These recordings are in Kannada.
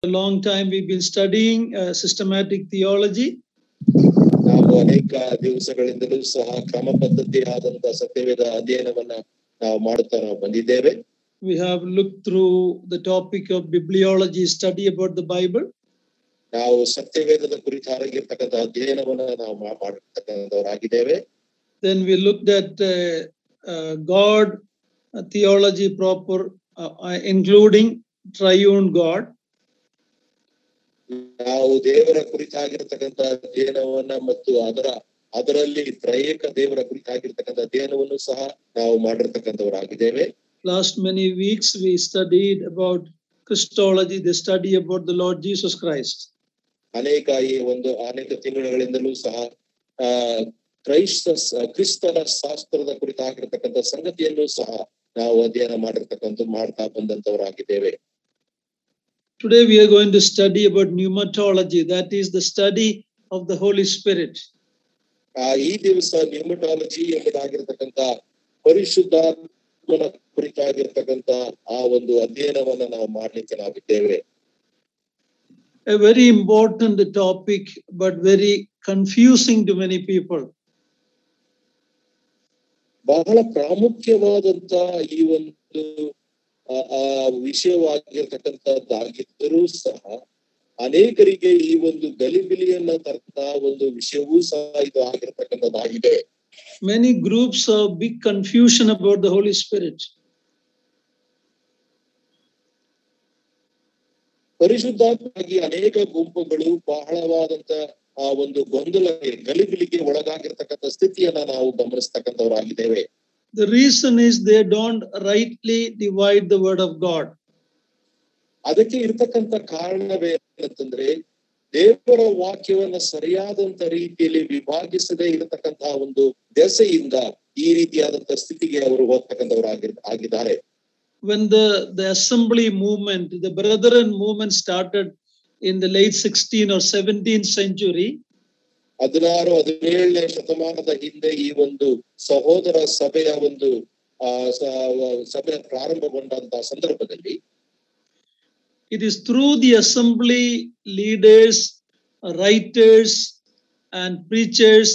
a long time we've been studying systematic theology. ನಾವು ಅನೇಕ ದಿವಸಗಳಿಂದಲೂ ಸಹ ಕ್ರಮ ಪದ್ಧತಿಯಾದಂತಹ ಸತ್ಯವೇದ ಅಧ್ಯಯನವನ್ನ ನಾವು ಮಾಡುತ್ತಾ ಬಂದಿದ್ದೇವೆ. We have looked through the topic of bibliology, study about the Bible. ನಾವು ಸತ್ಯವೇದದ ಕುರಿತಾಗಿರ್ತಕ್ಕಂಥ ಅಧ್ಯಯನವನ್ನ ನಾವು ಮಾಡಿರ್ತಕ್ಕಂಥವರಾಗಿದ್ದೇವೆ. Then we looked at God theology proper, including triune God. ನಾವು ದೇವರ ಕುರಿತಾಗಿರ್ತಕ್ಕಂಥ ಅಧ್ಯಯನವನ್ನ ಮತ್ತು ಅದರಲ್ಲಿ ತ್ರೈೇಕ ದೇವರ ಕುರಿತಾಗಿರ್ತಕ್ಕಂಥ ಅಧ್ಯಯನವನ್ನು ಸಹ ನಾವು ಮಾಡಿರ್ತಕ್ಕಂಥವರಾಗಿದ್ದೇವೆ. Last many weeks we studied about Christology, the study about the Lord Jesus Christ. ಅನೇಕ ತಿಂಗಳುಗಳಿಂದಲೂ ಸಹ ಕ್ರಿಸ್ತನ ಶಾಸ್ತ್ರದ ಕುರಿತಾಗಿರ್ತಕ್ಕಂಥ ಸಂಗತಿಯನ್ನು ಸಹ ನಾವು ಅಧ್ಯಯನ ಮಾಡ್ತಾ ಬಂದಂತವರಾಗಿದ್ದೇವೆ. Today we are going to study about pneumatology, that is the study of the Holy Spirit. ಈ ದಿವಸ ನ್ಯೂಮಟಾಲಜಿ ಎಂಬುದಾಗಿರ್ತಕ್ಕಂಥ ಪರಿಶುದ್ಧಾತ್ಮನ ಕುರಿತಾಗಿರ್ತಕ್ಕಂಥ ಆ ಒಂದು ಅಧ್ಯಯನವನ್ನ ನಾವು ಮಾಡ್ಲಿಕ್ಕೆ ನಾವಿದ್ದೇವೆ. A very important topic, but very confusing to many people. ಬಹಳ ಪ್ರಾಮುಖ್ಯವಾದಂತ ಈ ಒಂದು ವಿಷಯವಾಗಿರ್ತಕ್ಕಂಥದ್ದಾಗಿದ್ದರೂ ಸಹ ಅನೇಕರಿಗೆ ಈ ಒಂದು ಗಲಿಬಿಲಿಯನ್ನ ತರಂತ ಒಂದು ವಿಷಯವೂ ಸಹ ಇದು ಆಗಿರ್ತಕ್ಕಂಥದ್ದಾಗಿದೆ. Many groups have big confusion about the Holy Spirit. ಪರಿಶುದ್ಧಾತ್ಮವಾಗಿ ಅನೇಕ ಗುಂಪುಗಳು ಬಹಳವಾದಂತ ಆ ಒಂದು ಗಲಿಬಿಲಿಗೆ ಒಳಗಾಗಿರ್ತಕ್ಕಂಥ ಸ್ಥಿತಿಯನ್ನ ನಾವು ಗಮನಿಸ್ತಕ್ಕಂಥವರಾಗಿದ್ದೇವೆ. The reason is they don't rightly divide the word of God. ಅದಕ್ಕೆ ಇರತಕ್ಕಂಥ ಕಾರಣವೇನಂತಂದ್ರೆ ದೇವರ ವಾಕ್ಯವನ್ನ ಸರಿಯಾದಂತ ರೀತಿಯಲ್ಲಿ ವಿಭಾಗಿಸದೇ ಇರತಕ್ಕಂತ ಒಂದು ದೆಸೆಯಿಂದ ಈ ರೀತಿಯಾದಂತ ಸ್ಥಿತಿಗೆ ಅವರು ಹೋಗ್ತಕ್ಕಂಥವರಾಗಿದ್ದಾರೆ. When the assembly movement, the brethren movement started in the late 16th or 17th century, 16-17ನೇ ಶತಮಾನದ ಹಿಂದೆ ಈ ಒಂದು ಸಹೋದರ ಸಭೆಯ ಒಂದು ಸಭೆ ಪ್ರಾರಂಭಗೊಂಡಂತಹ ಸಂದರ್ಭದಲ್ಲಿ it is through the assembly leaders, writers and preachers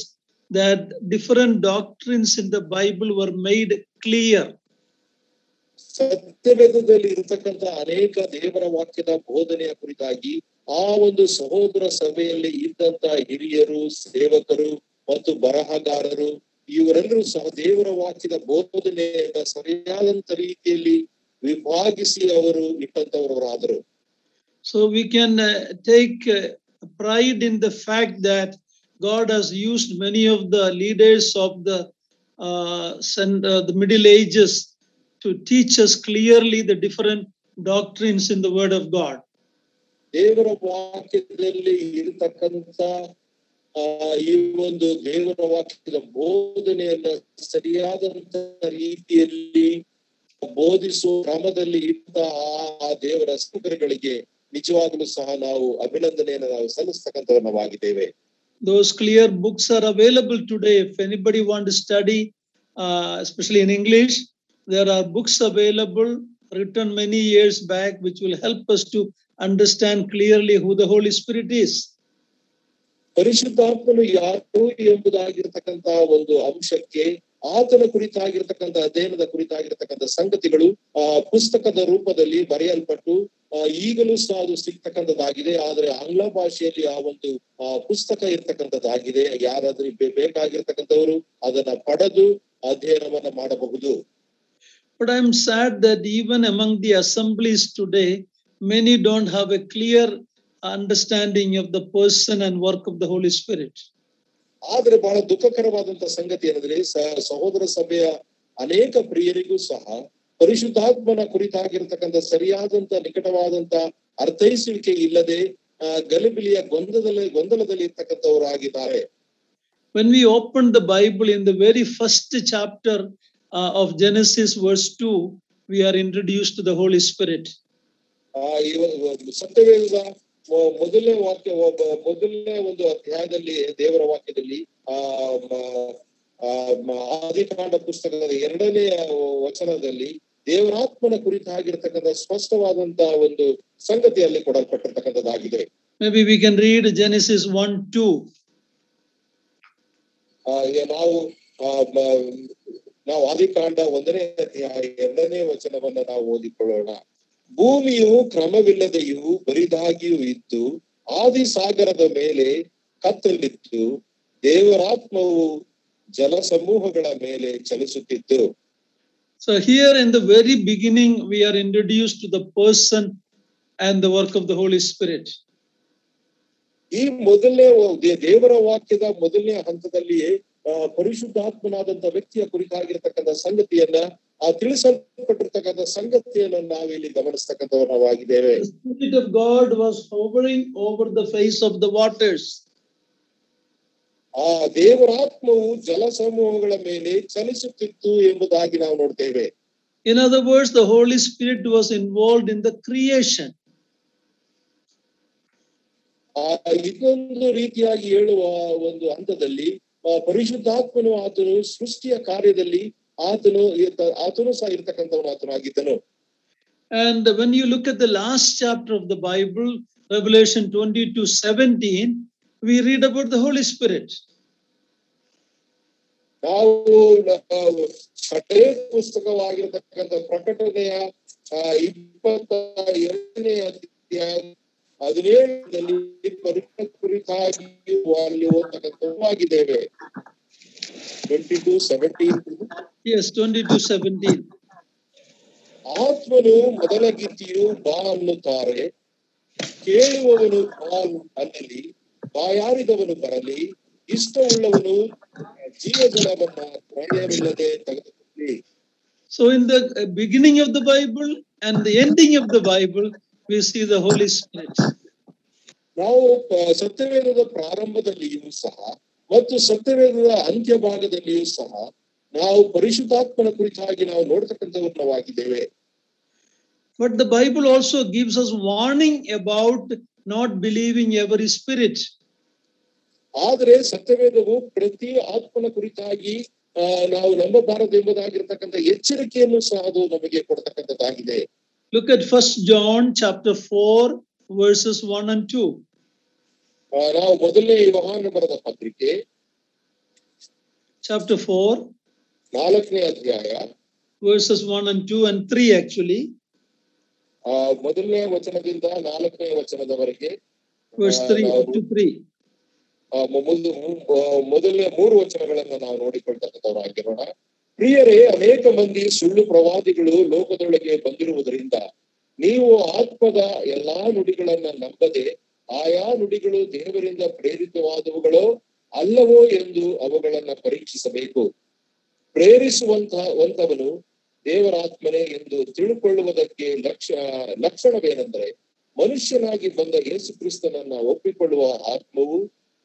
that different doctrines in the Bible were made clear. ಸತ್ಯವೇದದಲ್ಲಿ ಇರತಕ್ಕಂಥ ಅನೇಕ ದೇವರ ವಾಕ್ಯದ ಬೋಧನೆಯ ಕುರಿತಾಗಿ ಆ ಒಂದು ಸಹೋದರ ಸಭೆಯಲ್ಲಿ ಇದ್ದಂತ ಹಿರಿಯರು, ಸೇವಕರು ಮತ್ತು ಬರಹಗಾರರು ಇವರೆಲ್ಲರೂ ಸಹ ದೇವರ ವಾಕ್ಯದ ಬೋಧನೆಯನ್ನ ಸರಿಯಾದಂತ ರೀತಿಯಲ್ಲಿ ವಿಭಾಗಿಸಿ ಅವರು ಇಟ್ಟಂತವರಾದರು. So we can take pride in the fact that God has used many of the leaders of the Middle Ages to teach us clearly the different doctrines in the Word of God. ದೇವರ ವಾಕ್ಯದಲ್ಲಿ ಇರತಕ್ಕಂತ ಈ ಒಂದು ದೇವರ ವಾಕ್ಯದ ಬೋಧನೆಯನ್ನ ಸರಿಯಾದಂತ ರೀತಿಯಲ್ಲಿ ಬೋಧಿಸುವ ಕ್ರಮದಲ್ಲಿ ಇದ್ದ ಆ ದೇವರ ಸೇವಕರಿಗೆ ನಿಜವಾಗಲೂ ಸಹ ನಾವು ಅಭಿನಂದನೆಯನ್ನು ನಾವು ಸಲ್ಲಿಸತಕ್ಕಂಥವರಾಗಿದ್ದೇವೆ. Those clear books are available today. If anybody want to study, especially in English, there are books available written many years back which will help us to understand clearly who the Holy Spirit is. ಪರಿಶುದ್ಧಾತ್ಮನು ಯಾರು ಎಂಬುದಾಗಿರ್ತಕ್ಕಂಥ ಒಂದು ಅಂಶಕ್ಕೆ ಆತನ ಕುರಿತಾಗಿರ್ತಕ್ಕಂಥ ಅಧ್ಯಯನದ ಕುರಿತಾಗಿರ್ತಕ್ಕಂಥ ಸಂಗತಿಗಳು ಪುಸ್ತಕದ ರೂಪದಲ್ಲಿ ಬರೆಯಲ್ಪಟ್ಟು ಈಗಲೂ ಸಹ ಅದು ಸಿಗ್ತಕ್ಕಂಥದ್ದಾಗಿದೆ. ಆದ್ರೆ ಆಂಗ್ಲ ಭಾಷೆಯಲ್ಲಿ ಆ ಒಂದು ಪುಸ್ತಕ ಇರ್ತಕ್ಕಂಥದ್ದಾಗಿದೆ. ಯಾರಾದ್ರೂ ಬೇಕಾಗಿರ್ತಕ್ಕಂಥವರು ಅದನ್ನ ಪಡೆದು ಅಧ್ಯಯನವನ್ನ ಮಾಡಬಹುದು. But I'm sad that even among the assemblies today, many don't have a clear understanding of the person and work of the Holy Spirit. ಆದ್ರೆ ಬಹಳ ದುಃಖಕರವಾದಂತ ಸಂಗತಿ ಏನಂದ್ರೆ ಸಹೋದರ ಸಭೆಯ ಅನೇಕ ಪ್ರಿಯರಿಗೂ ಸಹ ಪರಿಶುದ್ಧಾತ್ಮನ ಕುರಿತಾಗಿರ್ತಕ್ಕಂಥ ಸರಿಯಾದಂತ ನಿಕಟವಾದಂತ ಅರ್ಥೈಸುವಿಕೆ ಇಲ್ಲದೆ ಗಲಿಬಿಲಿಯ ಗೊಂದಲದಲ್ಲಿ ಇರ್ತಕ್ಕಂಥವರಾಗಿದ್ದಾರೆ. When we open the Bible in the very first chapter of Genesis verse 2, we are introduced to the Holy Spirit. ಸತ್ಯವೇದ ಮೊದಲನೇ ಒಂದು ಅಧ್ಯಾಯದಲ್ಲಿ ದೇವರ ವಾಕ್ಯದಲ್ಲಿ ಆದಿಕಾಂಡ ಪುಸ್ತಕದ 2ನೇ ವಚನದಲ್ಲಿ ದೇವರಾತ್ಮನ ಕುರಿತಾಗಿರ್ತಕ್ಕಂಥ ಸ್ಪಷ್ಟವಾದಂತಹ ಒಂದು ಸಂಗತಿಯಲ್ಲಿ ಕೊಡಲ್ಪಟ್ಟಿರ್ತಕ್ಕಂಥದ್ದಾಗಿದೆ. Maybe we can read Genesis 1:2. ನಾವು ಆದಿಕಾಂಡ 1ನೇ ಅಧ್ಯಾಯ 2ನೇ ವಚನವನ್ನ ನಾವು ಓದಿಕೊಳ್ಳೋಣ. ಭೂಮಿಯು ಕ್ರಮವಿಲ್ಲದೆಯೂ ಬರಿದಾಗಿಯೂ ಇದ್ದು ಆದಿಸಾಗರದ ಮೇಲೆ ಕತ್ತಲಿತ್ತು, ದೇವರಾತ್ಮವು ಜಲಸಮೂಹಗಳ ಮೇಲೆ ಚಲಿಸುತ್ತಿತ್ತು. So here in the very beginning we are introduced to the person and the work of the Holy Spirit. ಈ ಮೊದಲನೇ ದೇವರ ವಾಕ್ಯದ ಮೊದಲನೇ ಹಂತದಲ್ಲಿಯೇ ಪರಿಶುದ್ಧಾತ್ಮನಾದಂತ ವ್ಯಕ್ತಿಯ ಕುರಿತಾಗಿರ್ತಕ್ಕಂಥ ಸಂಗತಿಯನ್ನ ತಿಳಿಸಲ್ಪಟ್ಟಿರ್ತಕ್ಕಂಥ ಸಂಗತಿಯನ್ನು ನಾವಿಲ್ಲಿ ಗಮನಿಸ್ತಕ್ಕಂಥವರಾಗಿದ್ದೇವೆ. The Spirit of God was hovering over the face of the waters. ಆ ದೇವರಾತ್ಮವು ಜಲಸಮೂಹಗಳ ಮೇಲೆ ಚಲಿಸುತ್ತಿತ್ತು ಎಂಬುದಾಗಿ ನಾವು ನೋಡ್ತೇವೆ. In other words, the Holy Spirit was involved in the creation. ಇದೊಂದು ರೀತಿಯಾಗಿ ಹೇಳುವ ಒಂದು ಹಂತದಲ್ಲಿ ಪರಿಶುದ್ಧಾತ್ಮನು ಆತನು ಸೃಷ್ಟಿಯ ಕಾರ್ಯದಲ್ಲಿ ಆತನು ಸಹ ಇರ್ತಕ್ಕಂಥವನಾಗಿದ್ದನು. And when you look at the last chapter of the Bible, Revelation 20-17, we read about the Holy Spirit. ನಾವು ಕಡೆ ಪುಸ್ತಕವಾಗಿರತಕ್ಕಂಥ ಪ್ರಕಟಣೆಯ 22ನೇ ಅಧ್ಯಾಯ 17ರಲ್ಲಿ ಪರಿಶುದ್ಧ ಕುರಿತಾಗಿ ಅಲ್ಲಿ ಓದತಕ್ಕಂಥವಾಗಿದ್ದೇವೆ. 22:17. Yes, 22:17. ಆತ್ಮನು ಮೊದಲ ಗೀತಿಯು ಬಾ ಅನ್ನುತ್ತಾರೆ, ಕೇಳುವವನು ಬಾ ಅನ್ನಲಿ, ಬಾಯಾರಿದವನು ಬರಲಿ, ಇಷ್ಟವುಳ್ಳವನು ಜೀವಜಲವನ್ನ ಪ್ರಳಯವಿಲ್ಲದೆ ತೆಗೆದುಕೊಳ್ಳಿ. So in the beginning of the Bible and the ending of the Bible, we see the Holy Spirit. ನಾವು ಸತ್ಯವೇದದ ಪ್ರಾರಂಭದಲ್ಲಿಯೂ ಸಹ ಮತ್ತು ಸತ್ಯವೇದದ ಅಂತ್ಯ ಭಾಗದಲ್ಲಿಯೂ ಸಹ ನಾವು ಪರಿಶುದ್ಧಾತ್ಮನ ಕುರಿತಾಗಿ ನಾವು ನೋಡ್ತಕ್ಕಂಥವನ್ನಾಗಿದ್ದೇವೆ. But the Bible also gives us warning about not believing every spirit. ಆದರೆ ಸತ್ಯವೇದವು ಪ್ರತಿ ಆತ್ಮನ ಕುರಿತಾಗಿ ನಾವು ನಂಬಬಾರದು ಎಂಬುದಾಗಿರ್ತಕ್ಕಂಥ ಎಚ್ಚರಿಕೆಯನ್ನು ಸಹ ಅದು ನಮಗೆ ಕೊಡ್ತಕ್ಕಂಥದ್ದಾಗಿದೆ. Look at 1 John chapter 4 verses 1 and 2. ನಾವು ಮೊದಲನೇ ಯೋಹಾನ ಬರೆದ ಪತ್ರಿಕೆ chapter 4 4ನೇ ಅಧ್ಯಾಯ verses 1 and 2 and 3 actually. ಮೊದಲನೇ ವಚನದಿಂದ 4ನೇ ವಚನದವರೆಗೆ verse 3 to 3. ಮೊದಲನೇ 3 ವಚನಗಳನ್ನ ನಾವು ನೋಡಿಕೊಳ್ತಕ್ಕಂಥವರಾಗಿರೋಣ. ಪ್ರಿಯರೇ, ಅನೇಕ ಮಂದಿ ಸುಳ್ಳು ಪ್ರವಾದಿಗಳು ಲೋಕದೊಳಗೆ ಬಂದಿರುವುದರಿಂದ ನೀವು ಆತ್ಮದ ಎಲ್ಲಾ ನುಡಿಗಳನ್ನ ನಂಬದೆ ಆಯಾ ನುಡಿಗಳು ದೇವರಿಂದ ಪ್ರೇರಿತವಾದವುಗಳೋ ಅಲ್ಲವೋ ಎಂದು ಅವುಗಳನ್ನ ಪರೀಕ್ಷಿಸಬೇಕು. ಪ್ರೇರಿಸುವಂತವನು ದೇವರಾತ್ಮನೇ ಎಂದು ತಿಳುಕೊಳ್ಳುವುದಕ್ಕೆ ಲಕ್ಷಣವೇನೆಂದರೆ, ಮನುಷ್ಯನಾಗಿ ಬಂದ ಯೇಸು ಕ್ರಿಸ್ತನನ್ನ ಒಪ್ಪಿಕೊಳ್ಳುವ ಆತ್ಮವು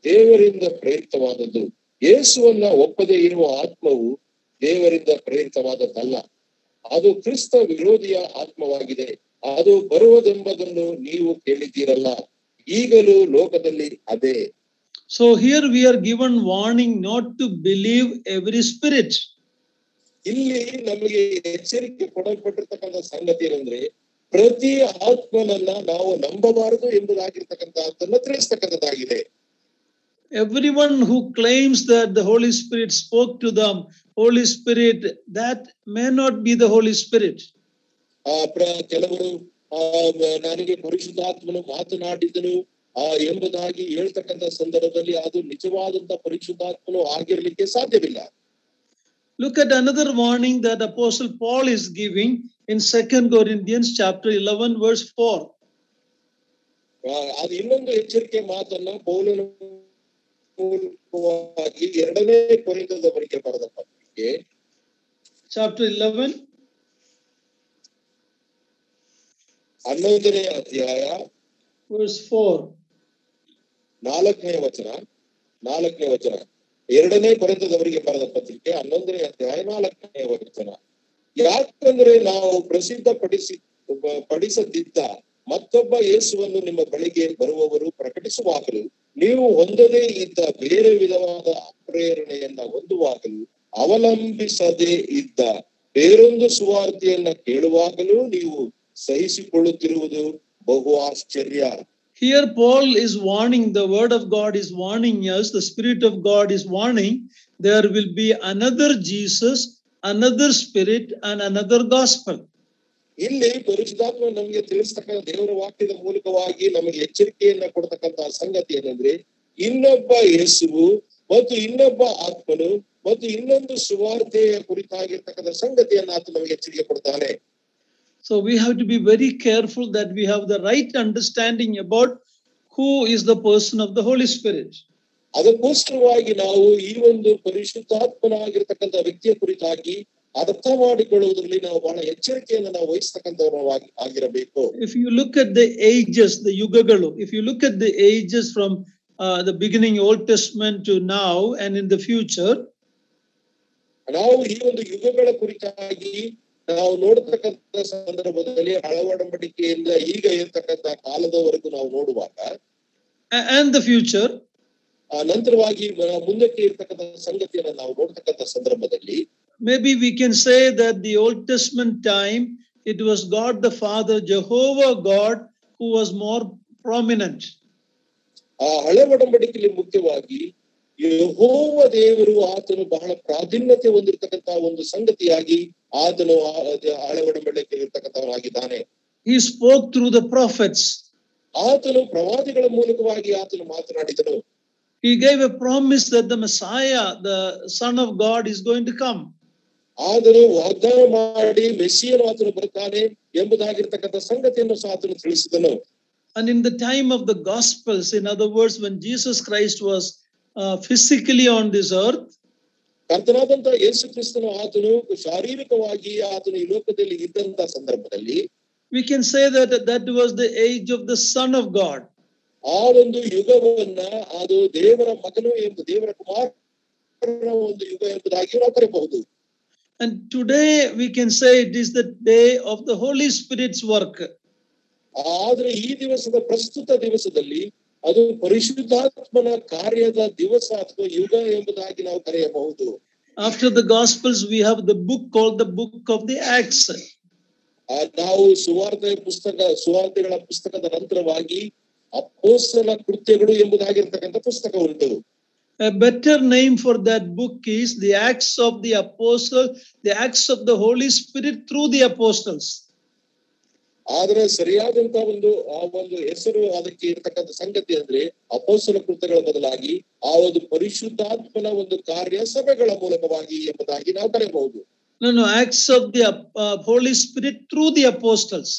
ದೇವರಿಂದ ಪ್ರೇರಿತವಾದದ್ದು, ಯೇಸುವನ್ನ ಒಪ್ಪದೇ ಇರುವ ಆತ್ಮವು ದೇವರಿಂದ ಪ್ರೇರಿತವಾದದ್ದಲ್ಲ. ಅದು ಕ್ರಿಸ್ತ ವಿರೋಧಿಯ ಆತ್ಮವಾಗಿದೆ. ಅದು ಬರುವುದೆಂಬುದನ್ನು ನೀವು ಕೇಳಿದ್ದೀರಲ್ಲ, ಈಗಲೂ ಲೋಕದಲ್ಲಿ ಅದೇ. So here we are given warning not to believe every spirit. ಇಲ್ಲಿ ನಮಗೆ ಎಚ್ಚರಿಕೆ ಕೊಡಲ್ಪಟ್ಟಿರ್ತಕ್ಕಂಥ ಸಂಗತಿ ಏನಂದ್ರೆ, ಪ್ರತಿ ಆತ್ಮನನ್ನ ನಾವು ನಂಬಬಾರದು ಎಂಬುದಾಗಿರ್ತಕ್ಕಂಥದ್ದನ್ನ ತಿಳಿಸ್ತಕ್ಕಂಥದ್ದಾಗಿದೆ. Everyone who claims that the Holy Spirit spoke to them, Holy Spirit, that may not be the Holy Spirit. ಕೆಲವರು ನನಗೆ ಪರಿಶುದ್ಧಾತ್ಮನು ಮಾತನಾಡಿದನು ಎಂಬುದಾಗಿ ಹೇಳ್ತಕ್ಕಂಥ ಸಂದರ್ಭದಲ್ಲಿ ಅದು ನಿಜವಾದಂತ ಪರಿಶುದ್ಧಾತ್ಮನು ಆಗಿರ್ಲಿಕ್ಕೆ ಸಾಧ್ಯವಿಲ್ಲ. Look at another warning that Apostle Paul is giving in 2 Corinthians chapter 11 verse 4. ಅದು ಇನ್ನೊಂದು ಎಚ್ಚರಿಕೆ ಮಾತನ್ನ ಪೌಲನು 2ನೇ ಕೊರಿಂಥದವರಿಗೆ ಬರೆದ ಪತ್ರಿಕೆ chapter 11 11ನೇ ಅಧ್ಯಾಯ verse 4. 4ನೇ ವಚನ 2ನೇ ಕೊರಿಂಥದವರಿಗೆ ಬರೆದ ಪತ್ರಿಕೆ 11ನೇ ಅಧ್ಯಾಯ 4ನೇ ವಚನ. ಯಾಕಂದ್ರೆ ನಾವು ಪಡಿಸದಿದ್ದ ಮತ್ತೊಬ್ಬ ಯೇಸುವನ್ನು ನಿಮ್ಮ ಬಳಿಗೆ ಬರುವವರು ಪ್ರಕಟಿಸುವಾಗಲೂ ನೀವು ಹೊಂದದೇ ಇದ್ದ ಬೇರೆ ವಿಧವಾದ ಪ್ರೇರಣೆಯನ್ನ ಹೊಂದುವಾಗಲೂ ಅವಲಂಬಿಸದೇ ಇದ್ದ ಬೇರೊಂದು ಸುವಾರ್ತೆಯನ್ನ ಕೇಳುವಾಗಲೂ ನೀವು ಸಹಿಸಿಕೊಳ್ಳುತ್ತಿರುವುದು ಬಹು ಆಶ್ಚರ್ಯ. Here Paul is warning, the word of God is warning us, the Spirit of God is warning, there will be another Jesus, another Spirit, and another gospel. ಇಲ್ಲಿ ಪರಿಶುದ್ಧಾತ್ಮ ನಮಗೆ ತಿಳಿಸ್ತಕ್ಕಂಥ ದೇವರ ವಾಕ್ಯದ ಮೂಲಕವಾಗಿ ನಮಗೆ ಎಚ್ಚರಿಕೆಯನ್ನ ಕೊಡ್ತಕ್ಕಂತಹ ಸಂಗತಿ ಏನಂದ್ರೆ, ಇನ್ನೊಬ್ಬ ಯೇಸುವು ಮತ್ತು ಇನ್ನೊಬ್ಬ ಆತ್ಮನು ಮತ್ತು ಇನ್ನೊಂದು ಸುವಾರ್ತೆಯ ಕುರಿತಾಗಿರ್ತಕ್ಕಂಥ ಸಂಗತಿಯನ್ನ ಆತ ನಮಗೆ ಎಚ್ಚರಿಕೆ ಕೊಡ್ತಾನೆ. So we have to be very careful that we have the right understanding about who is the person of the Holy Spirit. ಅದಕ್ಕೋಸ್ಕರವಾಗಿ ನಾವು ಈ ಒಂದು ಪರಿಶುದ್ಧಾತ್ಮನಾಗಿರ್ತಕ್ಕಂಥ ವ್ಯಕ್ತಿಯ ಕುರಿತಾಗಿ ಅರ್ಥ ಮಾಡಿಕೊಳ್ಳುವುದರಲ್ಲಿ ನಾವು ಬಹಳ ಎಚ್ಚರಿಕೆಯನ್ನು ನಾವು ವಹಿಸ್ತಕ್ಕಂಥವರು ಆಗಿರಬೇಕು. If you look at the ages, the yugagalu, if you look at the ages from the beginning Old Testament to now and in the future, ನಾವು ಈ ಒಂದು ಯುಗಗಳ ಕುರಿತಾಗಿ ನಾವು ನೋಡತಕ್ಕಂಥ ಸಂದರ್ಭದಲ್ಲಿ ಹಳವಡಂಬಡಿಕೆಯಿಂದ ಈಗ ಇರತಕ್ಕಂಥ ಕಾಲದವರೆಗೂ ನಾವು ನೋಡುವಾಗ and the future, ನಂತರವಾಗಿ ಮುಂದಕ್ಕೆ ಇರತಕ್ಕಂಥ ಸಂಗತಿಯನ್ನು ನಾವು ನೋಡ್ತಕ್ಕಂಥ ಸಂದರ್ಭದಲ್ಲಿ, maybe we can say that the Old Testament time, it was God the Father, Jehovah God, who was more prominent. ಆ ಹಳೆ ಒಡಂಬಡಿಕೆಯಲ್ಲಿ ಮುಖ್ಯವಾಗಿ ಯೆಹೋವ ದೇವರು ಆತನು ಬಹಳ ಪ್ರಾಧಾನ್ಯತೆ ಹೊಂದಿರತಕ್ಕಂತ ಒಂದು ಸಂಗತಿಯಾಗಿ ಆತನು ಹಳೆ ಒಡಂಬಡಿಕೆಯಲ್ಲಿ ಇರತಕ್ಕಂತವನಾಗಿದ್ದಾನೆ. He spoke through the prophets. ಆತನು ಪ್ರವಾದಿಗಳ ಮೂಲಕವಾಗಿ ಆತನು ಮಾತನಾಡಿದನು. He gave a promise that the Messiah, the Son of God, is going to come. ಆತನು ವಾಗ್ದಾನ ಮಾಡಿ ಮೆಸ್ಸಿಯನು ಆತನು ಬರುತ್ತಾನೆ ಎಂಬುದಾಗಿರ್ತಕ್ಕಂಥ ಸಂಗತಿಯನ್ನು ಸಹ ಆತನು ತಿಳಿಸಿದನು. And in the time of the Gospels, in other words, when Jesus Christ was physically on this earth, ಕರ್ತನಾದಂತ ಯೇಸು ಕ್ರಿಸ್ತನು ಆತನು ಶಾರೀರಿಕವಾಗಿ ಆತನು ಈ ಲೋಕದಲ್ಲಿ ಇದ್ದಂತ ಸಂದರ್ಭದಲ್ಲಿ, we can say that that was the age of the Son of God. ಆ ಒಂದು ಯುಗವನ್ನ ಅದು ದೇವರ ಮಗನು ಎಂದು ದೇವರ ಕುಮಾರನ ಒಂದು ಯುಗ ಎಂಬುದಾಗಿ ನಾವು ಕರೆಯಬಹುದು. And today we can say it is the day of the Holy Spirit's work. ಆದ್ರೆ ಈ ದಿವಸದ ಪ್ರಸ್ತುತ ದಿವಸದಲ್ಲಿ ಅದು ಪರಿಶುದ್ಧಾತ್ಮನ ಕಾರ್ಯದ ದಿವಸ ಅಥವಾ ಯುಗ ಎಂಬುದಾಗಿ ನಾವು ಕರೆಯಬಹುದು. After the Gospels, we have the book called the Book of the Acts. ನಾವು ಸುವಾರ್ತೆಗಳ ಪುಸ್ತಕದ ನಂತರವಾಗಿ ಅಪೊಸ್ತಲ ಕೃತ್ಯಗಳು ಎಂಬುದಾಗಿರ್ತಕ್ಕಂಥ ಪುಸ್ತಕ ಉಂಟು. A better name for that book is the Acts of the Apostles, the Acts of the Holy Spirit through the Apostles. ಆದ್ರೆ ಸರಿಯಾದಂತ ಒಂದು ಹೆಸರು ಅದಕ್ಕೆ ಇರತಕ್ಕಂಥ ಸಂಗತಿ ಅಂದ್ರೆ ಅಪೊಸ್ತಲ ಕೃತ್ಯಗಳ ಬದಲಾಗಿ ಆ ಒಂದು ಪರಿಶುದ್ಧಾತ್ಮನ ಒಂದು ಕಾರ್ಯ ಸಭೆಗಳ ಮೂಲಕವಾಗಿ ಎಂಬುದಾಗಿ ನಾವು ಕರೆಯಬಹುದು. No, Acts of the Holy Spirit through the Apostles.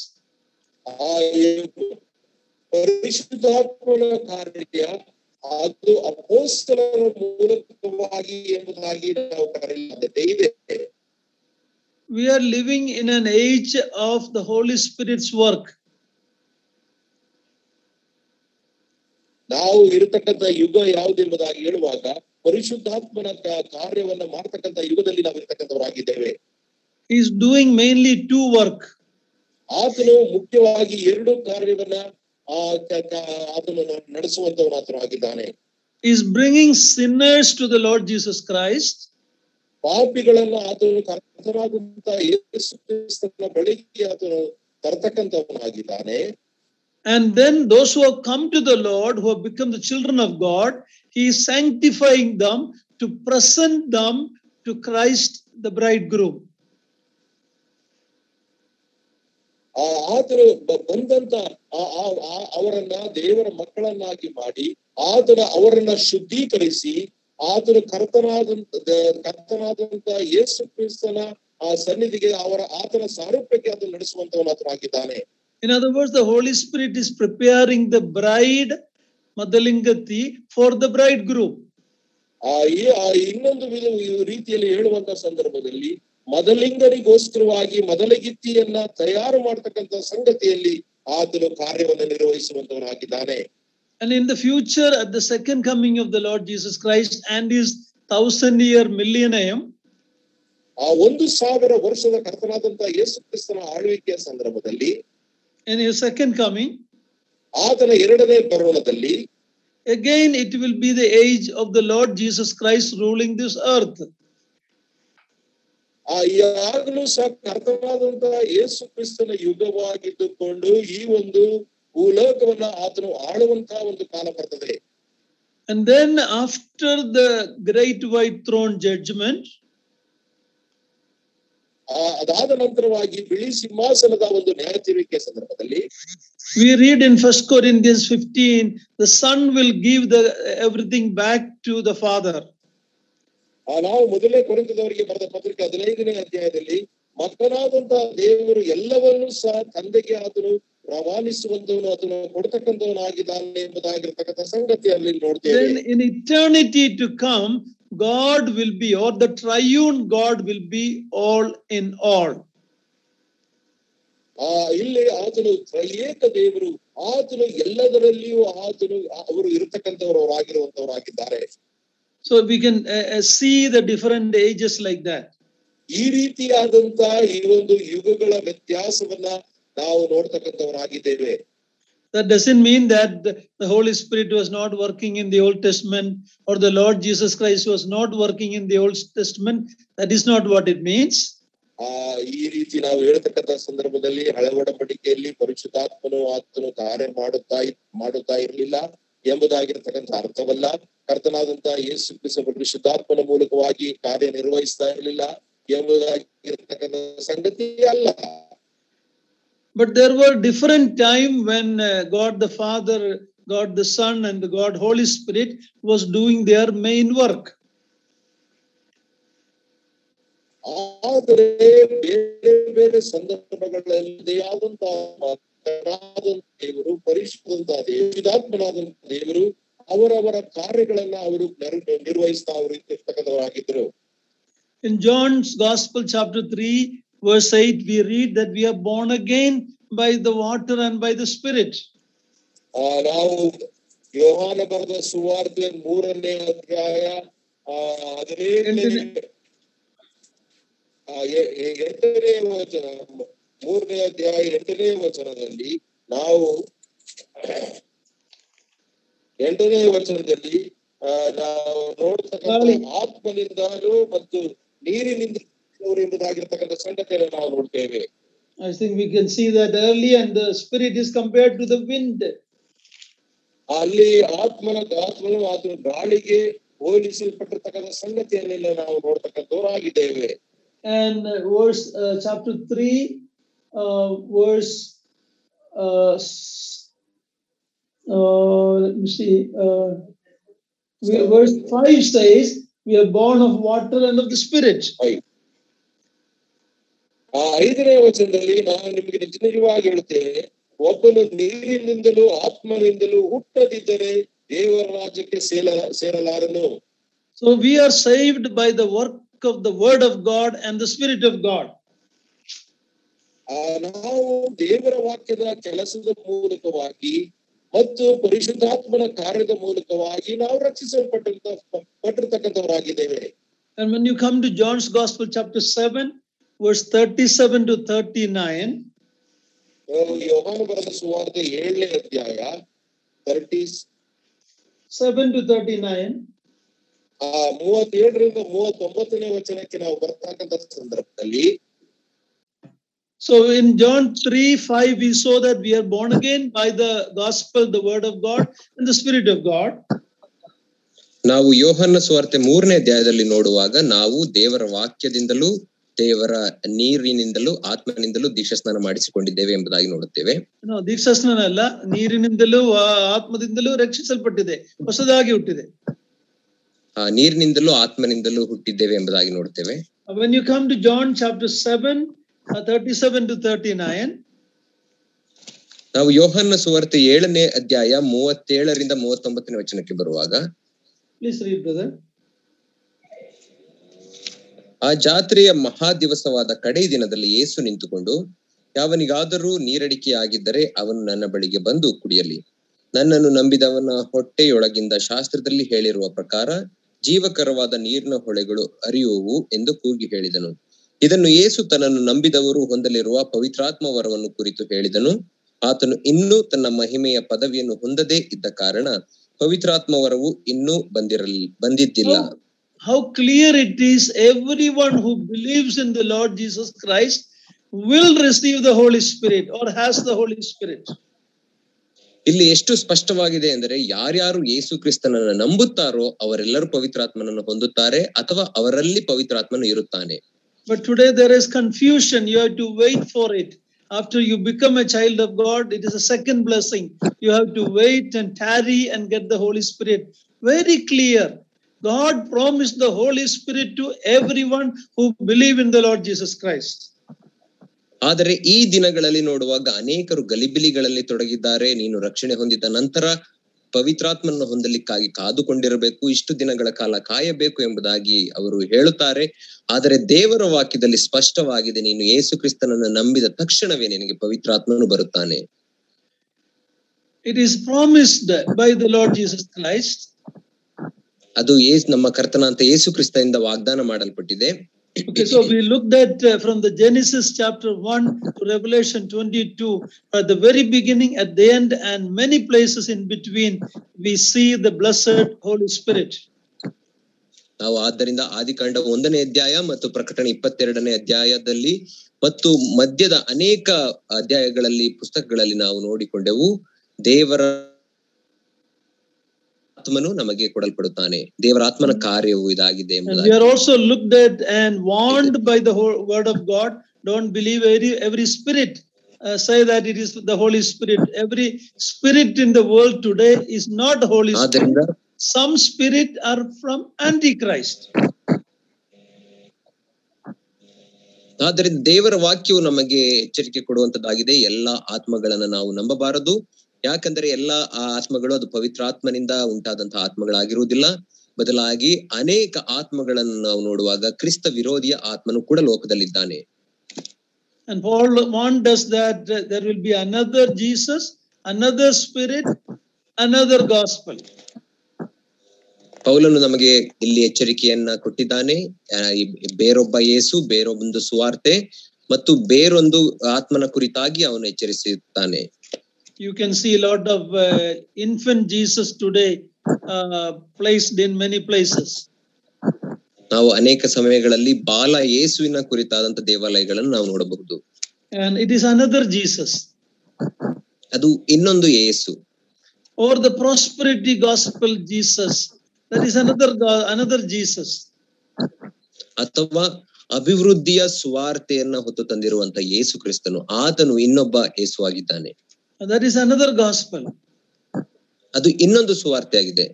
ಪರಿಶುದ್ಧಾತ್ಮನ ಕಾರ್ಯ ಅದು ಅಪೊಸ್ತಲರ ಮೂಲಕವಾಗಿ ಎಂಬುದಾಗಿ ನಾವು ಕರೆಯಲಾಗಿದೆ ಇದೆ. We are living in an age of the Holy Spirit's work. ನಾವು ಇರತಕ್ಕಂಥ ಯುಗ ಯಾವುದೆಂಬುದಾಗಿ ಹೇಳುವಾಗ ಪರಿಶುದ್ಧಾತ್ಮನ ಕಾರ್ಯವನ್ನ ಮಾಡತಕ್ಕಂಥ ಯುಗದಲ್ಲಿ ನಾವು ಇರತಕ್ಕಂಥವರಾಗಿದ್ದೇವೆ. He is doing mainly two work. ಆತನು ಮುಖ್ಯವಾಗಿ ಎರಡು ಕಾರ್ಯವನ್ನ ಆತನು ನಡೆಸುವಂತವನಾಗಿದ್ದಾನೆ. He is bringing sinners to the Lord Jesus Christ. ಪಾಪಿಗಳನ್ನ ಆತನು ಕರ್ತನಾದಂತ ಯೇಸು ಕ್ರಿಸ್ತನ ಬಳಿಗೆ ಆತನು ತರತಕ್ಕಂತವನಾಗಿದ್ದಾನೆ. And then those who have come to the Lord, who have become the children of God, He is sanctifying them to present them to Christ, the bridegroom. ಆತನು ಬಂದಂತ ಅವರನ್ನ ದೇವರ ಮಕ್ಕಳನ್ನಾಗಿ ಮಾಡಿ ಆತನ ಅವರನ್ನ ಶುದ್ಧೀಕರಿಸಿ ಆತನು ಕರ್ತನಾದಂತ ಯೇಸು ಕ್ರಿಸ್ತನ ಆ ಸನ್ನಿಧಿಗೆ ಆತನ ಸಾರೂಪ್ಯಕ್ಕೆ ಅದನ್ನು ನಡೆಸುವಂತವನಾಗಿದ್ದಾನೆ. In other words, the Holy Spirit is preparing the bride, Madalingati, for the bridegroom. ಇನ್ನೊಂದು ರೀತಿಯಲ್ಲಿ ಹೇಳುವಂತ ಸಂದರ್ಭದಲ್ಲಿ ಮೊದಲಿಂಗರಿಗೋಸ್ಕರವಾಗಿ ಮೊದಲಗಿತ್ತಿಯನ್ನ ತಯಾರು ಮಾಡತಕ್ಕಂತ ಸಂಗತಿಯಲ್ಲಿ ಆತನು ಕಾರ್ಯವನ್ನು ನಿರ್ವಹಿಸುವಂತವನಾಗಿದ್ದಾನೆ. And in the future, at the second coming of the Lord Jesus Christ and his 1000-year millennium, 1000 ವರ್ಷದ ಕರ್ತನಾದಂತ ಯೇಸು ಕ್ರಿಸ್ತನ ಆಳ್ವಿಕೆಯ ಸಂದರ್ಭದಲ್ಲಿ, in his second coming, ಆತನ ಎರಡನೇ ಬರೋಣದಲ್ಲಿ, again it will be the age of the Lord Jesus Christ ruling this earth. ಯಾವಾಗಲೂ ಸಹ ಕರ್ತನಾದಂತಹ ಯೇಸು ಕ್ರಿಸ್ತನ ಯುಗವಾಗಿದ್ದುಕೊಂಡು ಈ ಒಂದು ಭೂಲೋಕವನ್ನ ಆತನು ಆಳುವಂತಹ ಒಂದು ಕಾಲ ಬರ್ತದೆ. And then after the great white throne judgment, ಅದಾದ ನಂತರವಾಗಿ ಬಿಳಿ ಸಿಂಹಾಸನದ ಒಂದು ನ್ಯಾಯ ತೀರ್ವಿಕೆ ಸಂದರ್ಭದಲ್ಲಿ we read in 1 Corinthians 15, the Son will give everything back to the Father. ನಾವು ಮೊದಲನೇ ಕೊರಿಂಥದವರಿಗೆ ಬರೆದ ಪತ್ರಿಕೆ 15ನೇ ಅಧ್ಯಾಯದಲ್ಲಿ ಮಕ್ಕನಾದಂತಹ ದೇವರು ಎಲ್ಲವನ್ನೂ ಸಹ ತಂದೆಗೆ ಆತನು ರವಾನಿಸುವಂತವನು ಆತನು ಕೊಡ್ತಕ್ಕಂಥವನಾಗಿದ್ದಾನೆ ಎಂಬುದಾಗಿರ್ತಕ್ಕಂಥ ಸಂಗತಿಯಲ್ಲಿ ನೋಡ್ತೇವೆ. Then in eternity to come, God will be, or the triune God will be all in all. ಇಲ್ಲಿ ಆತನು ತ್ರಯೇಕ ದೇವರು, ಆತನು ಎಲ್ಲದರಲ್ಲಿಯೂ ಆತನು ಅವರು ಇರತಕ್ಕಂಥವರಾಗಿರುವಂತವರಾಗಿದ್ದಾರೆ. So we can see the different ages like that. ಈ ರೀತಿಯಾದಂತಹ ಈ ಒಂದು ಯುಗಗಳ ವ್ಯತ್ಯಾಸವನ್ನ ನಾವು ನೋಡ್ತಕ್ಕಂಥವರಾಗಿದ್ದೇವೆ. That doesn't mean that the Holy Spirit was not working in the Old Testament, or the Lord Jesus Christ was not working in the Old Testament. That is not what it means. ಈ ರೀತಿ ನಾವು ಹೇಳ್ತಕ್ಕಂಥ ಸಂದರ್ಭದಲ್ಲಿ ಹಳೆ ಒಡಂಬಡಿಕೆಯಲ್ಲಿ ಪರಿಶುದ್ಧಾತ್ಮನು ಆತನು ಕಾರ್ಯ ಮಾಡುತ್ತಾ ಇರಲಿಲ್ಲ ಎಂಬುದಾಗಿರ್ತಕ್ಕಂಥ ಅರ್ಥವಲ್ಲ. ಕರ್ತನಾದಂತಹ ಯೇಸು ಕ್ರಿಸ್ತ ಪರಿಶುದ್ಧಾತ್ಮನ ಮೂಲಕವಾಗಿ ಕಾರ್ಯ ನಿರ್ವಹಿಸ್ತಾ ಇರಲಿಲ್ಲ ಎಂಬುದಾಗಿರ್ತಕ್ಕಂಥ ಸಂಗತಿ ಅಲ್ಲ. But there were different time when God the Father, God the Son, and the God Holy Spirit was doing their main work. ಆದರೆ ಬೇರೆ ಬೇರೆ ಸಂದರ್ಭಗಳಲ್ಲಿ ಆದಂತಹ ದೇವರು, ಪರಿಶುದ್ಧನಾದ ದೇವರಾತ್ಮನಾದಂತ ದೇವರು ಅವರವರ ಕಾರ್ಯಗಳನ್ನ ಅವರು ನಿರ್ವಹಿಸ್ತಾ ಇರ್ತಕ್ಕಂಥವರಾಗಿದ್ರು. In John's Gospel chapter 3 verse 8 we read that we are born again by the water and by the Spirit. ನಾವು ಯೋಹಾನ ಬರೆದ ಸುವಾರ್ತೆ 3ನೇ ಅಧ್ಯಾಯ 8ನೇ ವಚನದಲ್ಲಿ ನಾವು 8ನೇ ವಚನದಲ್ಲಿ ನಾವು ನೋಡ್ತಕ್ಕಂಥ ಆತ್ಮನಿಂದಲೂ ಮತ್ತು ನೀರಿನಿಂದ ಎಂಬುದಾಗಿರ್ತಕ್ಕಂಥ ಸಂಗತಿಯನ್ನು ನಾವು ನೋಡ್ತೇವೆ. I think we can see that early, and the Spirit is compared to the wind. ಅಲ್ಲಿ ಆತ್ಮನು ಆತನ ಗಾಳಿಗೆ ಹೋಲಿಸಲ್ಪಟ್ಟಿರ್ತಕ್ಕಂಥ ಸಂಗತಿಯನ್ನೆಲ್ಲ ನಾವು ನೋಡ್ತಕ್ಕಂಥವರಾಗಿದ್ದೇವೆ. And verse chapter 3 verse let me see, verse 5 says we are born of water and of the Spirit. 5ನೇ ವಚನದಲ್ಲಿ ನಾನು ನಿಮಗೆ ನಿಜವಾಗಿ ಹೇಳುತ್ತೇನೆ, ಒಬ್ಬನು ನೀರಿನಿಂದಲೂ ಆತ್ಮನಿಂದಲೂ ಹುಟ್ಟದಿದ್ದರೆ ದೇವರ ರಾಜ್ಯಕ್ಕೆ ಸೇರಲಾರನು. So we are saved by the work of the Word of God and the Spirit of God. ನಾವು ದೇವರ ವಾಕ್ಯದ ಕೆಲಸದ ಮೂಲಕವಾಗಿ ಮತ್ತು ಪರಿಶುದ್ಧಾತ್ಮನ ಕಾರ್ಯದ ಮೂಲಕವಾಗಿ ನಾವು ರಕ್ಷಿಸಲ್ಪಟ್ಟಿರ್ತಕ್ಕಂಥವರಾಗಿದ್ದೇವೆ. And when you come to John's Gospel chapter 7 verse 37 to 39, ಯೋಹಾನ ಬರೆದ ಸುವಾರ್ತೆ 7ನೇ ಅಧ್ಯಾಯ 37 to 39, 37ರಿಂದ 39ನೇ ವಚನಕ್ಕೆ ನಾವು ಬರ್ತಕ್ಕಂಥ ಸಂದರ್ಭದಲ್ಲಿ, so in John 3:5 we saw that we are born again by the gospel, the word of God and the Spirit of God. ನಾವು ಯೋಹಾನ ಸುವಾರ್ತೆ 3ನೇ ಅಧ್ಯಾಯದಲ್ಲಿ ನೋಡುವಾಗ ನಾವು ದೇವರ ವಾಕ್ಯದಿಂದಲೂ ದೇವರ ನೀರಿನಿಂದಲೂ ಆತ್ಮನಿಂದಲೂ ದೀಕ್ಷಾಸ್ನಾನ ಮಾಡಿಸಿಕೊಂಡಿದ್ದೇವೆ ಎಂಬುದಾಗಿ ನೋಡುತ್ತೇವೆ. ದೀಕ್ಷಾಸ್ನಾನ ಅಲ್ಲ, ನೀರಿನಿಂದಲೂ ಆತ್ಮದಿಂದಲೂ ರಕ್ಷಿಸಲ್ಪಟ್ಟಿದೆ, ಹೊಸದಾಗಿ ಹುಟ್ಟಿದೆ. ನೀರಿನಿಂದಲೂ ಆತ್ಮನಿಂದಲೂ ಹುಟ್ಟಿದ್ದೇವೆ ಎಂಬುದಾಗಿ ನೋಡುತ್ತೇವೆ. When you come to John chapter 7 37 to 39, ನಾವು ಯೋಹಾನ ಸುವಾರ್ತೆ 7ನೇ ಅಧ್ಯಾಯ 37ರಿಂದ 39ನೇ ವಚನಕ್ಕೆ ಬರುವಾಗ, please read brother. ಆ ಜಾತ್ರೆಯ ಮಹಾ ದಿವಸವಾದ ಕಡೇ ದಿನದಲ್ಲಿ ಯೇಸು ನಿಂತುಕೊಂಡು, ಯಾವನಿಗಾದರೂ ನೀರಡಿಕೆಯಾಗಿದ್ದರೆ ಅವನು ನನ್ನ ಬಳಿಗೆ ಬಂದು ಕುಡಿಯಲಿ. ನನ್ನನ್ನು ನಂಬಿದವನ ಹೊಟ್ಟೆಯೊಳಗಿಂದ ಶಾಸ್ತ್ರದಲ್ಲಿ ಹೇಳಿರುವ ಪ್ರಕಾರ ಜೀವಕರವಾದ ನೀರಿನ ಹೊಳೆಗಳು ಹರಿಯುವವು ಎಂದು ಕೂಗಿ ಹೇಳಿದನು. ಇದನ್ನು ಯೇಸು ತನ್ನನ್ನು ನಂಬಿದವರು ಹೊಂದಲಿರುವ ಪವಿತ್ರಾತ್ಮ ವರವನ್ನು ಕುರಿತು ಹೇಳಿದನು. ಆತನು ಇನ್ನೂ ತನ್ನ ಮಹಿಮೆಯ ಪದವಿಯನ್ನು ಹೊಂದದೇ ಇದ್ದ ಕಾರಣ ಪವಿತ್ರಾತ್ಮ ವರವು ಇನ್ನೂ ಬಂದಿದ್ದಿಲ್ಲ. how clear it is. Everyone who believes in the Lord Jesus Christ will receive the Holy Spirit or has the Holy Spirit. ಇಲ್ಲಿ ಎಷ್ಟು ಸ್ಪಷ್ಟವಾಗಿದೆ ಅಂದರೆ ಯಾರ್ಯಾರು ಯೇಸು ಕ್ರಿಸ್ತನನ್ನು ನಂಬುತ್ತಾರೋ ಅವರೆಲ್ಲರೂ ಪವಿತ್ರಾತ್ಮನನ್ನು ಹೊಂದುತ್ತಾರೆ ಅಥವಾ ಅವರಲ್ಲಿ ಪವಿತ್ರಾತ್ಮನು ಇರುತ್ತಾನೆ. But today there is confusion. You have to wait for it. After you become a child of God, it is a second blessing. You have to wait and tarry and get the Holy Spirit. Very clear. God promised the Holy Spirit to everyone who believe in the Lord Jesus Christ. ಆದರೆ ಈ ದಿನಗಳಲ್ಲಿ ನೋಡುವಾಗ ಅನೇಕರು ಗಲಿಬಿಲಿಗಳಲ್ಲಿ ತೊಡಗಿದ್ದಾರೆ. ನೀನು ರಕ್ಷಣೆ ಹೊಂದಿದ ನಂತರ ಪವಿತ್ರಾತ್ಮನ ಹೊಂದಲಿಕ್ಕಾಗಿ ಕಾದುಕೊಂಡಿರಬೇಕು, ಇಷ್ಟು ದಿನಗಳ ಕಾಲ ಕಾಯಬೇಕು ಎಂಬುದಾಗಿ ಅವರು ಹೇಳುತ್ತಾರೆ. ಆದರೆ ದೇವರ ವಾಕ್ಯದಲ್ಲಿ ಸ್ಪಷ್ಟವಾಗಿದೆ, ನೀನು ಯೇಸು ಕ್ರಿಸ್ತನನ್ನು ನಂಬಿದ ತಕ್ಷಣವೇ ನಿನಗೆ ಪವಿತ್ರಾತ್ಮನು ಬರುತ್ತಾನೆ. It is promised by the Lord Jesus Christ. ಅದು ನಮ್ಮ ಕರ್ತನಾಂತ ಯೇಸು ಕ್ರಿಸ್ತನಿಂದ ವಾಗ್ದಾನ ಮಾಡಲ್ಪಟ್ಟಿದೆ. Okay, so we looked at from the Genesis chapter 1 to Revelation 22, at the very beginning, at the end, and many places in between, we see the blessed Holy Spirit. ನಾವು ಆದ್ದರಿಂದ ಆದಿಕಾಂಡ 1ನೇ ಅಧ್ಯಾಯ ಮತ್ತು ಪ್ರಕಟಣೆ 22ನೇ ಅಧ್ಯಾಯದಲ್ಲಿ ಮತ್ತು ಮಧ್ಯದ ಅನೇಕ ಅಧ್ಯಾಯಗಳಲ್ಲಿ ಪುಸ್ತಕಗಳಲ್ಲಿ ನಾವು ನೋಡಿಕೊಂಡೆವು ದೇವರ ಆತ್ಮನು ನಮಗೆ ಕೊಡಲ್ಪಡುತ್ತಾನೆ. ದೇವರ ಆತ್ಮನ ಕಾರ್ಯವು ಇದಾಗಿದೆ ಎಂಬುದಾಗಿ. We are also looked at and warned by the word of God. Don't believe every spirit say that it is the Holy Spirit. Every spirit in the world today is not Holy Spirit. Some spirit are from Antichrist. ಆದ್ದರಿಂದ ದೇವರ ವಾಕ್ಯವು ನಮಗೆ ಎಚ್ಚರಿಕೆ ಕೊಡುವಂತದ್ದಾಗಿದೆ. ಎಲ್ಲಾ ಆತ್ಮಗಳನ್ನು ನಾವು ನಂಬಬಾರದು. ಯಾಕಂದ್ರೆ ಎಲ್ಲಾ ಆ ಆತ್ಮಗಳು ಅದು ಪವಿತ್ರಾತ್ಮನಿಂದ ಉಂಟಾದಂತಹ ಆತ್ಮಗಳಾಗಿರುವುದಿಲ್ಲ. ಬದಲಾಗಿ ಅನೇಕ ಆತ್ಮಗಳನ್ನು ನಾವು ನೋಡುವಾಗ ಕ್ರಿಸ್ತ ವಿರೋಧಿಯ ಆತ್ಮನು ಕೂಡ ಲೋಕದಲ್ಲಿದ್ದಾನೆ. And Paul warned us that there will be another Jesus, another spirit, another gospel. ಪೌಲನು ನಮಗೆ ಇಲ್ಲಿ ಎಚ್ಚರಿಕೆಯನ್ನ ಕೊಟ್ಟಿದ್ದಾನೆ. ಬೇರೊಬ್ಬ ಯೇಸು, ಬೇರೊಂದು ಸುವಾರ್ತೆ ಮತ್ತು ಬೇರೊಂದು ಆತ್ಮನ ಕುರಿತಾಗಿ ಅವನು ಎಚ್ಚರಿಸುತ್ತಾನೆ. You can see a lot of infant Jesus today placed in many places. ನಾವು ಅನೇಕ ಸಮಯಗಳಲ್ಲಿ ಬಾಲ ಯೇಸುವಿನ ಕುರಿತಾದಂತ ದೇವಾಲಯಗಳನ್ನು ನಾವು ನೋಡಬಹುದು. And it is another Jesus. ಅದು ಇನ್ನೊಂದು ಯೇಸು. Or the prosperity gospel Jesus. That is another Jesus. ಅಥವಾ ಅಭಿವೃದ್ಧಿಯ ಸುವಾರ್ತೆಯನ್ನ ಹೊತ್ತು ತಂದಿರುವಂತ ಯೇಸು ಕ್ರಿಸ್ತನು, ಆತನು ಇನ್ನೊಬ್ಬ ಯೇಸು ಆಗಿದ್ದಾನೆ. That is another gospel. ಅದು ಇನ್ನೊಂದು ಸುವಾರ್ತೆ ಆಗಿದೆ.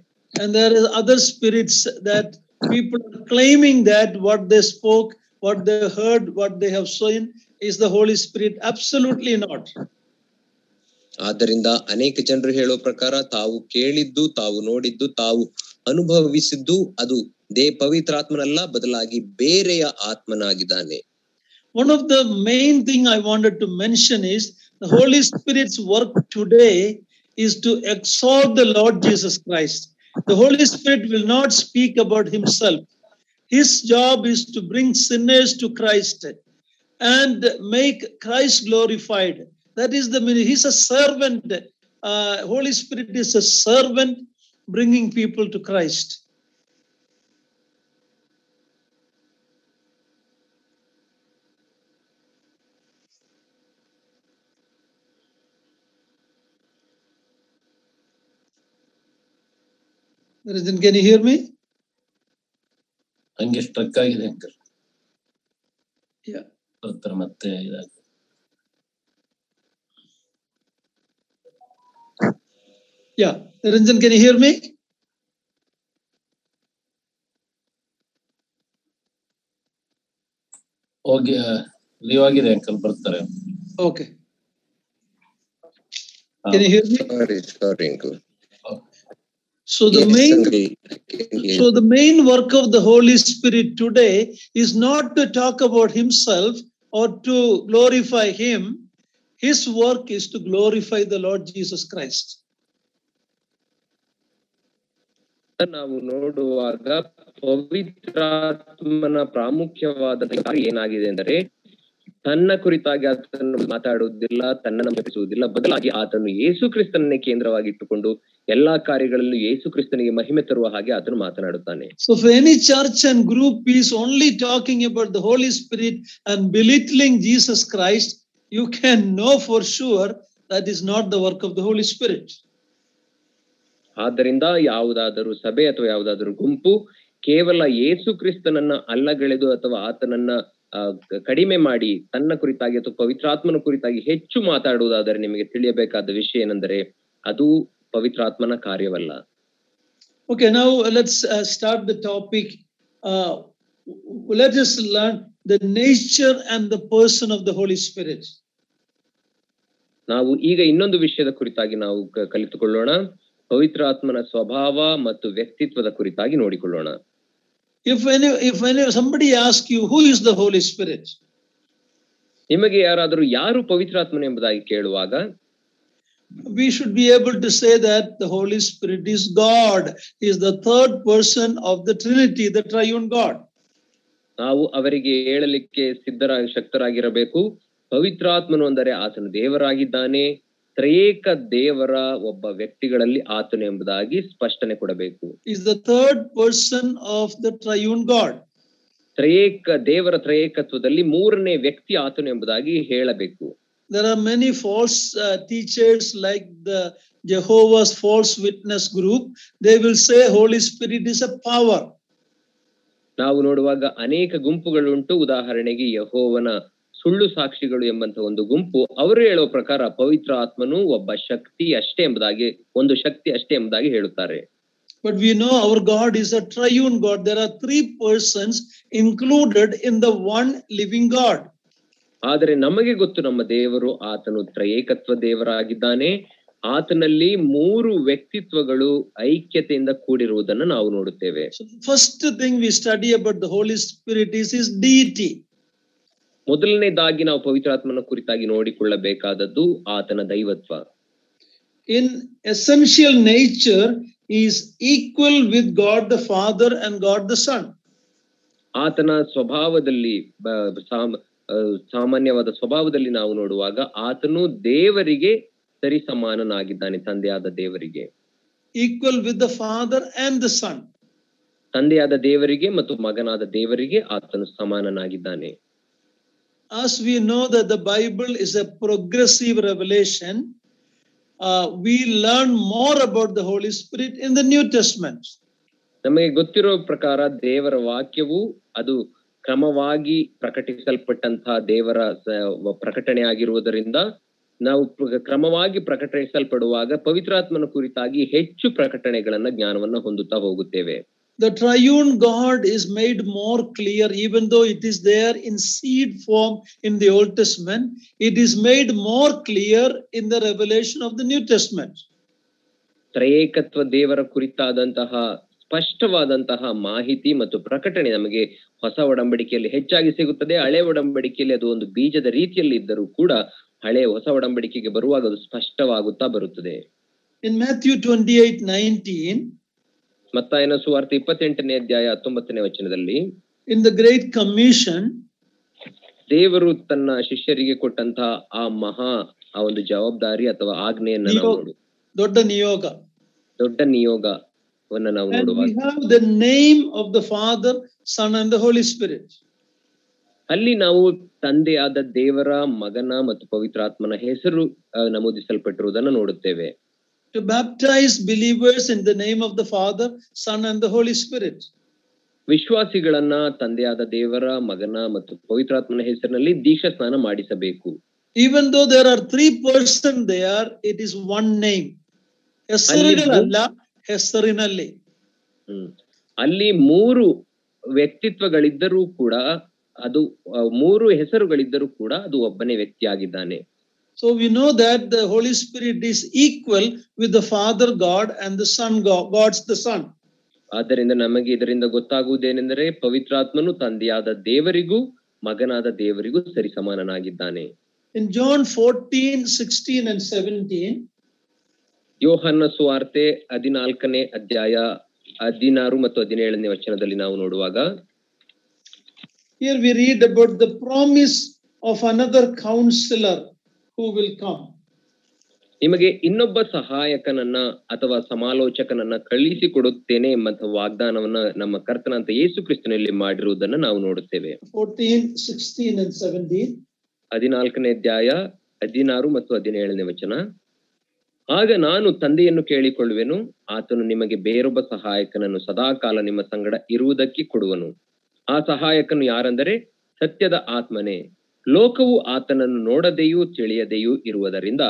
And there is other spirits that people are claiming that what they spoke, what they heard, what they have seen is the Holy Spirit. Absolutely not. ಆದ್ದರಿಂದ ಅನೇಕ ಜನರು ಹೇಳುವ ಪ್ರಕಾರ ತಾವು ಕೇಳಿದ್ದು, ತಾವು ನೋಡಿದ್ದು, ತಾವು ಅನುಭವಿಸಿದ್ದು ಅದು ಪವಿತ್ರಾತ್ಮನಲ್ಲ, ಬದಲಾಗಿ ಬೇರೆಯ ಆತ್ಮನಾಗಿದ್ದಾನೆ. One of the main thing I wanted to mention is the Holy Spirit's work today is to exalt the Lord Jesus Christ. The Holy Spirit will not speak about himself. His job is to bring sinners to Christ and make Christ glorified. That is the meaning. He's a servant. Holy Spirit is a servant bringing people to Christ. Can you hear me? ಹಂಗೆ ಸ್ಟ್ರಕ್ ಆಗಿದೆ ಅಂಕಲ್. Yeah. ಮತ್ತೆ Yeah. Ranjan, can you hear me? ಹೋಗಿ ಲೀವ್ ಆಗಿದೆ ಅಂಕಲ್, ಬರ್ತಾರೆ. Okay. Can you hear me? Sorry uncle. So the main work of the Holy Spirit today is not to talk about himself or to glorify him. His work is to glorify the Lord Jesus Christ. ನಾವು ನೋಡುವಾಗ ಪವಿತ್ರಾತ್ಮನ ಪ್ರಾಮುಖ್ಯವಾದ ಕಾರ್ಯ ಏನಾಗಿದೆ ಅಂದರೆ ತನ್ನ ಕುರಿತಾಗಿ ಆತನು ಮಾತಾಡುವುದಿಲ್ಲ, ತನ್ನನ್ನು ಮೆಚ್ಚಿಸುವುದಿಲ್ಲ, ಬದಲಾಗಿ ಆತನು ಯೇಸು ಕ್ರಿಸ್ತನನ್ನೇ ಕೇಂದ್ರವಾಗಿಟ್ಟುಕೊಂಡು ಎಲ್ಲಾ ಕಾರ್ಯಗಳಲ್ಲೂ ಯೇಸು ಕ್ರಿಸ್ತನಿಗೆ ಮಹಿಮೆ ತರುವ ಹಾಗೆ ಆತನು ಮಾತನಾಡುತ್ತಾನೆ. So if any church and group is only talking about the Holy Spirit and belittling Jesus Christ, you can know for sure that is not the work of the Holy Spirit. ಆದ್ದರಿಂದ ಯಾವುದಾದರೂ ಸಭೆ ಅಥವಾ ಯಾವುದಾದರೂ ಗುಂಪು ಕೇವಲ ಯೇಸು ಕ್ರಿಸ್ತನನ್ನ ಅಲ್ಲಗಳೆದು ಅಥವಾ ಆತನನ್ನ ಕಡಿಮೆ ಮಾಡಿ ತನ್ನ ಕುರಿತಾಗಿ ಅಥವಾ ಪವಿತ್ರಾತ್ಮನ ಕುರಿತಾಗಿ ಹೆಚ್ಚು ಮಾತಾಡುವುದಾದರೆ ನಿಮಗೆ ತಿಳಿಯಬೇಕಾದ ವಿಷಯ ಏನೆಂದರೆ ಅದು ಪವಿತ್ರಾತ್ಮನ ಕಾರ್ಯವಲ್ಲ. Okay, now let's start the topic. Let us learn the nature and the person of the Holy Spirit. ನಾವು ಈಗ ಇನ್ನೊಂದು ವಿಷಯದ ಕುರಿತಾಗಿ ನಾವು ಕಲಿತುಕೊಳ್ಳೋಣ. ಪವಿತ್ರಾತ್ಮನ ಸ್ವಭಾವ ಮತ್ತು ವ್ಯಕ್ತಿತ್ವದ ಕುರಿತಾಗಿ ನೋಡಿಕೊಳ್ಳೋಣ. If somebody asks you who is the Holy Spirit, ನಿಮಗೆ ಯಾರಾದರೂ ಯಾರು ಪವಿತ್ರಾತ್ಮನ ಎಂಬುದಾಗಿ ಕೇಳುವಾಗ we should be able to say that the Holy Spirit is God. He is the third person of the Trinity, the triune God. ನಾವು ಅವರಿಗೆ ಹೇಳಲಿಕ್ಕೆ ಶಕ್ತರಾಗಿರಬೇಕು. ಪವಿತ್ರಾತ್ಮನು ಅಂದರೆ ಆತನು ದೇವರಾಗಿದ್ದಾನೆ, ತ್ರಯೇಕ ದೇವರ ಒಬ್ಬ ವ್ಯಕ್ತಿಗಳಲ್ಲಿ ಆತನು ಎಂಬುದಾಗಿ ಸ್ಪಷ್ಟನೆ ಕೊಡಬೇಕು. Is the third person of the triune God. ದೇವರ ತ್ರಯೇಕತ್ವದಲ್ಲಿ ಮೂರನೇ ವ್ಯಕ್ತಿ ಆತನು ಎಂಬುದಾಗಿ ಹೇಳಬೇಕು. There are many false teachers like the Jehovah's false witness group. They will say Holy Spirit is a power. ನಾವು ನೋಡುವಾಗ ಅನೇಕ ಗುಂಪುಗಳುಂಟು. ಉದಾಹರಣೆಗೆ ಯೆಹೋವನ ಸುಳ್ಳು ಸಾಕ್ಷಿಗಳು ಎಂಬಂತ ಒಂದು ಗುಂಪು, ಅವರು ಹೇಳುವ ಪ್ರಕಾರ ಪವಿತ್ರ ಆತ್ಮನು ಒಬ್ಬ ಶಕ್ತಿ ಅಷ್ಟೇ ಎಂಬುದಾಗಿ, ಒಂದು ಶಕ್ತಿ ಅಷ್ಟೇ ಎಂಬುದಾಗಿ ಹೇಳುತ್ತಾರೆ. But we know our God is a triune God. There are three persons included in the one living God. ಆದರೆ ನಮಗೆ ಗೊತ್ತು ನಮ್ಮ ದೇವರು ಆತನು ತ್ರಯೇಕತ್ವ ದೇವರಾಗಿದ್ದಾನೆ. ಆತನಲ್ಲಿ ಮೂರು ವ್ಯಕ್ತಿತ್ವಗಳು ಐಕ್ಯತೆಯಿಂದ ಕೂಡಿರುವುದನ್ನು ನಾವು ನೋಡುತ್ತೇವೆ. So the first thing we study about the Holy Spirit is his deity. ಮೊದಲನೇದಾಗಿ ನಾವು ಪವಿತ್ರಾತ್ಮನ ಕುರಿತಾಗಿ ನೋಡಿಕೊಳ್ಳಬೇಕಾದದ್ದು ಆತನ ದೈವತ್ವ. In essential nature is equal with God the Father and God the Son. ಆತನ ಸ್ವಭಾವದಲ್ಲಿ ಸಾಮಾನ್ಯವಾದ ಸ್ವಭಾವದಲ್ಲಿ ನಾವು ನೋಡುವಾಗ ಆತನು ದೇವರಿಗೆ ಸರಿ ಸಮಾನನಾಗಿದ್ದಾನೆ, ತಂದೆಯಾದ ದೇವರಿಗೆ. Equal with the Father and the Son. ತಂದೆಯಾದ ದೇವರಿಗೆ ಮತ್ತು ಮಗನಾದ ದೇವರಿಗೆ ಆತನು ಸಮಾನನಾಗಿದ್ದಾನೆ. As we know that the Bible is a progressive revelation, we learn more about the Holy Spirit in the New Testament. ನಮಗೆ ಗೊತ್ತಿರೋ ಪ್ರಕಾರ ದೇವರ ವಾಕ್ಯವು ಅದು ಕ್ರಮವಾಗಿ ಪ್ರಕಟಿಸಲ್ಪಟ್ಟಂತಹ ದೇವರ ಪ್ರಕಟಣೆ ಆಗಿರುವುದರಿಂದ ನಾವು ಕ್ರಮವಾಗಿ ಪ್ರಕಟಿಸಲ್ಪಡುವಾಗ ಪವಿತ್ರಾತ್ಮನ ಕುರಿತಾಗಿ ಹೆಚ್ಚು ಪ್ರಕಟಣೆಗಳನ್ನ ಜ್ಞಾನವನ್ನ ಹೊಂದುತ್ತಾ ಹೋಗುತ್ತೇವೆ. The triune God is made more clear, even though it is there in seed form in the Old Testament. It is made more clear in the revelation of the New Testament. ತ್ರಯೇಕತ್ವ ದೇವರ ಕುರಿತಾದಂತಹ ಸ್ಪಷ್ಟವಾದಂತಹ ಮಾಹಿತಿ ಮತ್ತು ಪ್ರಕಟಣೆ ನಮಗೆ ಹೊಸ ಒಡಂಬಡಿಕೆಯಲ್ಲಿ ಹೆಚ್ಚಾಗಿ ಸಿಗುತ್ತದೆ. ಹಳೆ ಒಡಂಬಡಿಕೆಯಲ್ಲಿ ಅದು ಒಂದು ಬೀಜದ ರೀತಿಯಲ್ಲಿ ಇದ್ದರೂ ಕೂಡ ಹೊಸ ಒಡಂಬಡಿಕೆಗೆ ಬರುವಾಗ ಅದು ಸ್ಪಷ್ಟವಾಗುತ್ತಾ ಬರುತ್ತದೆ. In Matthew 28:19, ಮತ್ತಾಯನ ಸುವಾರ್ತೆ 28ನೇ ಅಧ್ಯಾಯ 19ನೇ ವಚನದಲ್ಲಿ, in the Great Commission, ದೇವರು ತನ್ನ ಶಿಷ್ಯರಿಗೆ ಕೊಟ್ಟಂತಹ ಆ ಒಂದು ಜವಾಬ್ದಾರಿ ಅಥವಾ ಆಜ್ಞೆಯನ್ನ ನಾವು ನೋಡು, ದೊಡ್ಡ ನಿಯೋಗವನ್ನ ನಾವು ನೋಡುವಾಗ we have the name of the Father, Son and the Holy Spirit. ಅಲ್ಲಿ ನಾವು ತಂದೆಯಾದ ದೇವರ, ಮಗನ ಮತ್ತು ಪವಿತ್ರಾತ್ಮನ ಹೆಸರು ನಮೂದಿಸಲ್ಪಟ್ಟಿರುವುದನ್ನು ನೋಡುತ್ತೇವೆ. To baptize believers in the name of the Father, Son and the Holy Spirit. ವಿಶ್ವಾಸಿಗಳನ್ನ ತಂದೆಯಾದ ದೇವರ, ಮಗನ ಮತ್ತು ಪವಿತ್ರಾತ್ಮನ ಹೆಸರಿನಲ್ಲಿ ದೀಕ್ಷಾ ಸ್ನಾನ ಮಾಡಿಸಬೇಕು. Even though there are three persons there, it is one name. ಹೆಸರುಗಳಲ್ಲ, ಹೆಸರಿನಲ್ಲಿ. ಅಲ್ಲಿ ಮೂರು ವ್ಯಕ್ತಿತ್ವಗಳಿದ್ದರೂ ಕೂಡ ಅದು ಮೂರು ಹೆಸರುಗಳಿದ್ದರೂ ಕೂಡ ಅದು ಒಬ್ಬನೇ ವ್ಯಕ್ತಿಯಾಗಿದ್ದಾನೆ. So we know that the Holy Spirit is equal with the Father God and the Son God, God's the Son. ಆದ್ದರಿಂದ ನಮಗೆ ಇದರಿಂದ ಗೊತ್ತಾಗುವುದೇನೆಂದರೆ ಪವಿತ್ರಾತ್ಮನು ತಂದೆಯಾದ ದೇವರಿಗೂ ಮಗನಾದ ದೇವರಿಗೂ ಸರಿ ಸಮಾನನಾಗಿದ್ದಾನೆ. In John 14:16 and 17, ಯೋಹನ್ನ ಸುವಾರ್ತೆ 14ನೇ ಅಧ್ಯಾಯ 16 ಮತ್ತು 17ನೇ ವಚನದಲ್ಲಿ ನಾವು ನೋಡುವಾಗ, here we read about the promise of another counselor who will come. ನಿಮಗೆ ಇನ್ನೊಬ್ಬ ಸಹಾಯಕನನ್ನ ಅಥವಾ ಸಮಾಲೋಚಕನನ್ನ ಕಳುಹಿಸಿಕೊಡುತ್ತೇನೆ ಎಂಬಂತ ವಾಗ್ದಾನವನ್ನ ನಮ್ಮ ಕರ್ತನಂತ ಯೇಸು ಕ್ರಿಸ್ತನಲ್ಲಿ ಮಾಡಿರುವುದನ್ನ ನಾವು ನೋಡುತ್ತೇವೆ. 14, 16 and 17. 14ನೇ ಅಧ್ಯಾಯ 16 ಮತ್ತು 17ನೇ ವಚನ. ಆಗ ನಾನು ತಂದೆಯನ್ನು ಕೇಳಿಕೊಳ್ಳುವೆನು, ಆತನು ನಿಮಗೆ ಬೇರೊಬ್ಬ ಸಹಾಯಕನನ್ನು ಸದಾಕಾಲ ನಿಮ್ಮ ಸಂಗಡ ಇರುವುದಕ್ಕೆ ಕೊಡುವನು. ಆ ಸಹಾಯಕನು ಯಾರೆಂದರೆ ಸತ್ಯದ ಆತ್ಮನೇ. ಲೋಕವು ಆತನನ್ನು ನೋಡದೆಯೂ ತಿಳಿಯದೆಯೂ ಇರುವುದರಿಂದ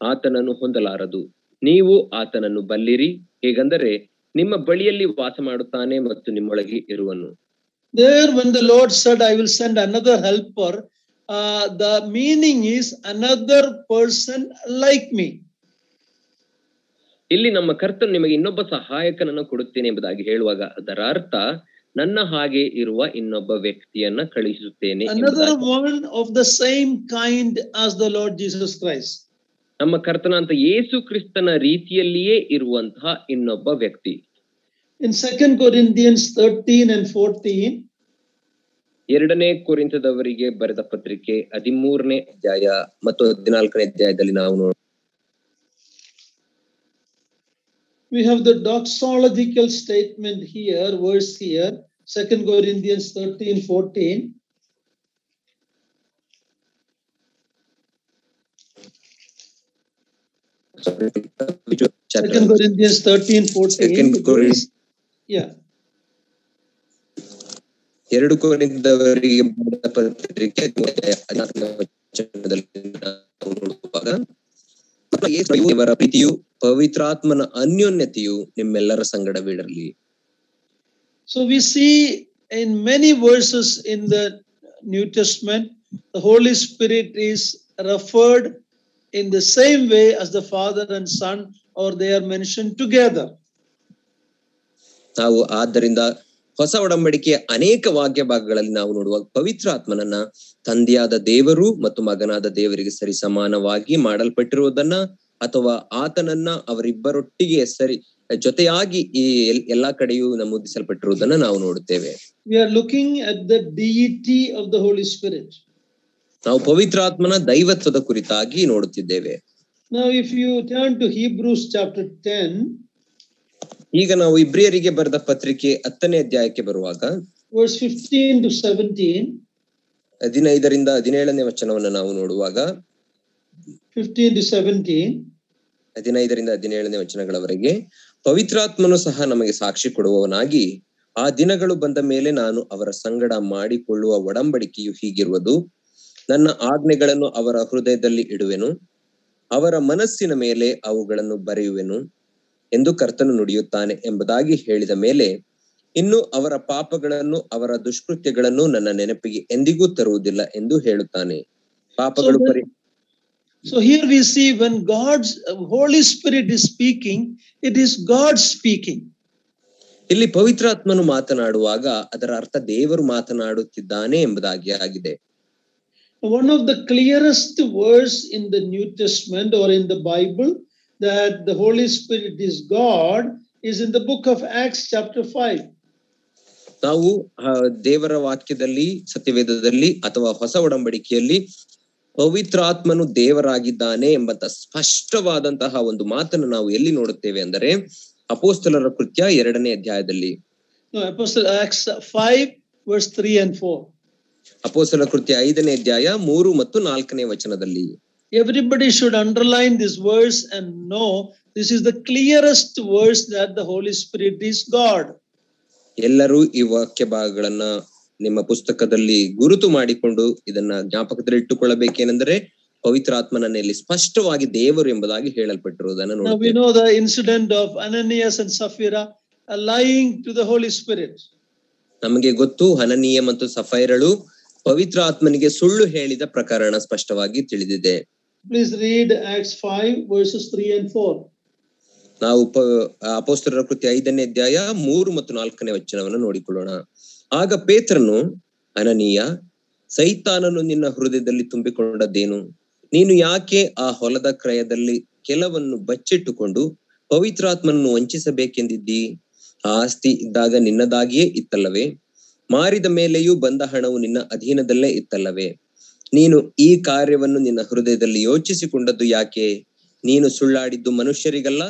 ಆತನನ್ನು ಹೊಂದಲಾರದು. ನೀವು ಆತನನ್ನು ಬಲ್ಲಿರಿ, ಹೇಗೆಂದರೆ ನಿಮ್ಮ ಬಳಿಯಲ್ಲಿ ವಾಸ ಮಾಡುತ್ತಾನೆ ಮತ್ತು ನಿಮ್ಮೊಳಗೆ ಇರುವನು. There when the Lord said, I will send another helper, the meaning is another person like me. ಇಲ್ಲಿ ನಮ್ಮ ಕರ್ತನು ನಿಮಗೆ ಇನ್ನೊಬ್ಬ ಸಹಾಯಕನನ್ನು ಕೊಡುತ್ತೇನೆ ಎಂಬುದಾಗಿ ಹೇಳುವಾಗ ಅದರ ಅರ್ಥ ನನ್ನ ಹಾಗೆ ಇರುವ ಇನ್ನೊಬ್ಬ ವ್ಯಕ್ತಿಯನ್ನ ಕಳುಹಿಸುತ್ತೇನೆ. Another one of the same kind as the Lord Jesus Christ. ನಮ್ಮ ಕರ್ತನಾಂತ ಯೇಸು ಕ್ರಿಸ್ತನ ರೀತಿಯಲ್ಲಿಯೇ ಇರುವಂತಹ ಇನ್ನೊಬ್ಬ ವ್ಯಕ್ತಿ. In 2 Corinthians 13 and 14, 2ನೇ ಕೊರಿಂಥದವರಿಗೆ ಬರೆದ ಪತ್ರಿಕೆ 13ನೇ ಅಧ್ಯಾಯ ಮತ್ತು 14ನೇ ಅಧ್ಯಾಯದಲ್ಲಿ ನಾವು we have the doxological statement here, verse here, 2 Corinthians 13, 14. Second Corinthians 13, 14. Yeah. 2 ಕೊರಿಂಥದವರಿಗೆ ಬರೆದ ಪತ್ರಿಕೆ 14ನೇ ವಚನದಲ್ಲಿ ನಾವು ನೋಡುವಾಗ ದೇವರ ಪ್ರೀತಿಯು ಪವಿತ್ರಾತ್ಮನ ಅನ್ಯೋನ್ಯತೆಯು ನಿಮ್ಮೆಲ್ಲರ ಸಂಗಡವಿರಲಿ. So we see in many verses in the New Testament, the Holy Spirit is referred in the same way as the Father and Son, or they are mentioned together. ನಾವು ಆದ್ದರಿಂದ ಹೊಸ ಒಡಂಬಡಿಕೆಯ ಅನೇಕ ವಾಕ್ಯ ಭಾಗಗಳಲ್ಲಿ ನಾವು ನೋಡುವಾಗ ಪವಿತ್ರಾತ್ಮನನ್ನ ತಂದೆಯಾದ ದೇವರು ಮತ್ತು ಮಗನಾದ ದೇವರಿಗೆ ಸರಿ ಸಮಾನವಾಗಿ ಮಾಡಲ್ಪಟ್ಟಿರುವುದನ್ನ ಅಥವಾ ಆತನನ್ನ ಅವರಿಬ್ಬರೊಟ್ಟಿಗೆ ಜೊತೆಯಾಗಿ ಈ ಎಲ್ಲಾ ಕಡೆಯೂ ನಮೂದಿಸಲ್ಪಟ್ಟಿರುವುದನ್ನ ನಾವು ನೋಡುತ್ತೇವೆ. We are looking at the deity of the Holy Spirit. ನಾವು ಪವಿತ್ರಾತ್ಮನ ದೈವತ್ವದ ಕುರಿತಾಗಿ ನೋಡುತ್ತಿದ್ದೇವೆ. Now if you turn to Hebrews chapter 10, ಈಗ ನಾವು ಇಬ್ರಿಯರಿಗೆ ಬರೆದ ಪತ್ರಿಕೆ 10ನೇ ಅಧ್ಯಾಯಕ್ಕೆ ಬರುವಾಗ verse 15 to 17, 15ರಿಂದ 17ನೇ ವಚನವನ್ನು ನಾವು ನೋಡುವಾಗ 15 to 17, 15ರಿಂದ 17ನೇ ವಚನಗಳವರೆಗೆ, ಪವಿತ್ರಾತ್ಮನು ಸಹ ನಮಗೆ ಸಾಕ್ಷಿ ಕೊಡುವವನಾಗಿ, ಆ ದಿನಗಳು ಬಂದ ಮೇಲೆ ನಾನು ಅವರ ಸಂಗಡ ಮಾಡಿಕೊಳ್ಳುವ ಒಡಂಬಡಿಕೆಯು ಹೀಗಿರುವುದು, ನನ್ನ ಆಜ್ಞೆಗಳನ್ನು ಅವರ ಹೃದಯದಲ್ಲಿ ಇಡುವೆನು, ಅವರ ಮನಸ್ಸಿನ ಮೇಲೆ ಅವುಗಳನ್ನು ಬರೆಯುವೆನು ಎಂದು ಕರ್ತನು ನುಡಿಯುತ್ತಾನೆ ಎಂಬುದಾಗಿ ಹೇಳಿದ ಮೇಲೆ, ಇನ್ನು ಅವರ ಪಾಪಗಳನ್ನು ಅವರ ದುಷ್ಕೃತ್ಯಗಳನ್ನು ನನ್ನ ನೆನಪಿಗೆ ಎಂದಿಗೂ ತರುವುದಿಲ್ಲ ಎಂದು ಹೇಳುತ್ತಾನೆ. ಪಾಪಗಳು So here we see when God's Holy Spirit is speaking, it is God speaking. ಇಲ್ಲಿ ಪವಿತ್ರಾತ್ಮನು ಮಾತನಾಡುವಾಗ ಅದರ ಅರ್ಥ ದೇವರು ಮಾತನಾಡುತ್ತಿದ್ದಾನೆ ಎಂಬುದಾಗಿ ಆಗಿದೆ. One of the clearest verse in the New Testament or in the Bible that the Holy Spirit is God is in the book of Acts chapter 5. ನಾವು ದೇವರ ವಾಕ್ಯದಲ್ಲಿ, ಸತ್ಯವೇದದಲ್ಲಿ ಅಥವಾ ಹೊಸ ಒಡಂಬಡಿಕೆಯಲ್ಲಿ ಪವಿತ್ರಾತ್ಮನು ದೇವರಾಗಿದ್ದಾನೆ ಎಂಬಂತ ಸ್ಪಷ್ಟವಾದಂತಹ ಒಂದು ಮಾತನ್ನು ನಾವು ಎಲ್ಲಿ ನೋಡುತ್ತೇವೆ ಅಂದರೆ ಅಪೊಸ್ತಲರ ಕೃತ್ಯ 2ನೇ ಅಧ್ಯಾಯದಲ್ಲಿ. Apostle Acts 5 verse 3 and 4. ಅಪೊಸ್ತಲರ ಕೃತ್ಯ 5ನೇ ಅಧ್ಯಾಯ 3 ಮತ್ತು 4ನೇ ವಚನದಲ್ಲಿ. Everybody should underline this verse and know this is the clearest verse that the Holy Spirit is God. ಎಲ್ಲರೂ ಈ ವಾಕ್ಯ ಭಾಗಗಳನ್ನ ನಿಮ್ಮ ಪುಸ್ತಕದಲ್ಲಿ ಗುರುತು ಮಾಡಿಕೊಂಡು ಇದನ್ನ ಜ್ಞಾಪಕದಲ್ಲಿ ಇಟ್ಟುಕೊಳ್ಳಬೇಕೇನೆಂದರೆ ಪವಿತ್ರಾತ್ಮನನ್ನ ಇಲ್ಲಿ ಸ್ಪಷ್ಟವಾಗಿ ದೇವರು ಎಂಬುದಾಗಿ ಹೇಳಲ್ಪಟ್ಟಿರುವುದನ್ನು Now we ನೋಡುತ್ತೇವೆ. know the incident of Ananias and Sapphira lying to the Holy Spirit. ನಮಗೆ ಗೊತ್ತು, ಹನನೀಯ ಮತ್ತು ಸಫೈರಳು ಪವಿತ್ರಾತ್ಮನಿಗೆ ಸುಳ್ಳು ಹೇಳಿದ ಪ್ರಕರಣ ಸ್ಪಷ್ಟವಾಗಿ ತಿಳಿದಿದೆ. Please read Acts 5 verses 3 and 4. ನಾವು ಅಪೊಸ್ತಲರ ಕೃತ್ಯ 5ನೇ ಅಧ್ಯಾಯ 3 ಮತ್ತು 4ನೇ ವಚನವನ್ನು ನೋಡಿಕೊಳ್ಳೋಣ. ಆಗ ಪೇತ್ರನು, ಅನನೀಯ, ಸೈತಾನನು ನಿನ್ನ ಹೃದಯದಲ್ಲಿ ತುಂಬಿಕೊಂಡದ್ದೇನು? ನೀನು ಯಾಕೆ ಆ ಹೊಲದ ಕ್ರಯದಲ್ಲಿ ಕೆಲವನ್ನು ಬಚ್ಚಿಟ್ಟುಕೊಂಡು ಪವಿತ್ರಾತ್ಮನನ್ನು ವಂಚಿಸಬೇಕೆಂದಿದ್ದಿ? ಆ ಆಸ್ತಿ ಇದ್ದಾಗ ನಿನ್ನದಾಗಿಯೇ ಇತ್ತಲ್ಲವೇ? ಮಾರಿದ ಮೇಲೆಯೂ ಬಂದ ಹಣವು ನಿನ್ನ ಅಧೀನದಲ್ಲೇ ಇತ್ತಲ್ಲವೇ? ನೀನು ಈ ಕಾರ್ಯವನ್ನು ನಿನ್ನ ಹೃದಯದಲ್ಲಿ ಯೋಚಿಸಿಕೊಂಡದ್ದು ಯಾಕೆ? ನೀನು ಸುಳ್ಳಾಡಿದ್ದು ಮನುಷ್ಯರಿಗಲ್ಲ,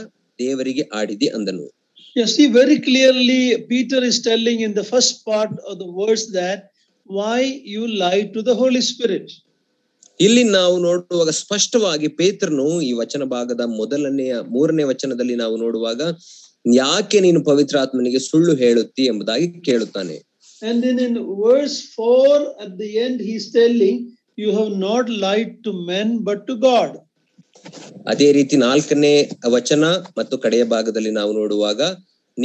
ದೇವರಿಗೆ ಆಡಿದಿ ಅಂದನು. You see very clearly Peter is telling in the first part of the verse that why you lied to the Holy Spirit. ಇಲ್ಲಿ ನಾವು ನೋಡುವಾಗ ಸ್ಪಷ್ಟವಾಗಿ ಪೇತ್ರನು ಈ ವಚನ ಭಾಗದ ಮೂರನೇ ವಚನದಲ್ಲಿ ನಾವು ನೋಡುವಾಗ ಯಾಕೆ ನೀನು ಪವಿತ್ರಾತ್ಮನಿಗೆ ಸುಳ್ಳು ಹೇಳುತ್ತಿ ಎಂಬುದಾಗಿ ಕೇಳುತ್ತಾನೆ. And then in verse 4 at the end he is telling you have not lied to men but to God. ಅದೇ ರೀತಿ 4ನೇ ವಚನ ಮತ್ತು ಕಡೆಯ ಭಾಗದಲ್ಲಿ ನಾವು ನೋಡುವಾಗ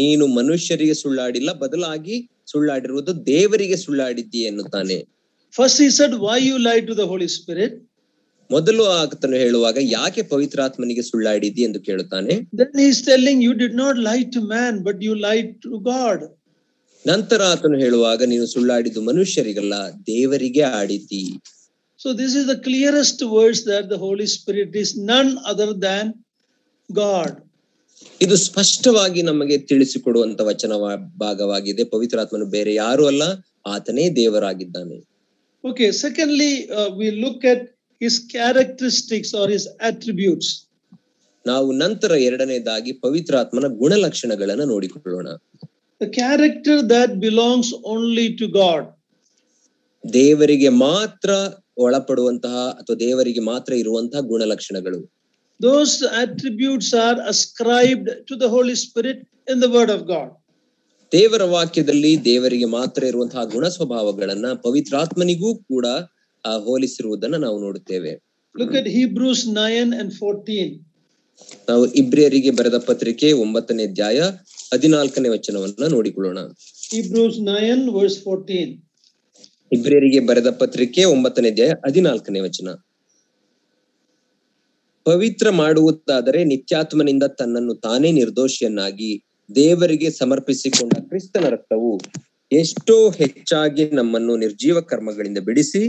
ನೀನು ಮನುಷ್ಯರಿಗೆ ಸುಳ್ಳಾಡಿಲ್ಲ, ಬದಲಾಗಿ ಸುಳ್ಳಾಡಿರುವುದು ದೇವರಿಗೆ ಸುಳ್ಳಾಡಿದ್ದಿ ಎನ್ನುತ್ತಾನೆ. First he said why you lied to the Holy Spirit. ಮೊದಲು ಆತನು ಹೇಳುವಾಗ ಯಾಕೆ ಪವಿತ್ರಾತ್ಮನಿಗೆ ಸುಳ್ಳಾಡಿದ್ದಿ ಎಂದು ಕೇಳುತ್ತಾನೆ. Then he is telling you did not lie to man but you lied to God. ನಂತರ ಆತನು ಹೇಳುವಾಗ ನೀನು ಸುಳ್ಳಾಡಿದ್ದು ಮನುಷ್ಯರಿಗಲ್ಲ, ದೇವರಿಗೆ ಆಡಿದ್ದಿ. So this is the clearest verse that the Holy Spirit is none other than God. ಇದು ಸ್ಪಷ್ಟವಾಗಿ ನಮಗೆ ತಿಳಿಸಿಕೊಡುವಂತ ವಚನ ಭಾಗವಾಗಿದೆ. ಪವಿತ್ರಾತ್ಮನು ಬೇರೆ ಯಾರು ಅಲ್ಲ, ಆತನೇ ದೇವರಾಗಿದ್ದಾನೆ. Okay, secondly we look at his characteristics or his attributes. ನಾವು ನಂತರ ಎರಡನೇದಾಗಿ ಪವಿತ್ರಾತ್ಮನ ಗುಣಲಕ್ಷಣಗಳನ್ನು ನೋಡಿಕೊಳ್ಳೋಣ. The character that belongs only to God. ದೇವರಿಗೆ ಮಾತ್ರ ಒಳಪಡುವಂತಹ ಅಥವಾ ದೇವರಿಗೆ ಮಾತ್ರ ಇರುವಂತಹ ಗುಣಲಕ್ಷಣಗಳು. Those attributes are ascribed to the Holy Spirit in the Word of God. ದೇವರ ವಾಕ್ಯದಲ್ಲಿ ದೇವರಿಗೆ ಮಾತ್ರ ಇರುವಂತಹ ಗುಣ ಸ್ವಭಾವಗಳನ್ನ ಪವಿತ್ರಾತ್ಮನಿಗೂ ಕೂಡ ಹೋಲಿಸಿರುವುದನ್ನ ನಾವು ನೋಡುತ್ತೇವೆ. Look at Hebrews 9 and 14. ನಾವು ಇಬ್ರಿಯರಿಗೆ ಬರೆದ ಪತ್ರಿಕೆ 9ನೇ ಅಧ್ಯಾಯ 14ನೇ ವಚನವನ್ನ ನೋಡಿಕೊಳ್ಳೋಣ. Hebrews 9 verse 14. ಇಬ್ರಿಯರಿಗೆ ಬರೆದ ಪತ್ರಿಕೆ 9ನೇ ಅಧ್ಯಾಯ 14ನೇ ವಚನ. ಪವಿತ್ರ ಮಾಡುವುದಾದರೆ ನಿತ್ಯಾತ್ಮನಿಂದ ತನ್ನನ್ನು ತಾನೇ ನಿರ್ದೋಷಿಯನ್ನಾಗಿ ದೇವರಿಗೆ ಸಮರ್ಪಿಸಿಕೊಂಡ ಕ್ರಿಸ್ತನ ರಕ್ತವು ಎಷ್ಟೋ ಹೆಚ್ಚಾಗಿ ನಮ್ಮನ್ನು ನಿರ್ಜೀವ ಕರ್ಮಗಳಿಂದ ಬಿಡಿಸಿ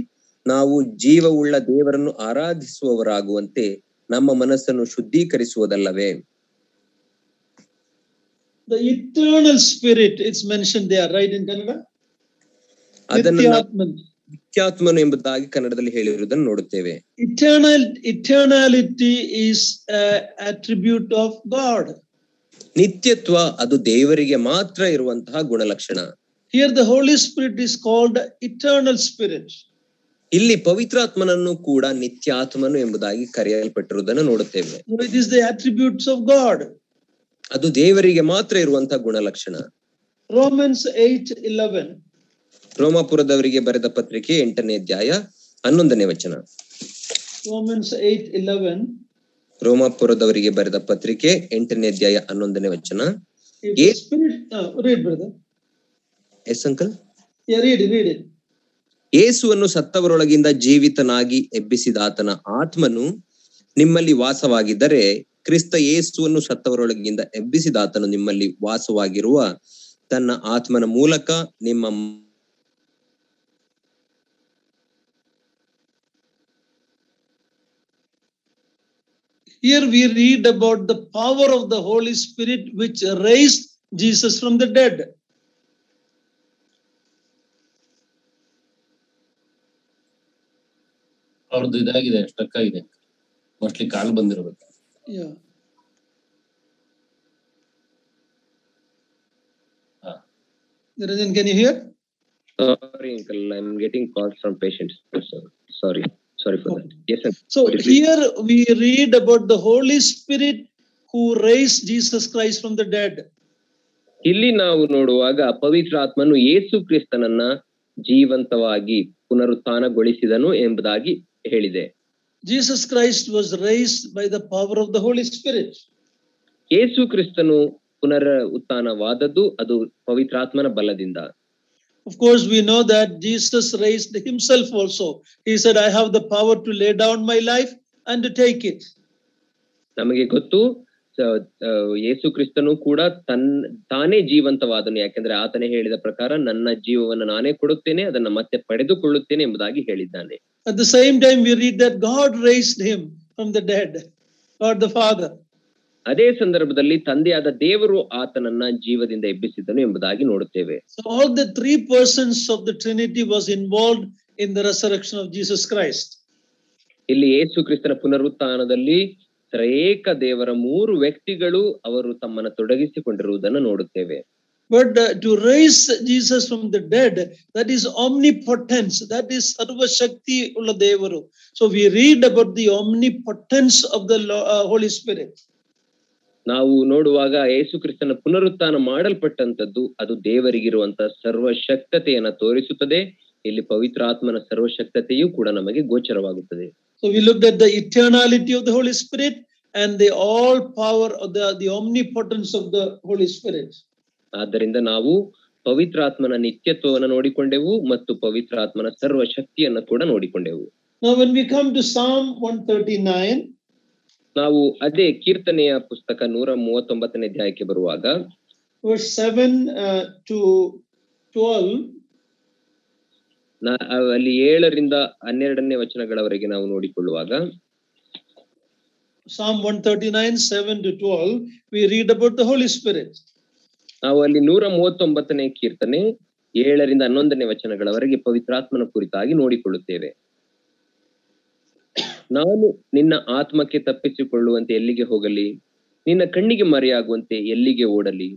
ನಾವು ಜೀವವುಳ್ಳ ದೇವರನ್ನು ಆರಾಧಿಸುವವರಾಗುವಂತೆ ನಮ್ಮ ಮನಸ್ಸನ್ನು ಶುದ್ಧೀಕರಿಸುವುದಲ್ಲವೇ. The eternal spirit, it's mentioned there, right in Kannada? ನಿತ್ಯಾತ್ಮನು ಎಂಬುದಾಗಿ ಕನ್ನಡದಲ್ಲಿ ಹೇಳಿರುವುದನ್ನು ನೋಡುತ್ತೇವೆ. Eternality is an attribute of God. ನಿತ್ಯತ್ವ ಅದು ದೇವರಿಗೆ ಮಾತ್ರ ಇರುವಂತಹ ಗುಣಲಕ್ಷಣ. Here the Holy Spirit is called eternal spirit. ಇಲ್ಲಿ ಪವಿತ್ರಾತ್ಮನನ್ನು ಕೂಡ ನಿತ್ಯಾತ್ಮನು ಎಂಬುದಾಗಿ ಕರೆಯಲ್ಪಟ್ಟಿರುವುದನ್ನು ನೋಡುತ್ತೇವೆ. It is the attributes of God. ಅದು ದೇವರಿಗೆ ಮಾತ್ರ ಇರುವಂತಹ ಗುಣಲಕ್ಷಣ. Romans 8:11. ರೋಮಾಪುರದವರಿಗೆ ಬರೆದ ಪತ್ರಿಕೆ 8ನೇ ಅಧ್ಯಾಯ 11ನೇ ವಚನ. Romans 8:11. ರೋಮಾಪುರದವರಿಗೆ ಬರೆದ ಪತ್ರಿಕೆ 8ನೇ ಅಧ್ಯಾಯ 11ನೇ ವಚನ. Read brother. Yes uncle. Yeah, read it. ಯೇಸುವನ್ನು ಸತ್ತವರೊಳಗಿಂದ ಜೀವಿತನಾಗಿ ಎಬ್ಬಿಸಿದ ಆತನ ಆತ್ಮನು ನಿಮ್ಮಲ್ಲಿ ವಾಸವಾಗಿದ್ದರೆ ಕ್ರಿಸ್ತ ಯೇಸುವನ್ನು ಸತ್ತವರೊಳಗಿಂದ ಎಬ್ಬಿಸಿದ ಆತನು ನಿಮ್ಮಲ್ಲಿ ವಾಸವಾಗಿರುವ ತನ್ನ ಆತ್ಮನ ಮೂಲಕ ನಿಮ್ಮ Here we read about the power of the Holy Spirit which raised Jesus from the dead. ಅವ್ರದ್ದು ಇದಾಗಿದೆ, ಸ್ಟಕ್ ಆಗಿದೆ, ಮೋಸ್ಟ್ಲಿ ಕಾಲ್ ಬಂದಿರಬೇಕು. Yeah. Niranjan, can you hear? Sorry uncle, I'm getting calls from patients. Sorry for that. Yes sir. So here we read about the Holy Spirit who raised Jesus Christ from the dead. ಇಲ್ಲಿ ನಾವು ನೋಡುವಾಗ ಪವಿತ್ರಾತ್ಮನು ಯೇಸು ಕ್ರಿಸ್ತನನ್ನ ಜೀವಂತವಾಗಿ ಪುನರುತ್ಥಾನಗೊಳಿಸಿದನು ಎಂಬುದಾಗಿ ಹೇಳಿದೆ. Jesus Christ was raised by the power of the Holy Spirit. ಯೇಸು ಕ್ರಿಸ್ತನು ಪುನರುತ್ಥಾನವಾದದ್ದು ಅದು ಪವಿತ್ರಾತ್ಮನ ಬಲದಿಂದ. Of course, we know that Jesus raised himself also. He said, I have the power to lay down my life and to take it. ನಮಗೆ ಗೊತ್ತು ಯೇಸು ಕ್ರಿಸ್ತನು ಕೂಡ ತಾನೇ ಜೀವಂತವಾದನು, ಯಾಕೆಂದ್ರೆ ಆತನೇ ಹೇಳಿದ ಪ್ರಕಾರ ನನ್ನ ಜೀವವನ್ನು ನಾನೇ ಕೊಡುತ್ತೇನೆ, ಅದನ್ನ ಮತ್ತೆ ಪಡೆದುಕೊಳ್ಳುತ್ತೇನೆ ಎಂಬುದಾಗಿ ಹೇಳಿದ್ದಾನೆ. At the same time, we read that God raised him from the dead, God the Father. ಅದೇ ಸಂದರ್ಭದಲ್ಲಿ ತಂದೆಯಾದ ದೇವರು ಆತನನ್ನ ಜೀವದಿಂದ ಎಬ್ಬಿಸಿದನು ಎಂಬುದಾಗಿ ನೋಡುತ್ತೇವೆ. So all the three persons of the Trinity was involved in the resurrection of Jesus Christ. ಇಲ್ಲಿ ಯೇಸು ಕ್ರಿಸ್ತನ ಪುನರುತ್ಥಾನದಲ್ಲಿ ತ್ರಯೇಕ ದೇವರ 3 ವ್ಯಕ್ತಿಗಳು ಅವರು ತಮ್ಮನ್ನು ತೊಡಗಿಸಿಕೊಂಡಿರುವುದನ್ನು ನೋಡುತ್ತೇವೆ. But to raise Jesus from the dead, that is omnipotence, that is Sarva Shakti ulla Devaru. So we read about the omnipotence of the Holy Spirit. ನಾವು ನೋಡುವಾಗ ಯೇಸು ಕ್ರಿಸ್ತನ ಪುನರುತ್ಥಾನ ಮಾಡಲ್ಪಟ್ಟಂತದ್ದು ಅದು ದೇವರಿಗಿರುವಂತಹ ಸರ್ವಶಕ್ತತೆಯನ್ನ ತೋರಿಸುತ್ತದೆ. ಇಲ್ಲಿ ಪವಿತ್ರಾತ್ಮನ ಸರ್ವಶಕ್ತತೆಯೂ ಕೂಡ ನಮಗೆ ಗೋಚರವಾಗುತ್ತದೆ. So we looked at the eternality of the Holy Spirit and the all power of the omnipotence of the Holy Spirit. ಆದ್ದರಿಂದ ನಾವು ಪವಿತ್ರಾತ್ಮನ ನಿತ್ಯತ್ವವನ್ನು ನೋಡಿಕೊಂಡೆವು ಮತ್ತು ಪವಿತ್ರಾತ್ಮನ ಸರ್ವಶಕ್ತಿಯನ್ನು ಕೂಡ ನೋಡಿಕೊಂಡೆವು. Now when we come to Psalm 139, ನಾವು ಅದೇ ಕೀರ್ತನೆಯ ಪುಸ್ತಕ 139ನೇ ಅಧ್ಯಾಯಕ್ಕೆ ಬರುವಾಗ verse 7 to 12, ಅಲ್ಲಿ 7ರಿಂದ 12ನೇ ವಚನಗಳವರೆಗೆ ನಾವು ನೋಡಿಕೊಳ್ಳುವಾಗ Psalm 139, 7 to 12, we read about the Holy Spirit. ನಾವು ಅಲ್ಲಿ 139ನೇ ಕೀರ್ತನೆ 7ರಿಂದ 11ನೇ ವಚನಗಳವರೆಗೆ ಪವಿತ್ರಾತ್ಮನ ಕುರಿತಾಗಿ ನೋಡಿಕೊಳ್ಳುತ್ತೇವೆ. ನಾನು ನಿನ್ನ ಆತ್ಮಕ್ಕೆ ತಪ್ಪಿಸಿಕೊಳ್ಳುವಂತೆ ಎಲ್ಲಿಗೆ ಹೋಗಲಿ, ನಿನ್ನ ಕಣ್ಣಿಗೆ ಮರೆಯಾಗುವಂತೆ ಎಲ್ಲಿಗೆ ಓಡಲಿ?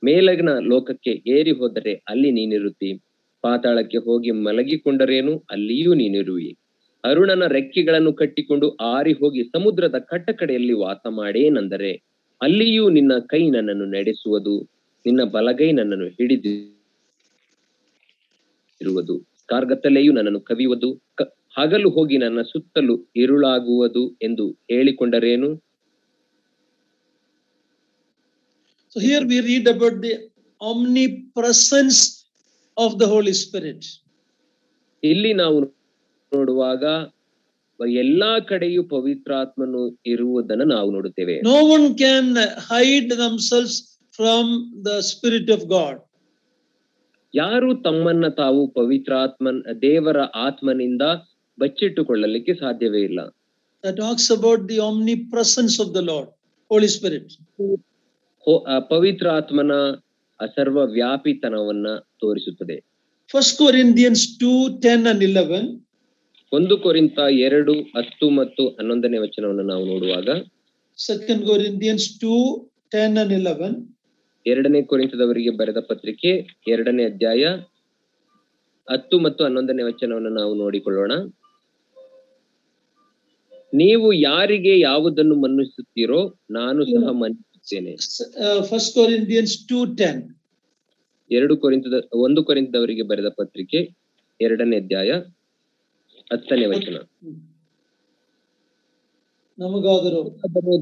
ಮೇಲಗಿನ ಲೋಕಕ್ಕೆ ಏರಿ ಹೋದರೆ ಅಲ್ಲಿ ನೀನಿರುತ್ತಿ, ಪಾತಾಳಕ್ಕೆ ಹೋಗಿ ಮಲಗಿಕೊಂಡರೇನು ಅಲ್ಲಿಯೂ ನೀನಿರುವಿ. ಅರುಣನ ರೆಕ್ಕೆಗಳನ್ನು ಕಟ್ಟಿಕೊಂಡು ಆರಿ ಹೋಗಿ ಸಮುದ್ರದ ಕಟ್ಟಕಡೆಯಲ್ಲಿ ವಾಸ ಮಾಡೇನೆಂದರೆ ಅಲ್ಲಿಯೂ ನಿನ್ನ ಕೈ ನನ್ನನ್ನು ನಡೆಸುವುದು, ನಿನ್ನ ಬಲಗೈ ನನ್ನನ್ನು ಹಿಡಿದಿರುವುದು. ಕಾರ್ಗತ್ತಲೆಯು ನನ್ನನ್ನು ಕವಿಯುವುದು, ಹಗಲು ಹೋಗಿ ನನ್ನ ಸುತ್ತಲೂ ಇರುಳಾಗುವುದು ಎಂದು ಹೇಳಿಕೊಂಡರೇನು? So here we read about the omnipresence of the Holy Spirit. ಇಲ್ಲಿ ನಾವು ನೋಡುವಾಗ ಎಲ್ಲಾ ಕಡೆಯೂ ಪವಿತ್ರಾತ್ಮನು ಇರುವುದನ್ನು ನಾವು ನೋಡುತ್ತೇವೆ. No one can hide themselves from the Spirit of God. ಯಾರು ತಮ್ಮನ್ನ ತಾವು ದೇವರ ಆತ್ಮನಿಂದ ಬಚ್ಚಿಟ್ಟುಕೊಳ್ಳಲಿಕ್ಕೆ ಸಾಧ್ಯವೇ ಇಲ್ಲ. That talks about the omnipresence of the Lord, Holy Spirit. ಪವಿತ್ರ ಆತ್ಮನ ಸರ್ವ ವ್ಯಾಪಿತನವನ್ನ ತೋರಿಸುತ್ತದೆ. 1 Corinthians 2:10 and 11. 1 ಕೊರಿಂಥ 2:10 ಮತ್ತು 11ನೇ ವಚನವನ್ನು ನಾವು ನೋಡುವಾಗ 2 Corinthians 2:10 and 11. 2ನೇ ಕೊರಿಂಥದವರಿಗೆ ಬರೆದ ಪತ್ರಿಕೆ 2ನೇ ಅಧ್ಯಾಯ 10 ಮತ್ತು 11ನೇ ವಚನವನ್ನು ನಾವು ನೋಡಿಕೊಳ್ಳೋಣ. ನೀವು ಯಾರಿಗೆ ಯಾವುದನ್ನು ಮನ್ನಿಸುತ್ತೀರೋ ನಾನು ಸಹ ಮನ್ನಿಸುತ್ತೇನೆ. 1 Corinthians 2:10. 1 ಕೊರಿಂಥದವರಿಗೆ ಬರೆದ ಪತ್ರಿಕೆ 2ನೇ ಅಧ್ಯಾಯ 10ನೇ ವಚನ. ನಮಗಾದರೂ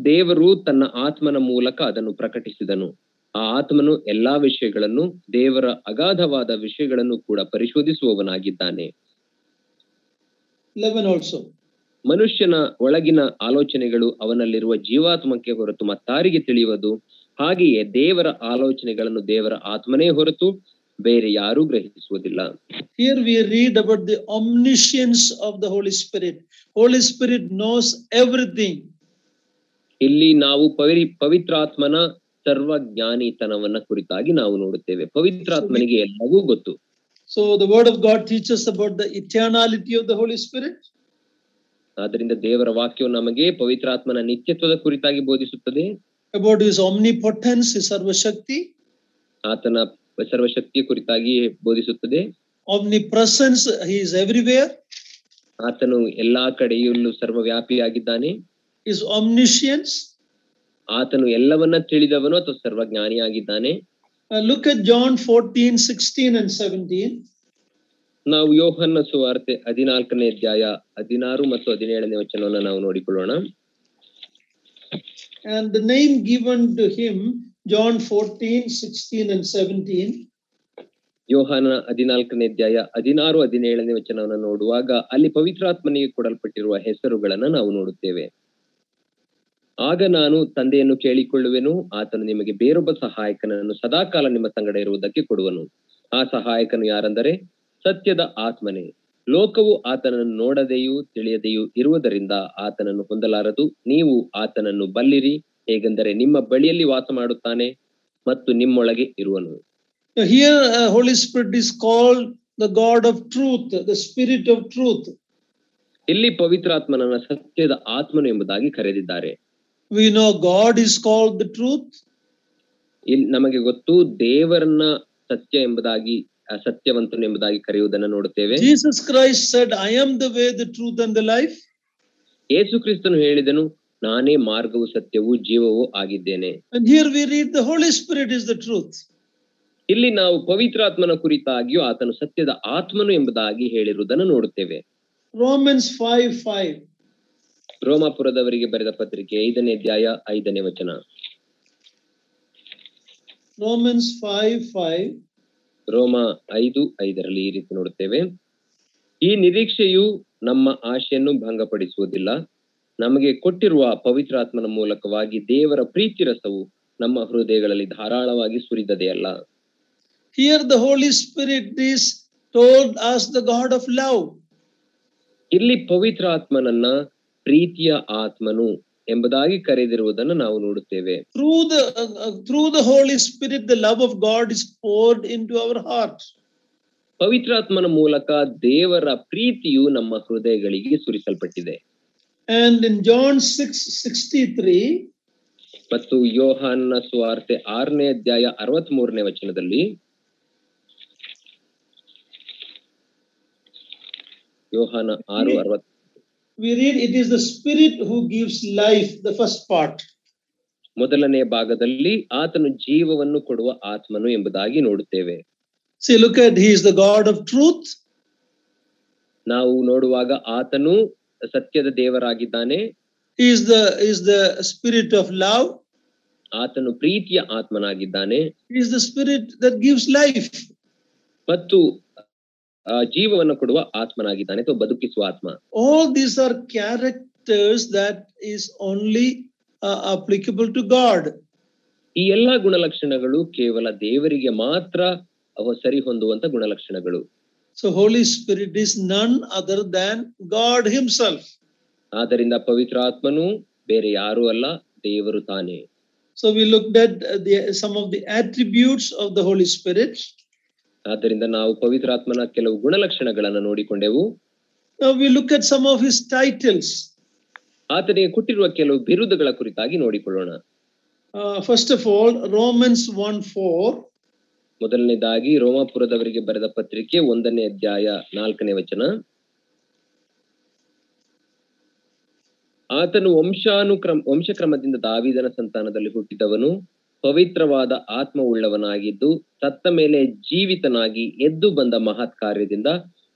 ದೇವರು ತನ್ನ ಆತ್ಮನ ಮೂಲಕ ಅದನ್ನು ಪ್ರಕಟಿಸಿದನು. ಆ ಆತ್ಮನು ಎಲ್ಲಾ ವಿಷಯಗಳನ್ನು, ದೇವರ ಅಗಾಧವಾದ ವಿಷಯಗಳನ್ನು ಕೂಡ ಪರಿಶೋಧಿಸುವವನಾಗಿದ್ದಾನೆ. 11 also. ಮನುಷ್ಯನ ಒಳಗಿನ ಆಲೋಚನೆಗಳು ಅವನಲ್ಲಿರುವ ಜೀವಾತ್ಮಕ್ಕೆ ಹೊರತು ಮತ್ತಾರಿಗೆ ತಿಳಿಯುವುದು. ಹಾಗೆಯೇ ದೇವರ ಆಲೋಚನೆಗಳನ್ನು ದೇವರ ಆತ್ಮನೇ ಹೊರತು ಬೇರೆ ಯಾರೂ ಗ್ರಹಿಸುವುದಿಲ್ಲ. Here we read about the omniscience of the Holy Spirit. Holy Spirit knows everything. ಇಲ್ಲಿ ನಾವು ಪವಿತ್ರಾತ್ಮನ ಸರ್ವಜ್ಞಾನಿತನವನ್ನ ಕುರಿತಾಗಿ ನಾವು ನೋಡುತ್ತೇವೆ. ಪವಿತ್ರಾತ್ಮನಿಗೆ ಎಲ್ಲವೂ ಗೊತ್ತು. So the word of God teaches about the eternality of the Holy Spirit. ಆದ್ದರಿಂದ ದೇವರ ವಾಕ್ಯವು ನಮಗೆ ಪವಿತ್ರಾತ್ಮನ ನಿತ್ಯತ್ವದ ಕುರಿತಾಗಿ ಬೋಧಿಸುತ್ತದೆ. About his omnipotence, his Sarva Shakti. ಆತನ ಸರ್ವಶಕ್ತಿಯ ಕುರಿತಾಗಿ ಬೋಧಿಸುತ್ತದೆ. Omnipresence, he is everywhere. ಆತನು ಎಲ್ಲಾ ಕಡೆಯಲ್ಲೂ ಸರ್ವವ್ಯಾಪಿಯಾಗಿದ್ದಾನೆ. His omniscience. ಆತನು ಎಲ್ಲವನ್ನ ತಿಳಿದವನು ಅಥವಾ ಸರ್ವಜ್ಞಾನಿಯಾಗಿದ್ದಾನೆ. Look at John 14:16 and 17. ನಾವು ಯೋಹನ್ನ ಸುವಾರ್ತೆ 14ನೇ ಅಧ್ಯಾಯ 16 ಮತ್ತು 17ನೇ ವಚನವನ್ನು ನಾವು ನೋಡಿಕೊಳ್ಳೋಣ. And the name given to him, John 14:16 and 17. ಯೋಹಾನ 14ನೇ ಅಧ್ಯಾಯ 16, 17ನೇ ವಚನವನ್ನು ನೋಡುವಾಗ ಅಲ್ಲಿ ಪವಿತ್ರಾತ್ಮನಿಗೆ ಕೊಡಲ್ಪಟ್ಟಿರುವ ಹೆಸರುಗಳನ್ನ ನಾವು ನೋಡುತ್ತೇವೆ. ಆಗ ನಾನು ತಂದೆಯನ್ನು ಕೇಳಿಕೊಳ್ಳುವೆನು, ಆತನು ನಿಮಗೆ ಬೇರೊಬ್ಬ ಸಹಾಯಕನನ್ನು ಸದಾಕಾಲ ನಿಮ್ಮ ಸಂಗಡ ಇರುವುದಕ್ಕೆ ಕೊಡುವನು. ಆ ಸಹಾಯಕನು ಯಾರೆಂದರೆ ಸತ್ಯದ ಆತ್ಮನೇ. ಲೋಕವು ಆತನನ್ನು ನೋಡದೆಯೂ ತಿಳಿಯದೆಯೂ ಇರುವುದರಿಂದ ಆತನನ್ನು ಹೊಂದಲಾರದು. ನೀವು ಆತನನ್ನು ಬಲ್ಲಿರಿ, ಹೇಗೆಂದರೆ ನಿಮ್ಮ ಬಳಿಯಲ್ಲಿ ವಾಸ ಮಾಡುತ್ತಾನೆ ಮತ್ತು ನಿಮ್ಮೊಳಗೆ ಇರುವನು. Here Holy Spirit is called the God of truth, the Spirit of truth. ಇಲ್ಲಿ ಪವಿತ್ರಾತ್ಮನನ್ನ ಸತ್ಯದ ಆತ್ಮನು ಎಂಬುದಾಗಿ ಕರೆದಿದ್ದಾರೆ. We know God is called the truth. ಇಲ್ಲಿ ನಮಗೆ ಗೊತ್ತು ದೇವರನ್ನ ಸತ್ಯ ಎಂಬುದಾಗಿ ಸತ್ಯವಂತನು ಎಂಬುದಾಗಿ ಕರೆಯುವುದನ್ನು ನೋಡುತ್ತೇವೆ. Jesus Christ said, I am the way, the truth and the life. ಯೇಸು ಕ್ರಿಸ್ತನು ಹೇಳಿದನು, ನಾನೇ ಮಾರ್ಗವು ಸತ್ಯವೂ ಜೀವವೂ ಆಗಿದ್ದೇನೆ. And here we read the Holy Spirit is the truth. ಇಲ್ಲಿ ನಾವು ಪವಿತ್ರಾತ್ಮನ ಕುರಿತಾಗಿಯೂ ಆತನು ಸತ್ಯದ ಆತ್ಮನು ಎಂಬುದಾಗಿ ಹೇಳಿರುವುದನ್ನು ನೋಡುತ್ತೇವೆ. Romans 5:5. ರೋಮಾಪುರದವರಿಗೆ ಬರೆದ ಪತ್ರಿಕೆ 5ನೇ ಅಧ್ಯಾಯ 5ನೇ ವಚನ. Romans 5:5. ರೋಮ 5:5 ಈ ರೀತಿ ನೋಡುತ್ತೇವೆ. ಈ ನಿರೀಕ್ಷೆಯು ನಮ್ಮ ಆಶೆಯನ್ನು ಭಂಗಪಡಿಸುವುದಿಲ್ಲ. ನಮಗೆ ಕೊಟ್ಟಿರುವ ಪವಿತ್ರಾತ್ಮನ ಮೂಲಕವಾಗಿ ದೇವರ ಪ್ರೀತಿ ರಸವು ನಮ್ಮ ಹೃದಯಗಳಲ್ಲಿ ಧಾರಾಳವಾಗಿ ಸುರಿದದೇ ಅಲ್ಲ. Here the Holy Spirit is told us the God of love. ಇಲ್ಲಿ ಪವಿತ್ರಾತ್ಮನನ್ನ ಪ್ರೀತಿಯ ಆತ್ಮನು ಎಂಬುದಾಗಿ ಕರೆದಿರುವುದನ್ನು ನಾವು ನೋಡುತ್ತೇವೆ. Through the Holy Spirit, the love of God is poured into our heart. ಪವಿತ್ರಾತ್ಮನ ಮೂಲಕ ದೇವರ ಪ್ರೀತಿಯು ನಮ್ಮ ಹೃದಯಗಳಿಗೆ ಸುರಿಸಲ್ಪಟ್ಟಿದೆ. And in John 6:63, ಮತ್ತು ಯೋಹಾನನ ಸುವಾರ್ತೆ 6ನೇ ಅಧ್ಯಾಯ 63ನೇ ವಚನದಲ್ಲಿ, ಯೋಹಾನ 6:60, we read, it is the Spirit who gives life, the first part. ಮೊದಲನೇ ಭಾಗದಲ್ಲಿ ಆತನು ಜೀವವನ್ನು ಕೊಡುವ ಆತ್ಮನು ಎಂಬುದಾಗಿ ನೋಡುತ್ತೇವೆ. See, look at, he is the God of truth. ನಾವು ನೋಡುವಾಗ ಆತನು ಸತ್ಯದ ದೇವರಾಗಿದ್ದಾನೆ. He is the Spirit of love. ಆತನು ಪ್ರೀತಿಯ ಆತ್ಮನಾಗಿದ್ದಾನೆ. He is the Spirit that gives life. ಮತ್ತು ಜೀವವನ್ನು ಕೊಡುವ ಆತ್ಮನಾಗಿದ್ದಾನೆ ಅಥವಾ ಬದುಕಿಸುವ ಆತ್ಮ. All these are characters that is only applicable to God. ಈ ಎಲ್ಲಾ ಗುಣಲಕ್ಷಣಗಳು ಕೇವಲ ದೇವರಿಗೆ ಮಾತ್ರ ಸರಿ ಹೊಂದುವಂತ ಗುಣಲಕ್ಷಣಗಳು. So Holy Spirit is none other than God himself. ಆದ್ದರಿಂದ ಪವಿತ್ರಾತ್ಮನು ಬೇರೆ ಯಾರೂ ಅಲ್ಲ, ದೇವರು ತಾನೇ. So we looked at some of the attributes of the Holy Spirit. ಆದ್ದರಿಂದ ನಾವು ಪವಿತ್ರಾತ್ಮನ ಕೆಲವು ಗುಣಲಕ್ಷಣಗಳನ್ನು ನೋಡಿಕೊಂಡೆವು. Now we look at some of his titles. ಆತನಿಗೆ ಕೊಟ್ಟಿರುವ ಕೆಲವು ಬಿರುದುಗಳ ಕುರಿತಾಗಿ ನೋಡಿಕೊಳ್ಳೋಣ. First of all, Romans 1:4. ಮೊದಲನೇದಾಗಿ ರೋಮಾಪುರದವರಿಗೆ ಬರೆದ ಪತ್ರಿಕೆ 1ನೇ ಅಧ್ಯಾಯ 4ನೇ ವಚನ. ಆತನು ವಂಶಕ್ರಮದಿಂದ ದಾವೀದನ ಸಂತಾನದಲ್ಲಿ ಹುಟ್ಟಿದವನು, ಪವಿತ್ರವಾದ ಆತ್ಮವುಳ್ಳವನಾಗಿದ್ದು ಸತ್ತ ಮೇಲೆ ಜೀವಿತನಾಗಿ ಎದ್ದು ಬಂದ ಮಹತ್ ಕಾರ್ಯದಿಂದ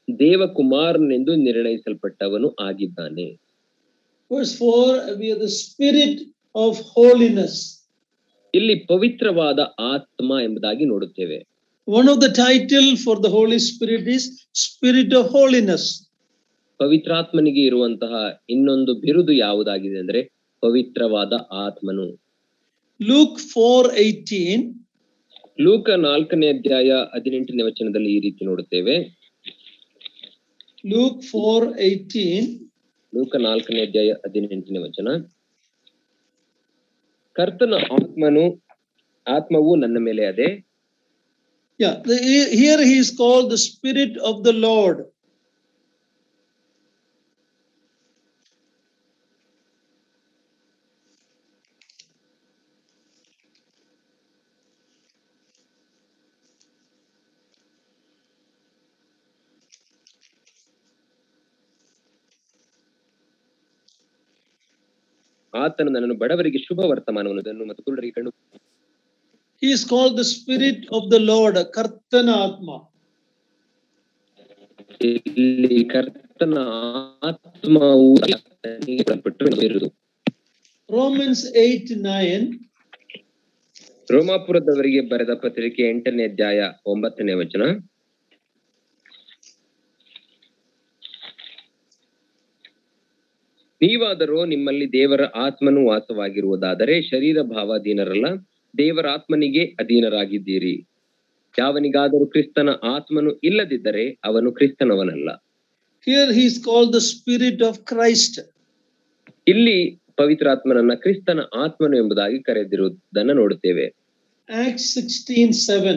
ದೇವಕುಮಾರನೆಂದು ನಿರ್ಣಯಿಸಲ್ಪಟ್ಟವನು ಆಗಿದ್ದಾನೆ. Verse 4, we are the spirit of holiness. ಇಲ್ಲಿ ಪವಿತ್ರವಾದ ಆತ್ಮ ಎಂಬುದಾಗಿ ನೋಡುತ್ತೇವೆ. One of the title for the Holy Spirit is Spirit of Holiness. ಪವಿತ್ರಾತ್ಮನಿಗೆ ಇರುವಂತಹ ಇನ್ನೊಂದು ಬಿರುದು ಯಾವುದಾಗಿದೆ ಅಂದ್ರೆ ಪವಿತ್ರವಾದ ಆತ್ಮನು. Luke 4:18. ಲೂಕ 4ನೇ ಅಧ್ಯಾಯ 18ನೇ ವಚನದಲ್ಲಿ ಈ ರೀತಿ ನೋಡುತ್ತೇವೆ. Luke 4:18. ಲೂಕ 4ನೇ ಅಧ್ಯಾಯ 18ನೇ ವಚನ. ಕರ್ತನ ಆತ್ಮವು ನನ್ನ ಮೇಲೆ ಅದೇ. Yeah, here he is called the Spirit of the Lord. ಆತನು ನನ್ನನ್ನು ಬಡವರಿಗೆ ಶುಭ ವರ್ತಮಾನವನ್ನು ಮತ್ತು ಕುರುಡರಿಗೆ ಕಣ್ಣು. He is called the Spirit of the Lord, ಕರ್ತನ ಆತ್ಮ. ಇಲ್ಲಿ ಕರ್ತನ ಆತ್ಮವು ಇರುವುದು. Romans 8:9. ರೋಮಾಪುರದವರಿಗೆ ಬರೆದ ಪತ್ರಿಕೆ 8ನೇ ಅಧ್ಯಾಯ 9ನೇ ವಚನ. ನೀವಾದರೂ ನಿಮ್ಮಲ್ಲಿ ದೇವರ ಆತ್ಮನು ವಾಸವಾಗಿರುವುದಾದರೆ ಶರೀರ ಭಾವಾಧೀನರಲ್ಲ, ದೇವರ ಆತ್ಮನಿಗೆ ಅಧೀನರಾಗಿದ್ದೀರಿ. ಯಾವನಿಗಾದರೂ ಕ್ರಿಸ್ತನ ಆತ್ಮನು ಇಲ್ಲದಿದ್ದರೆ ಅವನು ಕ್ರಿಸ್ತನವನಲ್ಲ. Here he is called the Spirit of Christ. ಇಲ್ಲಿ ಪವಿತ್ರಾತ್ಮನನ್ನ ಕ್ರಿಸ್ತನ ಆತ್ಮನು ಎಂಬುದಾಗಿ ಕರೆದಿರುವುದನ್ನು ನೋಡುತ್ತೇವೆ. Acts 16:7.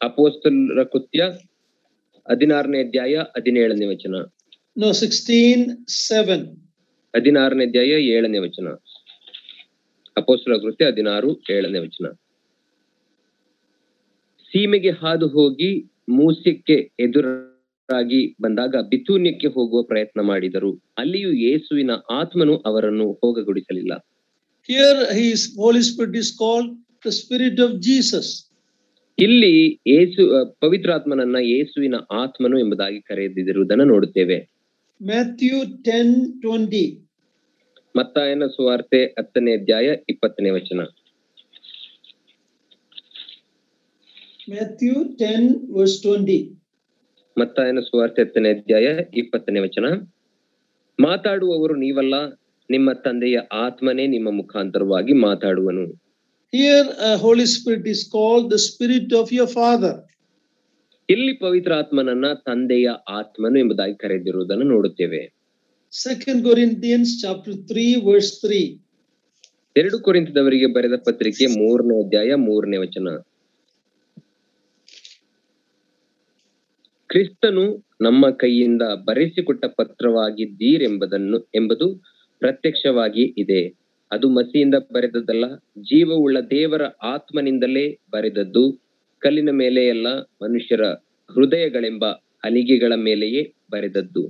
ಅಪೊಸ್ತಲರ ಕೃತ್ಯ 16ನೇ ಅಧ್ಯಾಯ 17ನೇ ವಚನ. No, 16:7. 16ನೇ ಅಧ್ಯಾಯ 7ನೇ ವಚನ. ಅಪೊಸ್ತಲರ ಕೃತ್ಯ 16:7. ಸೀಮೆಗೆ ಹಾದು ಹೋಗಿ ಮೂಸ್ಯಕ್ಕೆ ಎದುರಾಗಿ ಬಂದಾಗ ಬಿತೂನ್ಯಕ್ಕೆ ಹೋಗುವ ಪ್ರಯತ್ನ ಮಾಡಿದರು. ಅಲ್ಲಿಯೂ ಯೇಸುವಿನ ಆತ್ಮನು ಅವರನ್ನು ಹೋಗಗೊಡಿಸಲಿಲ್ಲ. Here his Holy Spirit is called the Spirit of Jesus. ಇಲ್ಲಿ ಪವಿತ್ರಾತ್ಮನನ್ನ ಯೇಸುವಿನ ಆತ್ಮನು ಎಂಬುದಾಗಿ ಕರೆದಿರುವುದನ್ನು ನೋಡುತ್ತೇವೆ. Matthew 10:20. ಮತ್ತಾಯನ ಸುವಾರ್ತೆ 10ನೇ ಅಧ್ಯಾಯ 20ನೇ ವಚನ. Matthew 10:20. ಮತ್ತಾಯನ ಸುವಾರ್ತೆ 10ನೇ ಅಧ್ಯಾಯ 20ನೇ ವಚನ. ಮಾತಾಡುವವರು ನೀವಲ್ಲ, ನಿಮ್ಮ ತಂದೆಯ ಆತ್ಮನೇ ನಿಮ್ಮ ಮುಖಾಂತರವಾಗಿ ಮಾತಾಡುವನು. Here Holy Spirit is called the Spirit of your Father. ಇಲ್ಲಿ ಪವಿತ್ರಾತ್ಮನನ್ನ ತಂದೆಯ ಆತ್ಮನು ಎಂಬುದಾಗಿ ಕರೆದಿರುವುದನ್ನು ನೋಡುತ್ತೇವೆ. 2 Corinthians chapter 3:3. 2 ಕೊರಿಂಥದವರಿಗೆ ಬರೆದ ಪತ್ರಿಕೆ 3ನೇ ಅಧ್ಯಾಯ 3ನೇ ವಚನ. ಕ್ರಿಸ್ತನು ನಮ್ಮ ಕೈಯಿಂದ ಬರೆಸಿಕೊಟ್ಟ ಪತ್ರವಾಗಿದ್ದೀರೆಂಬುದು ಪ್ರತ್ಯಕ್ಷವಾಗಿ ಇದೆ. ಅದು ಮಸಿಯಿಂದ ಬರೆದದ್ದಲ್ಲ, ಜೀವವುಳ್ಳ ದೇವರ ಆತ್ಮನಿಂದಲೇ ಬರೆದದ್ದು. ಕಲ್ಲಿನ ಮೇಲೆಯಲ್ಲ, ಮನುಷ್ಯರ ಹೃದಯಗಳೆಂಬ ಹಲಿಗೆಗಳ ಮೇಲೆಯೇ ಬರೆದದ್ದು.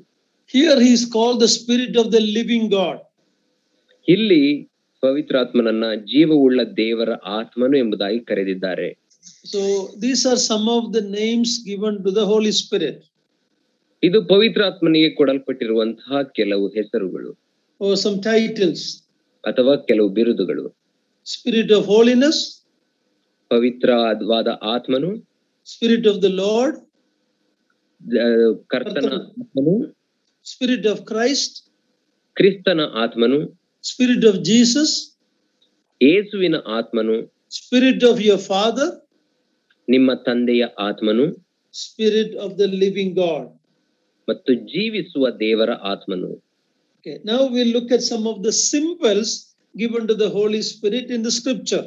Here he is called the Spirit of the living God. ಇಲ್ಲಿ ಪವಿತ್ರಾತ್ಮನನ್ನ ಜೀವವುಳ್ಳ ದೇವರ ಆತ್ಮನು ಎಂಬುದಾಗಿ ಕರೆದಿದ್ದಾರೆ. So these are some of the names given to the Holy Spirit. ಇದು ಪವಿತ್ರಾತ್ಮನಿಗೆ ಕೊಡಲ್ಪಟ್ಟಿರುವಂತಹ ಕೆಲವು ಹೆಸರುಗಳು, or some titles. ಅಥವಾ ಕೆಲವು ಬಿರುದುಗಳು. Spirit of holiness, ಪವಿತ್ರವಾದ ಆತ್ಮನು, Spirit of the Lord, ಕರ್ತನ ಆತ್ಮನು, Spirit of Christ, ಕ್ರಿಸ್ತನ ಆತ್ಮನು, Spirit of Jesus, ಯೇಸುವಿನ ಆತ್ಮನು, Spirit of your Father, ನಿಮ್ಮ ತಂದೆಯ ಆತ್ಮನು, Spirit of the living God, ಮತ್ತು ಜೀವಿಸುವ ದೇವರ ಆತ್ಮನು. Okay, now we'll look at some of the symbols given to the Holy Spirit in the scripture.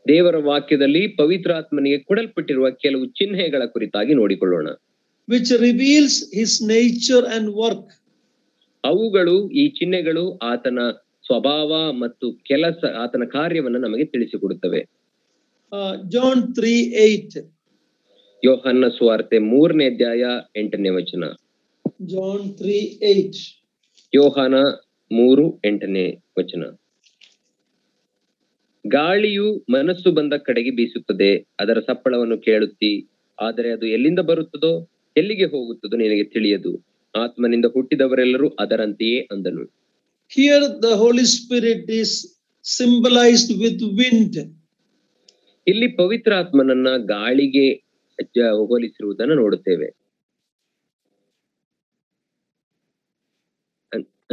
ದೇವರ ವಾಕ್ಯದಲ್ಲಿ ಪವಿತ್ರಾತ್ಮನಿಗೆ ಕೊಡಲ್ಪಟ್ಟಿರುವ ಕೆಲವು ಚಿಹ್ನೆಗಳ ಕುರಿತಾಗಿ ನೋಡಿಕೊಳ್ಳೋಣ. Which reveals his nature and work. ಅವುಗಳು, ಈ ಚಿಹ್ನೆಗಳು ಆತನ ಸ್ವಭಾವ ಮತ್ತು ಕೆಲಸ, ಆತನ ಕಾರ್ಯವನ್ನು ನಮಗೆ ತಿಳಿಸಿಕೊಡುತ್ತವೆ. John 3:8. ಯೋಹನ್ನ ಸುವಾರ್ತೆ 3ನೇ ಅಧ್ಯಾಯ 8ನೇ ವಚನ. John 3:8. ಯೋಹಾನ 3:8ನೇ ವಚನ. ಗಾಳಿಯು ಮನಸ್ಸು ಬಂದ ಕಡೆಗೆ ಬೀಸುತ್ತದೆ, ಅದರ ಸಪ್ಪಳವನ್ನು ಕೇಳುತ್ತಿ, ಆದರೆ ಅದು ಎಲ್ಲಿಂದ ಬರುತ್ತದೋ ಎಲ್ಲಿಗೆ ಹೋಗುತ್ತದೋ ನಿನಗೆ ತಿಳಿಯದು. ಆತ್ಮನಿಂದ ಹುಟ್ಟಿದವರೆಲ್ಲರೂ ಅದರಂತೆಯೇ ಅಂದನು. Here the Holy Spirit is symbolized with wind. ಇಲ್ಲಿ ಪವಿತ್ರಾತ್ಮನನ್ನ ಗಾಳಿಗೆ ಹೋಲಿಸಿರುವುದನ್ನು ನೋಡುತ್ತೇವೆ.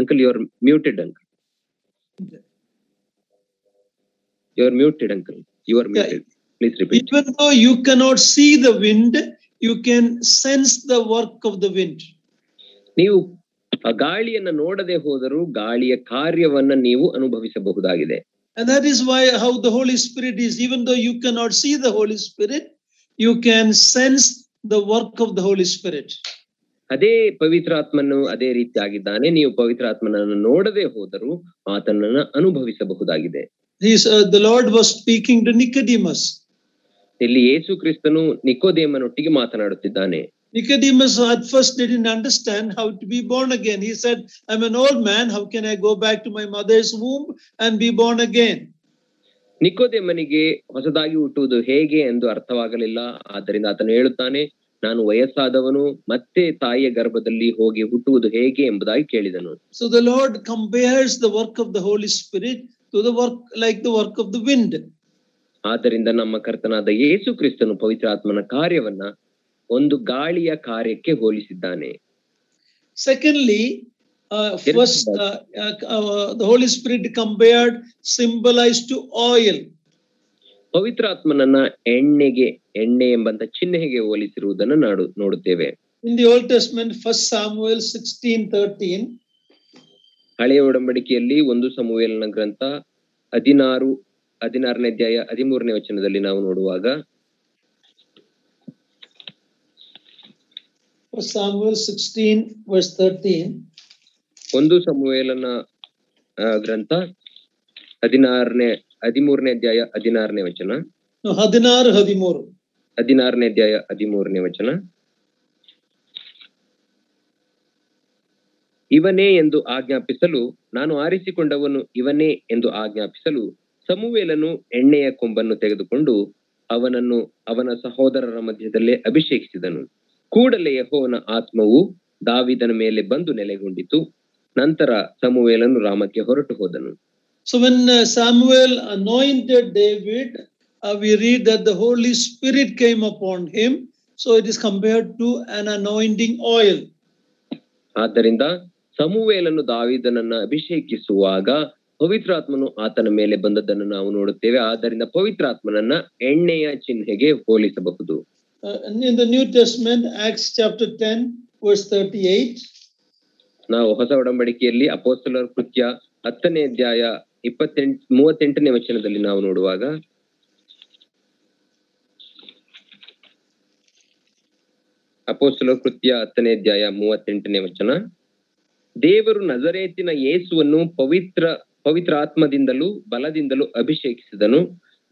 Uncle, you are muted, uncle. You are muted, uncle. You are muted. Please repeat. Even though you cannot see the wind, you can sense the work of the wind. ನೀವು ಆ ಗಾಳಿಯನ್ನ ನೋಡದೆ ಹೋದರೂ ಗಾಳಿಯ ಕಾರ್ಯವನ್ನ ನೀವು ಅನುಭವಿಸಬಹುದಾಗಿದೆ. And that is why how the Holy Spirit is, even though you cannot see the Holy Spirit, you can sense the work of the Holy Spirit. ಅದೇ ಪವಿತ್ರಾತ್ಮನು ಅದೇ ರೀತಿಯಾಗಿದ್ದಾನೆ. ನೀವು ಪವಿತ್ರಾತ್ಮನನ್ನು ನೋಡದೆ ಹೋದರೂ ಆತನನ್ನ ಅನುಭವಿಸಬಹುದಾಗಿದೆ. The Lord was speaking to Nicodemus. ಇಲ್ಲಿ ಯೇಸು ಕ್ರಿಸ್ತನು ನಿಕೋದೇಮನೊಟ್ಟಿಗೆ ಮಾತನಾಡುತ್ತಿದ್ದಾನೆ. Nicodemus at first didn't understand how to be born again. He said, I'm an old man, how can I go back to my mother's womb and be born again? ನಿಕೋದೇಮನಿಗೆ ಹೊಸದಾಗಿ ಹುಟ್ಟುವುದು ಹೇಗೆ ಎಂದು ಅರ್ಥವಾಗಲಿಲ್ಲ. ಆದ್ದರಿಂದ ಆತನು ಹೇಳುತ್ತಾನೆ, ನಾನು ವಯಸ್ಸಾದವನು, ಮತ್ತೆ ತಾಯಿಯ ಗರ್ಭದಲ್ಲಿ ಹೋಗಿ ಹುಟ್ಟುವುದು ಹೇಗೆ ಎಂಬುದಾಗಿ ಕೇಳಿದನು. So the Lord compares the work of the Holy Spirit to the work like the work of the wind. ಆದ್ದರಿಂದ ನಮ್ಮ ಕರ್ತನಾದ ಯೇಸು ಕ್ರಿಸ್ತನು ಪವಿತ್ರಾತ್ಮನ ಕಾರ್ಯವನ್ನ ಒಂದು ಗಾಳಿಯ ಕಾರ್ಯಕ್ಕೆ ಹೋಲಿಸಿದ್ದಾನೆ. Secondly, first the Holy Spirit compared, symbolized to oil. ಪವಿತ್ರಾತ್ಮನನ್ನ ಎಣ್ಣೆ ಎಂಬಂತ ಚಿಹ್ನೆಗೆ ಹೋಲಿಸಿರುವುದನ್ನು ನೋಡುತ್ತೇವೆ. In the Old Testament, 1 Samuel 16:13. ಹಳೆಯ ಒಡಂಬಡಿಕೆಯಲ್ಲಿ 1 ಸಮುವೇಲನ ಗ್ರಂಥ 16ನೇ ಅಧ್ಯಾಯ 13ನೇ ವಚನದಲ್ಲಿ ನಾವು ನೋಡುವಾಗ, 1 Samuel 16:13. 1 ಸಮುವೇಲನ ಗ್ರಂಥ 13ನೇ ಅಧ್ಯಾಯ 16ನೇ ವಚನ. 16ನೇ ಅಧ್ಯಾಯ 13ನೇ ವಚನ. ಇವನೇ ಎಂದು ಆಜ್ಞಾಪಿಸಲು, ನಾನು ಆರಿಸಿಕೊಂಡವನು ಇವನೇ ಎಂದು ಆಜ್ಞಾಪಿಸಲು, ಸಮುವೇಲನು ಎಣ್ಣೆಯ ಕೊಂಬನ್ನು ತೆಗೆದುಕೊಂಡು ಅವನನ್ನು ಅವನ ಸಹೋದರರ ಮಧ್ಯದಲ್ಲೇ ಅಭಿಷೇಕಿಸಿದನು. ಕೂಡಲೇ ಯೆಹೋವನ ಆತ್ಮವು ದಾವೀದನ ಮೇಲೆ ಬಂದು ನೆಲೆಗೊಂಡಿತು. ನಂತರ ಸಮುವೇಲನು ರಾಮಕ್ಕೆ ಹೊರಟು ಹೋದನು. So when Samuel anointed David, we read that the Holy Spirit came upon him. So it is compared to an anointing oil. ಆದ್ದರಿಂದ ಸಮುವೇಲನು ದಾವೀದನನ್ನ ಅಭಿಷೇಕಿಸುವಾಗ ಪವಿತ್ರಾತ್ಮನು ಆತನ ಮೇಲೆ ಬಂದದ್ದನ್ನು ನಾವು ನೋಡುತ್ತೇವೆ. ಆದ್ದರಿಂದ ಪವಿತ್ರಾತ್ಮನನ್ನ ಎಣ್ಣೆಯ ಚಿಹ್ನೆಗೆ ಹೋಲಿಸಬಹುದು. In the New Testament, Acts chapter 10 verse 38. ನಾವು ಹೊಸ ಒಡಂಬಡಿಕೆಯಲ್ಲಿ ಅಪೊಸ್ತಲರ ಕೃತ್ಯ 10ನೇ ಅಧ್ಯಾಯ 38ನೇ ವಚನದಲ್ಲಿ ನಾವು ನೋಡುವಾಗ, ಅಪೊಸ್ತಲರ ಕೃತ್ಯ 10ನೇ ಅಧ್ಯಾಯ 38ನೇ ವಚನ, ದೇವರು ನಜರೇತಿನ ಯೇಸುವನ್ನು ಪವಿತ್ರಾತ್ಮದಿಂದಲೂ ಬಲದಿಂದಲೂ ಅಭಿಷೇಕಿಸಿದನು.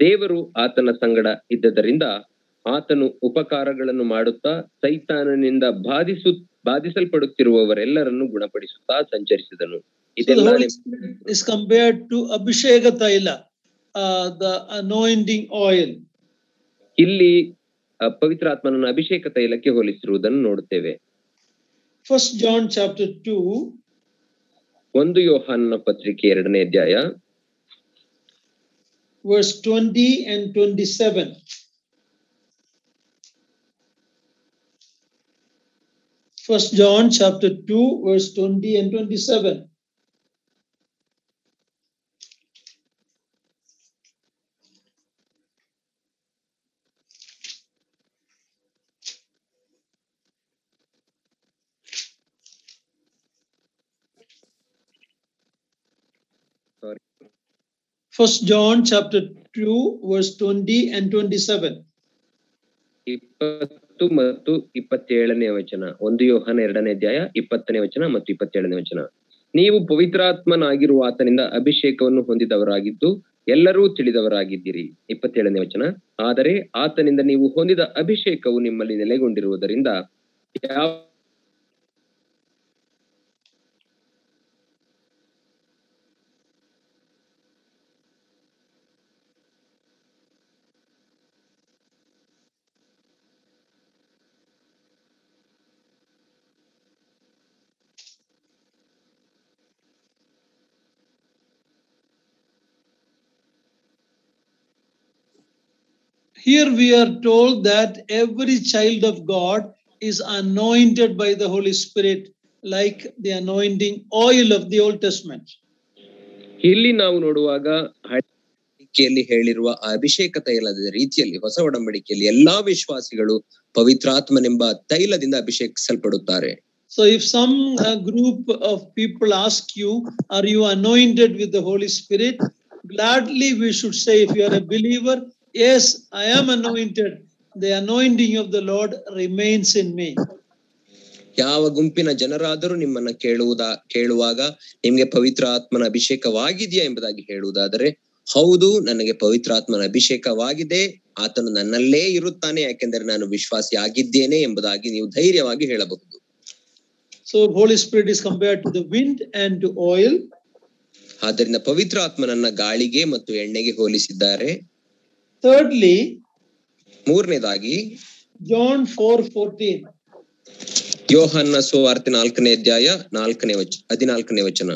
ದೇವರು ಆತನ ಸಂಗಡ ಇದ್ದದರಿಂದ ಆತನು ಉಪಕಾರಗಳನ್ನು ಮಾಡುತ್ತಾ ಸೈತಾನನಿಂದ ಬಾಧಿಸಲ್ಪಡುತ್ತಿರುವವರೆಲ್ಲರನ್ನು ಗುಣಪಡಿಸುತ್ತಾ ಸಂಚರಿಸಿದನು. ಇದೆಲ್ಲ is compared to Abhisheka Taila, the anointing oil. ಇಲ್ಲಿ ಪವಿತ್ರಾತ್ಮನನ್ನು ಅಭಿಷೇಕ ತೈಲಕ್ಕೆ ಹೋಲಿಸಿರುವುದನ್ನು ನೋಡುತ್ತೇವೆ. 1 John chapter 2, 1 ಯೋಹಾನನ ಪತ್ರಿಕೆ 2ನೇ ಅಧ್ಯಾಯ verse 20 and 27. 1 John chapter 2 verse 20 and 27. Sorry. 1 John chapter 2 verse 20 and 27. 20 ಮತ್ತು 27ನೇ ವಚನ. 1 ಯೋಹಾನ 2ನೇ ಅಧ್ಯಾಯ 20ನೇ ವಚನ ಮತ್ತು 27ನೇ ವಚನ. ನೀವು ಪವಿತ್ರಾತ್ಮನಾಗಿರುವ ಆತನಿಂದ ಅಭಿಷೇಕವನ್ನು ಹೊಂದಿದವರಾಗಿದ್ದು ಎಲ್ಲರೂ ತಿಳಿದವರಾಗಿದ್ದೀರಿ. 27ನೇ ವಚನ, ಆದರೆ ಆತನಿಂದ ನೀವು ಹೊಂದಿದ ಅಭಿಷೇಕವು ನಿಮ್ಮಲ್ಲಿ ನೆಲೆಗೊಂಡಿರುವುದರಿಂದ ಯಾವ Here we are told that every child of God is anointed by the Holy Spirit like the anointing oil of the Old Testament. ಇಲ್ಲಿ ನಾವು ನೋಡುವಾಗ ಒಡಂಬಡಿಕೆಯಲ್ಲಿ ಹೇಳಿರುವ ಅಭಿಷೇಕ ತೈಲದ ರೀತಿಯಲ್ಲಿ ಹೊಸ ಒಡಂಬಡಿಕೆಯಲ್ಲಿ ಎಲ್ಲಾ ವಿಶ್ವಾಸಿಗಳು ಪವಿತ್ರಾತ್ಮನೆಂಬ ತೈಲದಿಂದ ಅಭಿಷೇಕಿಸಲ್ಪಡುತ್ತಾರೆ. So if some group of people ask you, are you anointed with the Holy Spirit? Gladly we should say, if you are a believer, yes, I am anointed. The anointing of the Lord remains in me. ಯಾವ ಗುಂಪಿನ ಜನರಾದರೂ ನಿಮ್ಮನ್ನ ಕೇಳುವಾಗ ನಿಮ್ಗೆ ಪವಿತ್ರಾತ್ಮನ ಅಭಿಷೇಕವಾಗಿದೆಯಾ ಎಂಬುದಾಗಿ ಹೇಳುವುದಾದರೆ, ಹೌದು, ನನಗೆ ಪವಿತ್ರಾತ್ಮನ ಅಭಿಷೇಕವಾಗಿದೆ, ಆತನು ನನ್ನಲ್ಲೇ ಇರುತ್ತಾನೆ, ಯಾಕೆಂದರೆ ನಾನು ವಿಶ್ವಾಸಿ ಆಗಿದ್ದೇನೆ ಎಂಬುದಾಗಿ ನೀವು ಧೈರ್ಯವಾಗಿ ಹೇಳಬಹುದು. So Holy Spirit is compared to the wind and to oil. ಆದ್ದರಿಂದ ಪವಿತ್ರಾತ್ಮನನ್ನ ಗಾಳಿಗೆ ಮತ್ತು ಎಣ್ಣೆಗೆ ಹೋಲಿಸಿದ್ದಾರೆ. Thirdly, ಮೂರನೇದಾಗಿ John 4:14. ಯೋಹಾನ ಸುವಾರ್ತೆ 4ನೇ ಅಧ್ಯಾಯ 14ನೇ ವಚನ.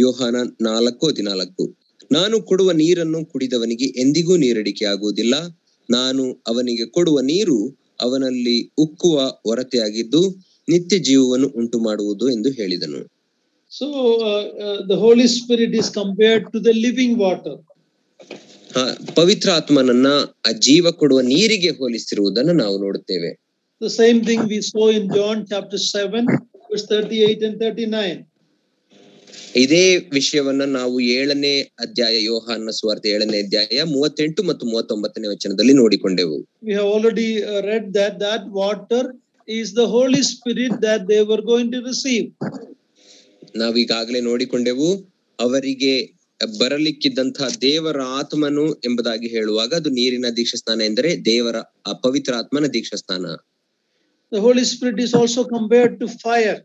ಯೋಹಾನ 4:14. ನಾನು ಕೊಡುವ ನೀರನ್ನು ಕುಡಿದವನಿಗೆ ಎಂದಿಗೂ ನೀರಡಿಕೆ ಆಗುವುದಿಲ್ಲ. ನಾನು ಅವನಿಗೆ ಕೊಡುವ ನೀರು ಅವನಲ್ಲಿ ಉಕ್ಕುವ ಹೊರತೆಯಾಗಿದ್ದು ನಿತ್ಯ ಜೀವವನ್ನು ಉಂಟು ಮಾಡುವುದು ಎಂದು ಹೇಳಿದನು. So the Holy Spirit is compared to the living water. ಪವಿತ್ರಾತ್ಮನನ್ನ ಆ ಜೀವ ಕೊಡುವ ನೀರಿಗೆ ಹೋಲಿಸಿರುವುದನ್ನು ನಾವು ನೋಡುತ್ತೇವೆ. The same thing we saw in John chapter 7 verse 38 and 39. ಇದೇ ವಿಷಯವನ್ನ ನಾವು 7ನೇ ಅಧ್ಯಾಯ ಯೋಹಾನ ಸುವಾರ್ತೆ 7ನೇ ಅಧ್ಯಾಯ 38 ಮತ್ತು 39ನೇ ವಚನದಲ್ಲಿ ನೋಡಿಕೊಂಡೆವು. We have already read that water is the Holy Spirit that they were going to receive. ನಾವೀಗಾಗಲೇ ನೋಡಿಕೊಂಡೆವು, ಅವರಿಗೆ ಬರಲಿಕ್ಕಿದ್ದಂತಹ ದೇವರ ಆತ್ಮನು ಎಂಬುದಾಗಿ ಹೇಳುವಾಗ ಅದು ನೀರಿನ ದೀಕ್ಷಾಸ್ನಾನ ಎಂದರೆ ದೇವರ ಪವಿತ್ರ ಆತ್ಮನ ದೀಕ್ಷಾಸ್ನಾನ. The Holy Spirit is also compared to fire.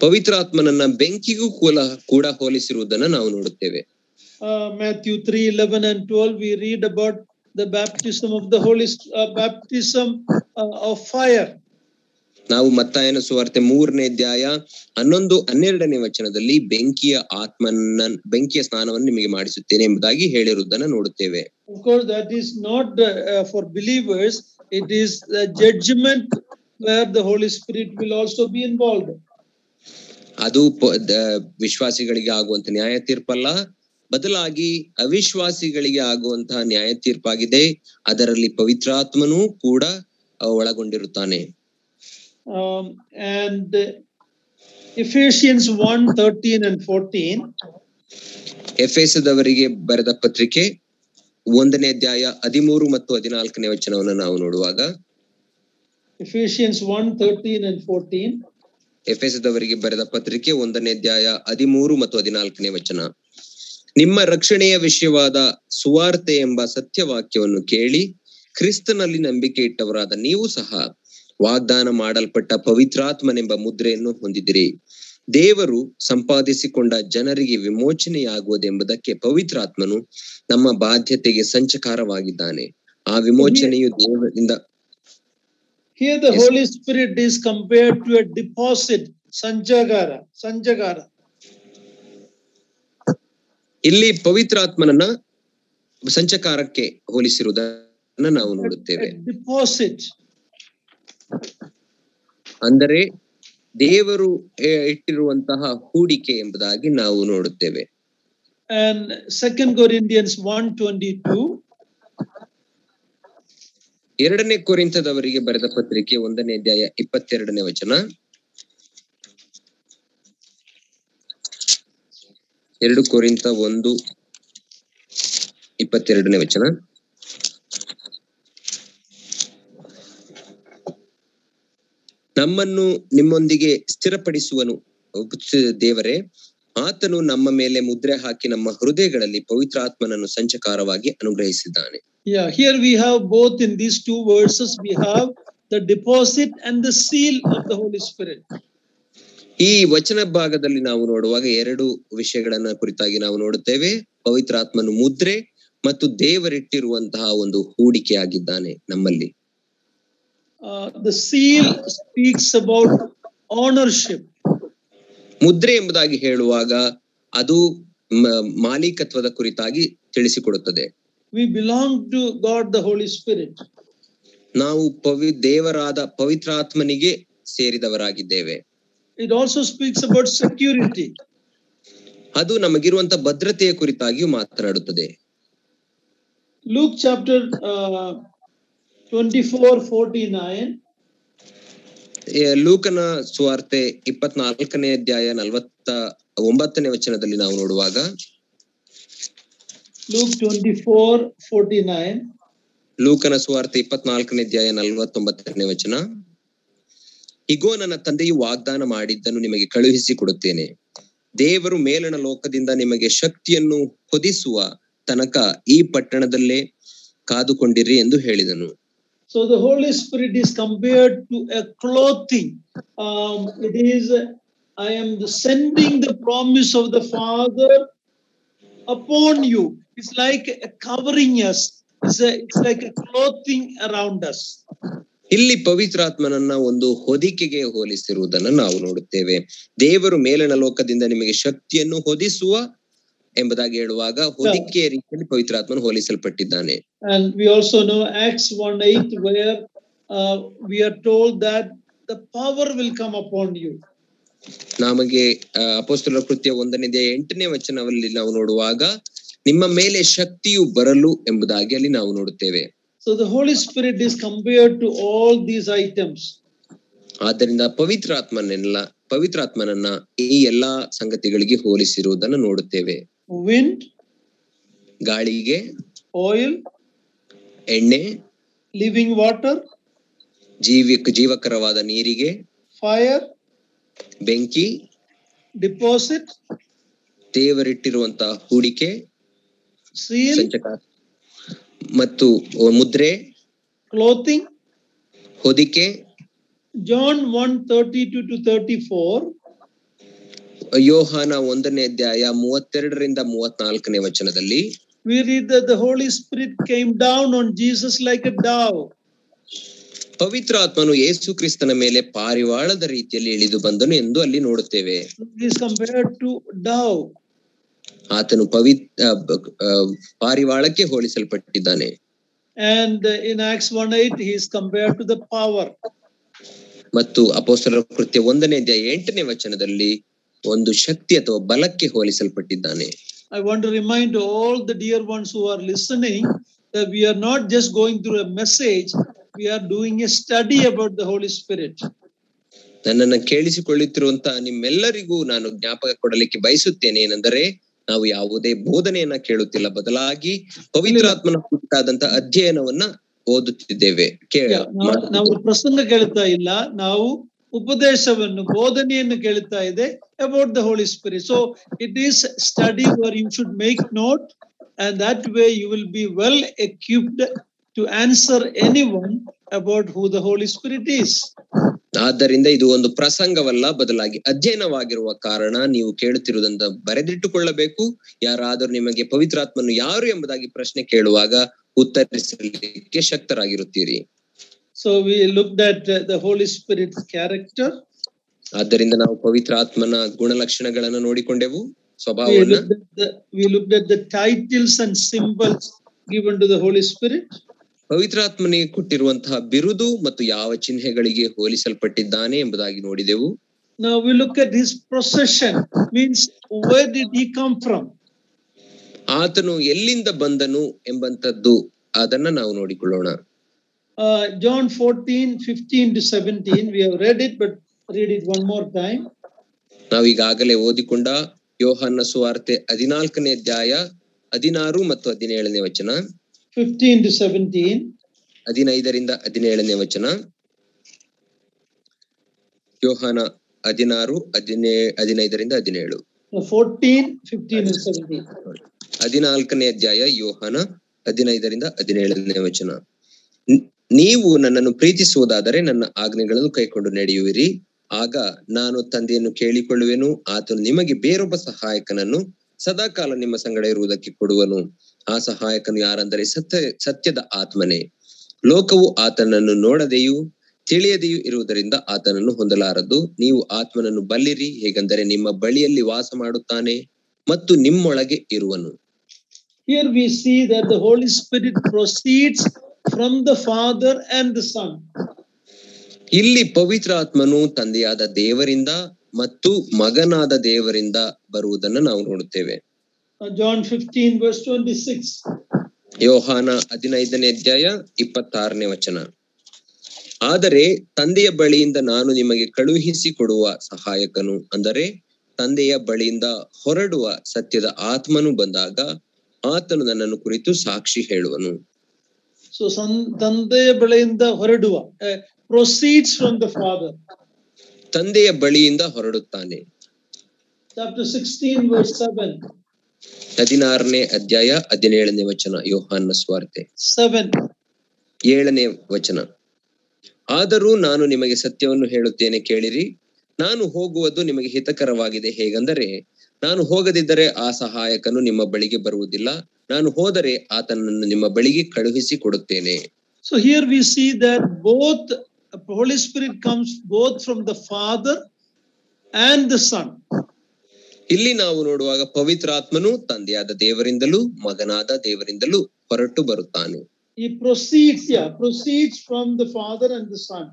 ಪವಿತ್ರ ಆತ್ಮನನ್ನ ಬೆಂಕಿಗೂ ಕೂಡ ಹೋಲಿಸಿರುವುದನ್ನ ನಾವು ನೋಡುತ್ತೇವೆ. Matthew 3:11 and 12 we read about the baptism of the baptism of fire. ನಾವು ಮತ್ತಾಯನ ಸುವಾರ್ತೆ 3ನೇ ಅಧ್ಯಾಯ 11-12ನೇ ವಚನದಲ್ಲಿ ಬೆಂಕಿಯ ಸ್ನಾನವನ್ನು ನಿಮಗೆ ಮಾಡಿಸುತ್ತೇನೆ ಎಂಬುದಾಗಿ ಹೇಳಿರುವುದನ್ನು ನೋಡುತ್ತೇವೆ. Of course that is not for believers, it is the judgment where the Holy Spirit will also be involved. ಅದು ವಿಶ್ವಾಸಿಗಳಿಗೆ ಆಗುವಂತ ನ್ಯಾಯ ತೀರ್ಪಲ್ಲ, ಬದಲಾಗಿ ಅವಿಶ್ವಾಸಿಗಳಿಗೆ ಆಗುವಂತಹ ನ್ಯಾಯ ತೀರ್ಪಾಗಿದೆ. ಅದರಲ್ಲಿ ಪವಿತ್ರಾತ್ಮನೂ ಕೂಡ ಒಳಗೊಂಡಿರುತ್ತಾನೆ. And Ephesians 1:13 and 14 ಎಫೆಸದವರಿಗೆ ಬರೆದ ಪತ್ರಿಕೆ 1ನೇ ಅಧ್ಯಾಯ 13 ಮತ್ತು 14ನೇ ವಚನವನ್ನು ನಾವು ನೋಡುವಾಗ, Ephesians 1:13 and 14 ಎಫೆಸದವರಿಗೆ ಬರೆದ ಪತ್ರಿಕೆ 1ನೇ ಅಧ್ಯಾಯ 13 ಮತ್ತು 14ನೇ ವಚನ. ನಿಮ್ಮ ರಕ್ಷಣೆಯ ವಿಷಯವಾದ ಸುವಾರ್ತೆ ಎಂಬ ಸತ್ಯವಾಕ್ಯವನ್ನು ಕೇಳಿ ಕ್ರಿಸ್ತನಲ್ಲಿ ನಂಬಿಕೆ ಇಟ್ಟವರಾದ ನೀವು ಸಹ ವಾಗ್ದಾನ ಮಾಡಲ್ಪಟ್ಟ ಪವಿತ್ರಾತ್ಮನೆಂಬ ಮುದ್ರೆಯನ್ನು ಹೊಂದಿದಿರಿ. ದೇವರು ಸಂಪಾದಿಸಿಕೊಂಡ ಜನರಿಗೆ ವಿಮೋಚನೆಯಾಗುವುದೆಂಬುದಕ್ಕೆ ಪವಿತ್ರಾತ್ಮನು ನಮ್ಮ ಬಾಧ್ಯತೆಗೆ ಸಂಚಕಾರವಾಗಿದ್ದಾನೆ. ಆ ವಿಮೋಚನೆಯು ದೇವರಿಂದ. Here the Holy Spirit is compared to a deposit, sanjagara. ಇಲ್ಲಿ ಪವಿತ್ರಾತ್ಮನನ್ನ ಸಂಚಕಾರಕ್ಕೆ ಹೋಲಿಸಿರುವುದನ್ನ ನಾವು ನೋಡುತ್ತೇವೆ. Deposit. ಅಂದರೆ ದೇವರು ಇಟ್ಟಿರುವಂತಹ ಹೂಡಿಕೆ ಎಂಬುದಾಗಿ ನಾವು ನೋಡುತ್ತೇವೆ. And 2 Corinthians 1:22 2ನೇ ಕೊರಿಂಥದವರಿಗೆ ಬರೆದ ಪತ್ರಿಕೆ 1ನೇ ಅಧ್ಯಾಯ 22ನೇ ವಚನ. 2 ಕೊರಿಂಥ 1:22ನೇ ವಚನ. ನಮ್ಮನ್ನು ನಿಮ್ಮೊಂದಿಗೆ ಸ್ಥಿರಪಡಿಸುವನು ದೇವರೇ, ಆತನು ನಮ್ಮ ಮೇಲೆ ಮುದ್ರೆ ಹಾಕಿ ನಮ್ಮ ಹೃದಯಗಳಲ್ಲಿ ಪವಿತ್ರಾತ್ಮನನ್ನು ಸಂಚಕಾರವಾಗಿ ಅನುಗ್ರಹಿಸಿದ್ದಾನೆ. Yeah, here we have both in these two verses we have the deposit and the seal of the Holy Spirit. ಈ ವಚನ ಭಾಗದಲ್ಲಿ ನಾವು ನೋಡುವಾಗ 2 ವಿಷಯಗಳನ್ನ ಕುರಿತಾಗಿ ನಾವು ನೋಡುತ್ತೇವೆ. ಪವಿತ್ರಾತ್ಮನು ಮುದ್ರೆ ಮತ್ತು ದೇವರಿಟ್ಟಿರುವಂತಹ ಒಂದು ಹೂಡಿಕೆ ಆಗಿದ್ದಾನೆ ನಮ್ಮಲ್ಲಿ. The seal speaks about ownership. ಮುದ್ರೆ ಎಂಬುದಾಗಿ ಹೇಳುವಾಗ ಅದು ಮಾಲೀಕತ್ವದ ಕುರಿತಾಗಿ ತಿಳಿಸಿಕೊಡುತ್ತದೆ. We belong to God the Holy Spirit. ನಾವು ದೇವರಾದ ಪವಿತ್ರಾತ್ಮನಿಗೆ ಸೇರಿದವರಾಗಿದ್ದೇವೆ. It also speaks about security. ಅದು ನಮಗಿರುವಂತ ಭದ್ರತೆಯ ಕುರಿತಾಗಿಯೂ ಮಾತನಾಡುತ್ತದೆ. Luke chapter 24:49 ಲೂಕನ ಸುವಾರ್ತೆ 24ನೇ ಅಧ್ಯಾಯ 49ನೇ ವಚನದಲ್ಲಿ ನಾವು ನೋಡುವಾಗ, Luke 24:49 ಲೂಕನ ಸುವಾರ್ತೆ 24ನೇ ಅಧ್ಯಾಯ 49ನೇ ವಚನ. ಇಗೋ, ನನ್ನ ತಂದೆಯು ವಾಗ್ದಾನ ಮಾಡಿದ್ದನ್ನು ನಿಮಗೆ ಕಳುಹಿಸಿ ಕೊಡುತ್ತೇನೆ. ದೇವರು ಮೇಲಣ ಲೋಕದಿಂದ ನಿಮಗೆ ಶಕ್ತಿಯನ್ನು ಹೊದಿಸುವ ತನಕ ಈ ಪಟ್ಟಣದಲ್ಲೇ ಕಾದುಕೊಂಡಿರಿ ಎಂದು ಹೇಳಿದನು. So the Holy Spirit is compared to a clothing. It is, I am sending the promise of the Father upon you. It's like covering us. It's like a clothing around us. ಇಲ್ಲಿ ಪವಿತ್ರಾತ್ಮನನ್ನ ಒಂದು ಹೊದಿಕೆಗೆ ಹೋಲಿಸಿರುವುದನ್ನು ನಾವು ನೋಡುತ್ತೇವೆ. ದೇವರು ಮೇಲಣ ಲೋಕದಿಂದ ನಿಮಗೆ ಶಕ್ತಿಯನ್ನು ಹೊದಿಸುವ ಎಂಬುದಾಗಿ ಹೇಳುವಾಗ ಹೊದಿಕೆಯ ರೀತಿಯಲ್ಲಿ ಪವಿತ್ರಾತ್ಮನು ಹೋಲಿಸಲ್ಪಟ್ಟಿದ್ದಾನೆ. And we also know Acts 1:8 where we are told that the power will come upon you. ನಮಗೆ ಅಪೊಸ್ತಲರ ಕೃತ್ಯ 1ನೇ ಅಧ್ಯಾಯ 8ನೇ ವಚನದಲ್ಲಿ ನಾವು ನೋಡುವಾಗ ನಿಮ್ಮ ಮೇಲೆ ಶಕ್ತಿಯು ಬರಲು ಎಂಬುದಾಗಿ ಅಲ್ಲಿ ನಾವು ನೋಡುತ್ತೇವೆ. So the Holy Spirit is compared to all these items. ಆದ್ದರಿಂದ ಪವಿತ್ರಾತ್ಮನನ್ನ ಈ ಎಲ್ಲಾ ಸಂಗತಿಗಳಿಗೆ ಹೋಲಿಸಿರುವುದನ್ನು ನೋಡುತ್ತೇವೆ. Wind, ಗಾಳಿಗೆ, oil, ಎಣ್ಣೆ, living water, ಜೀವಕರವಾದ ನೀರಿಗೆ, fire, ಬೆಂಕಿ, deposit, ದೇವರಿಟ್ಟಿರುವಂತಹ ಹೂಡಿಕೆ, seal, ಸಂಚಕ ಮತ್ತು ಮುದ್ರೆ, clothing. ಹೊದಿಕೆ. John 1:32 to 34. ಯೋಹಾನ 1ನೇ ಅಧ್ಯಾಯ 32ರಿಂದ 34ನೇ ವಚನದಲ್ಲಿ we read that the Holy Spirit came down on Jesus like a dove. ಪವಿತ್ರ ಆತ್ಮನು ಯೇಸು ಕ್ರಿಸ್ತನ ಮೇಲೆ ಪಾರಿವಾಳದ ರೀತಿಯಲ್ಲಿ ಇಳಿದು ಬಂದನು ಎಂದು ಅಲ್ಲಿ ನೋಡುತ್ತೇವೆ. He is compared to dove. ಆತನು ಪಾರಿವಾಳಕ್ಕೆ ಹೋಲಿಸಲ್ಪಟ್ಟಿದ್ದಾನೆ. And in Acts 1:8 he is compared to the power. ಮತ್ತು ಅಪೊಸ್ತಲರ ಕೃತ್ಯ 1ನೇ ಅಧ್ಯಾಯ 8ನೇ ವಚನದಲ್ಲಿ ಒಂದು ಶಕ್ತಿ ಅಥವಾ ಬಲಕ್ಕೆ ಹೋಲಿಸಲ್ಪಟ್ಟಿದ್ದಾನೆ. I want to remind all the dear ones who are listening that we are not just going through a message, we are doing a study about the Holy Spirit. ನನ್ನನ್ನು ಕೇಳಿಸಿಕೊಳ್ಳುತ್ತಿರುವಂತಹ ನಿಮ್ಮೆಲ್ಲರಿಗೂ ನಾನು ಜ್ಞಾಪಕ ಕೊಡಲಿಕ್ಕೆ ಬಯಸುತ್ತೇನೆ ಏನೆಂದರೆ ನಾವು ಯಾವುದೇ ಬೋಧನೆಯನ್ನ ಕೇಳುತ್ತಿಲ್ಲ, ಬದಲಾಗಿ ಪವಿತ್ರಾತ್ಮನ ಕುರಿತಾದಂತಹ ಅಧ್ಯಯನವನ್ನ ಓದುತ್ತಿದ್ದೇವೆ. ನಾವು ಪ್ರಸಂಗ ಕೇಳ್ತಾ ಇಲ್ಲ, ನಾವು ಉಪದೇಶವನ್ನು ಬೋಧನೆಯನ್ನು ಕೇಳ್ತಾ ಇದೆ about the Holy Spirit. So it is study where you should make note, and that way you will be well equipped to answer anyone about who the Holy Spirit is. ಆದ್ದರಿಂದ ಇದು ಒಂದು ಪ್ರಸಂಗವಲ್ಲ, ಬದಲಾಗಿ ಅಧ್ಯಯನವಾಗಿರುವ ಕಾರಣ ನೀವು ಕೇಳುತ್ತಿರುವುದನ್ನು ಬರೆದಿಟ್ಟುಕೊಳ್ಳಬೇಕು. ಯಾರಾದರೂ ನಿಮಗೆ ಪವಿತ್ರಾತ್ಮನು ಯಾರು ಎಂಬುದಾಗಿ ಪ್ರಶ್ನೆ ಕೇಳುವಾಗ ಉತ್ತರಿಸಲಿಕ್ಕೆ ಶಕ್ತರಾಗಿರುತ್ತೀರಿ. So we looked at the Holy Spirit's character. ಆದ್ದರಿಂದ ನಾವು ಪವಿತ್ರಾತ್ಮನ ಗುಣಲಕ್ಷಣಗಳನ್ನು ನೋಡಿಕೊಂಡೆವು, ಸ್ವಭಾವವನ್ನು. We looked at the titles and symbols given to the Holy Spirit. ಪವಿತ್ರಾತ್ಮನಿಗೆ ಕೊಟ್ಟಿರುವಂತಹ ಬಿರುದು ಮತ್ತು ಯಾವ ಚಿಹ್ನೆಗಳಿಗೆ ಹೋಲಿಸಲ್ಪಟ್ಟಿದ್ದಾನೆ ಎಂಬುದಾಗಿ ನೋಡಿದೆವು. Now we look at his procession, means where did he come from? ಆತನು ಎಲ್ಲಿಂದ ಬಂದನು ಎಂಬಂತದ್ದು ಅದನ್ನ ನಾವು ನೋಡಿಕೊಳ್ಳೋಣ. John 14:15 to 17 we have read it, but read it one more time. ನಾವೀಗಾಗಲೇ ಓದಿಕೊಂಡ ಯೋಹಾನ ಸುವಾರ್ತೆ 14ನೇ ಅಧ್ಯಾಯ 16 ಮತ್ತು 17ನೇ ವಚನ. 15 to 17. 15ರಿಂದ 17ನೇ ವಚನ. ಯೋಹಾನ 16, 15ರಿಂದ 17. 14, 15 and 17. 14ನೇ ಅಧ್ಯಾಯ ಯೋಹಾನ 15ರಿಂದ 17ನೇ ವಚನ. ನೀವು ನನ್ನನ್ನು ಪ್ರೀತಿಸುವುದಾದರೆ ನನ್ನ ಆಜ್ಞೆಗಳನ್ನು ಕೈಕೊಂಡು ನಡೆಯುವಿರಿ, ಆಗ ನಾನು ತಂದೆಯನ್ನು ಕೇಳಿಕೊಳ್ಳುವೆನು, ಆತನು ನಿಮಗೆ ಬೇರೊಬ್ಬ ಸಹಾಯಕನನ್ನು ಸದಾಕಾಲ ನಿಮ್ಮ ಸಂಗಡ ಇರುವುದಕ್ಕೆ ಕೊಡುವನು. ಆ ಸಹಾಯಕನು ಯಾರಂದರೆ ಸತ್ಯದ ಆತ್ಮನೇ. ಲೋಕವು ಆತನನ್ನು ನೋಡದೆಯೂ ತಿಳಿಯದೆಯೂ ಇರುವುದರಿಂದ ಆತನನ್ನು ಹೊಂದಲಾರದು. ನೀವು ಆತ್ಮನನ್ನು ಬಲ್ಲಿರಿ, ಹೇಗೆಂದರೆ ನಿಮ್ಮ ಬಳಿಯಲ್ಲಿ ವಾಸ ಮಾಡುತ್ತಾನೆ ಮತ್ತು ನಿಮ್ಮೊಳಗೆ ಇರುವನು. Here we see that the Holy Spirit proceeds from the Father and the Son. ಇಲ್ಲಿ ಪವಿತ್ರ ಆತ್ಮನು ತಂದೆಯಾದ ದೇವರಿಂದ ಮತ್ತು ಮಗನಾದ ದೇವರಿಂದ ಬರುವುದನ್ನು ನಾವು ನೋಡುತ್ತೇವೆ. John 15 verse 26. ಯೋಹಾನ 15ನೇ ಅಧ್ಯಾಯ 26ನೇ ವಚನ. ಆದರೆ ತಂದೆಯ ಬಳಿಯಿಂದ ನಾನು ನಿಮಗೆ ಕಳುಹಿಸಿ ಕೊಡುವ ಸಹಾಯಕನು, ಅಂದರೆ ತಂದೆಯ ಬಳಿಯಿಂದ ಹೊರಡುವ ಸತ್ಯದ ಆತ್ಮನು ಬಂದಾಗ ಆತನು ನನ್ನನ್ನು ಕುರಿತು ಸಾಕ್ಷಿ ಹೇಳುವನು. So ತಂದೆಯ ಬಳಿಯಿಂದ ಹೊರಡುವ, proceeds from the Father. ತಂದೆಯ ಬಳಿಯಿಂದ ಹೊರಡುತ್ತಾನೆ. Chapter 16 verse 7. 16ನೇ ಅಧ್ಯಾಯ 17ನೇ ವಚನ. ಯೋಹಾನ ಸುವಾರ್ತೆ 7ನೇ ವಚನ. ಆದರೂ ನಾನು ನಿಮಗೆ ಸತ್ಯವನ್ನು ಹೇಳುತ್ತೇನೆ, ಕೇಳಿರಿ. ನಾನು ಹೋಗುವುದು ನಿಮಗೆ ಹಿತಕರವಾಗಿದೆ, ಹೇಗೆಂದರೆ ನಾನು ಹೋಗದಿದ್ದರೆ ಆ ಸಹಾಯಕನು ನಿಮ್ಮ ಬಳಿಗೆ ಬರುವುದಿಲ್ಲ, ನಾನು ಹೋದರೆ ಆತನನ್ನು ನಿಮ್ಮ ಬಳಿಗೆ ಕಳುಹಿಸಿ ಕೊಡುತ್ತೇನೆ. So here we see that both Holy Spirit comes both from the Father and the Son. ಇಲ್ಲಿ ನಾವು ನೋಡುವಾಗ ಪವಿತ್ರಾತ್ಮನು ತಂದೆಯಾದ ದೇವರಿಂದಲೂ ಮಗನಾದ ದೇವರಿಂದಲೂ ಹೊರಟು ಬರುತ್ತಾನೆ. He proceeds from the Father and the Son.